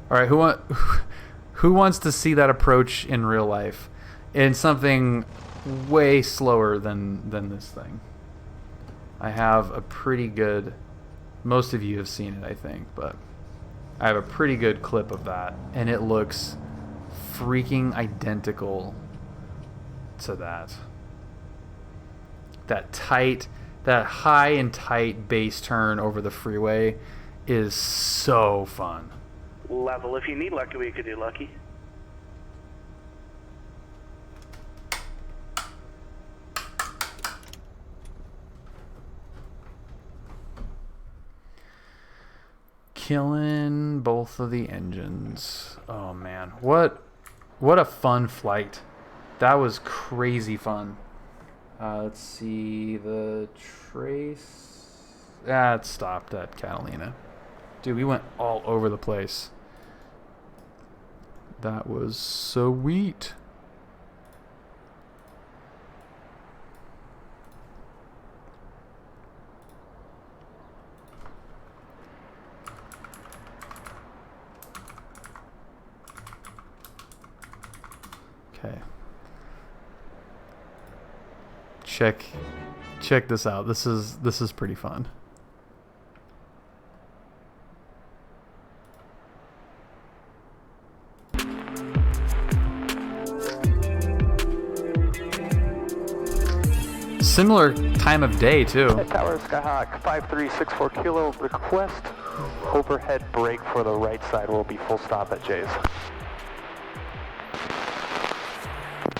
All right, who wants to see that approach in real life in something way slower than this thing? I have a pretty good, most of you have seen it, I think, but I have a pretty good clip of that, and it looks freaking identical to that. That high and tight base turn over the freeway is so fun.
Level. If you need lucky, we could do lucky.
Killing both of the engines. Oh man, what a fun flight. That was crazy fun. Let's see, the trace. It stopped at Catalina. Dude, we went all over the place. That was sweet. Okay. Check this out. This is pretty fun. Similar time of day too.
Tower Skyhawk 5364 Kilo, request overhead brake for the right side will be full stop at J's.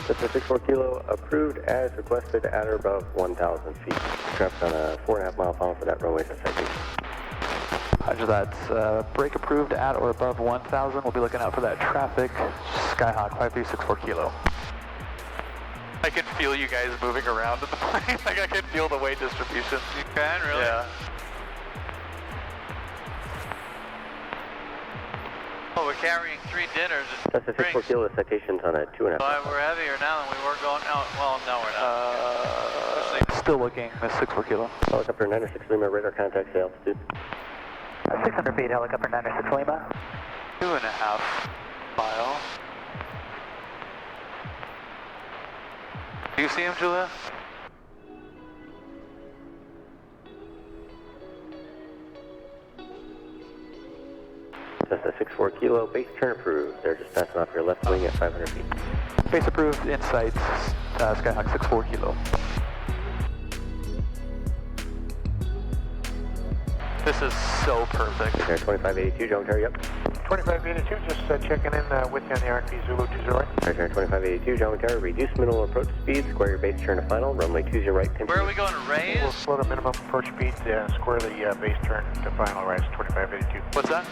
Delta 64 Kilo, approved as requested at or above 1,000 feet. Traffic on a 4.5 mile final for that runway citation.
Roger that. Brake approved at or above 1,000. We'll be looking out for that traffic. Skyhawk 5364 Kilo. I can feel you guys moving around in the plane. Like I can feel the weight distribution. You can, really? Yeah.
Well, we're carrying 3 dinners and
Delta 64 Kilo, citations on a 2.5 mile.
We're heavier now than we were going out. Well, no, we're not.
Still looking, Miss 64 Kilo.
Helicopter 906 Lima, radar contact, say altitude.
600 feet, helicopter 906 Lima.
2.5 mile. Do you see him, Julia?
Delta 64 Kilo, base turn approved. They're just passing off your left wing at 500 feet.
Base approved, insights, Skyhawk 64 Kilo. This is so perfect.
Air 2582, John Terry, yep.
2582, just checking in with you on the RP Zulu 20 right.
Air 2582, John Terry, reduce minimum approach speed, square your base turn to final, runway 20 right, 10.
Where are we going to raise?
We'll slow the minimum approach speed, square the base turn to final, rise 2582.
What's that?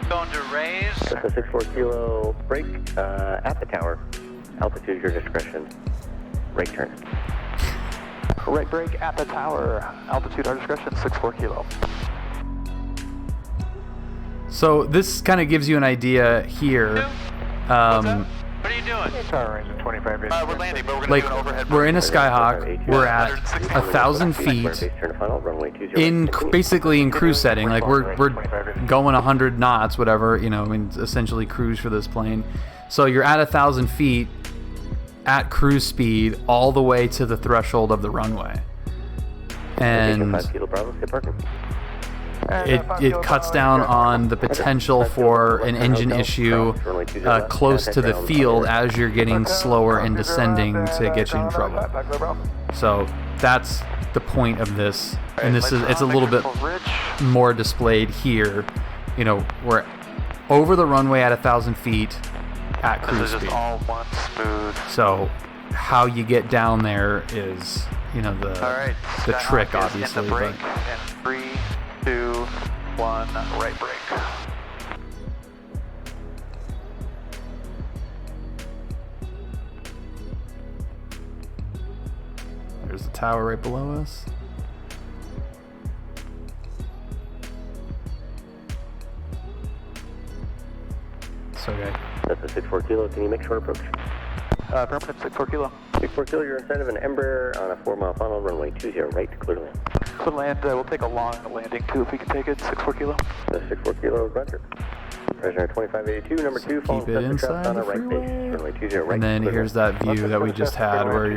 Going to raise?
Delta 64 Kilo, brake at the tower. Altitude, your discretion. Right turn.
Right brake at the tower. Altitude, our discretion, 64 Kilo.
So this kind of gives you an idea here.
What are you doing?
Tower rise at 2582.
We're landing, but we're going to do an overhead
we're in a Skyhawk. We're at 1,000 feet in basically in cruise setting. Like we're going 100 knots, whatever. You know, I mean, essentially cruise for this plane. So you're at 1,000 feet at cruise speed all the way to the threshold of the runway, and it cuts down on the potential for an engine issue close to the field as you're getting slower and descending to get you in trouble. So that's the point of this, and it's a little bit more displayed here. You know, we're over the runway at 1,000 feet at cruise speed.
All one smooth.
So how you get down there is, you know, the trick, obviously.
Brake, and 3, 2, 1, right brake.
There's the tower right below us. It's okay.
That's a 64 Kilo. Can you make short approach?
Permanent 64 Kilo.
64 Kilo, you're inside of an Embraer on a 4 mile final, runway 20 right to clear land.
Clear land, we'll take a long landing too if we can take it, 64 Kilo.
That's 64 Kilo, roger. Prisoner 2582, number 2, falling
keep it inside
on
the
a right
freeway.
base, runway 20 right.
And then here's that view that we just had where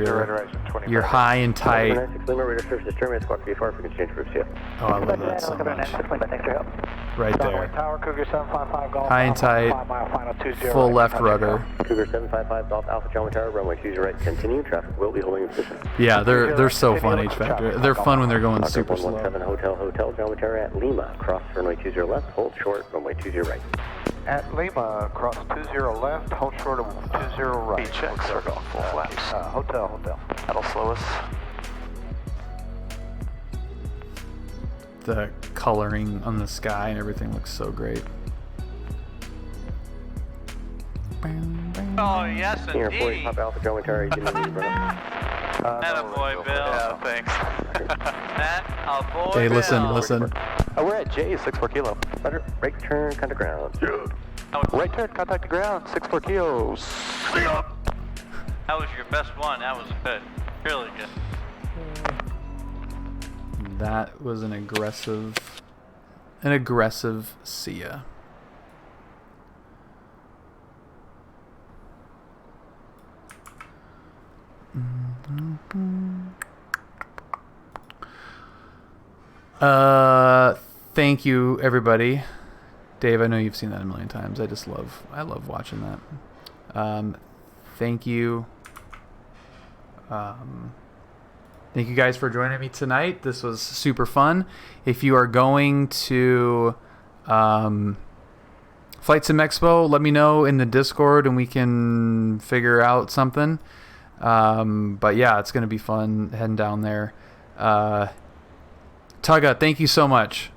you're high and tight.
Radar surface is terminated, squawk VFR, frequency change for CO.
Oh, I love that so much. Right there.
Tower, Cougar 755 Golf.
High and tight, full left rudder.
Cougar 755 Golf Alpha Charlie Tower, runway 20 right, continue. Traffic will be holding in position.
Yeah, they're so fun, H Factor. They're fun when they're going super slow.
117 Hotel, Charlie Tower at Lima, cross runway 20 left, hold short, runway 20 right.
At Lima, cross 20 left, hold short of 20 right.
Check, circle, full flaps.
Hotel.
That'll slow us.
The coloring on the sky and everything looks so great.
Oh, yes,
Senior
indeed.
40 Pop Alpha Charlie Tower, you can leave, brother.
Attaboy, Bill.
Yeah, thanks.
Attaboy,
Hey, listen.
We're at J, 64 kilo.
Rudder, right turn, contact ground.
Right turn, contact the ground, 64 kilos.
That was your best one. That was good. Really good.
That was an aggressive see ya. Thank you, everybody. Dave, I know you've seen that a million times. I love watching that. Thank you. Thank you guys for joining me tonight. This was super fun. If you are going to Flight Sim Expo, let me know in the Discord and we can figure out something. But yeah, it's going to be fun heading down there. Tugga, thank you so much.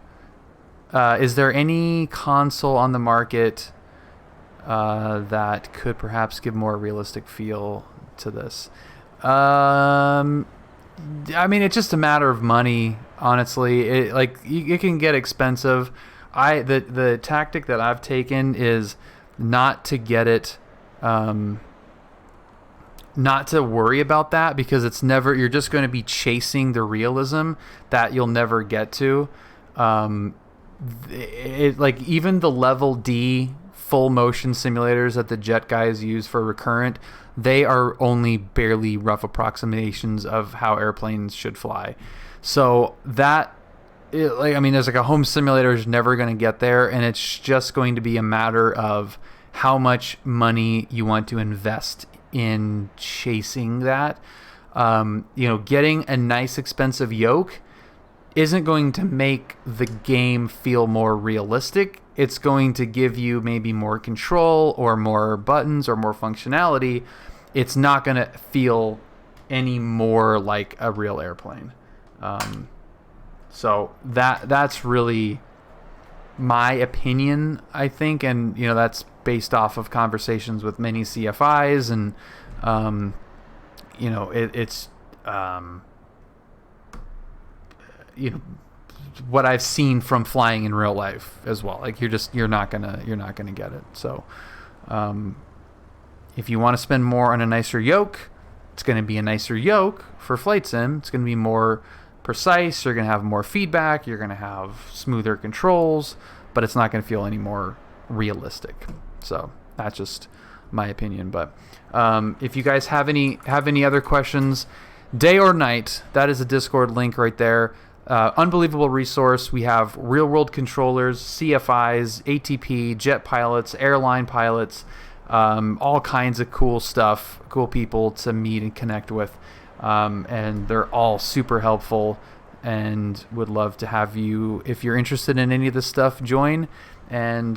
Is there any console on the market that could perhaps give more realistic feel to this? I mean, it's just a matter of money, honestly. It can get expensive. The tactic that I've taken is not to get it, not to worry about that, because you're just going to be chasing the realism that you'll never get to. Even the level D full motion simulators that the jet guys use for recurrent, they are only barely rough approximations of how airplanes should fly. So there's like a home simulator is never going to get there, and it's just going to be a matter of how much money you want to invest in chasing that. Getting a nice expensive yoke isn't going to make the game feel more realistic. It's going to give you maybe more control or more buttons or more functionality. It's not going to feel any more like a real airplane. So that's really my opinion, I think, and that's based off of conversations with many CFIs, and it's what I've seen from flying in real life as well. Like you're not gonna get it. So if you want to spend more on a nicer yoke, it's going to be a nicer yoke for Flight Sim. It's going to be more precise. You're going to have more feedback. You're going to have smoother controls, but it's not going to feel any more realistic. So that's just my opinion. But if you guys have any other questions, day or night, that is a Discord link right there. Unbelievable resource. We have real world controllers, CFIs, ATP, jet pilots, airline pilots, all kinds of cool stuff, cool people to meet and connect with. And they're all super helpful, and would love to have you, if you're interested in any of this stuff, join, and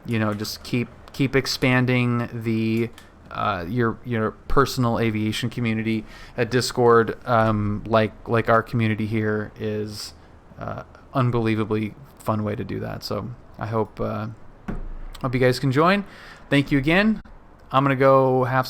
just keep expanding the your personal aviation community. At Discord, like our community here, is unbelievably fun way to do that. So I hope you guys can join. Thank you again. I'm gonna go have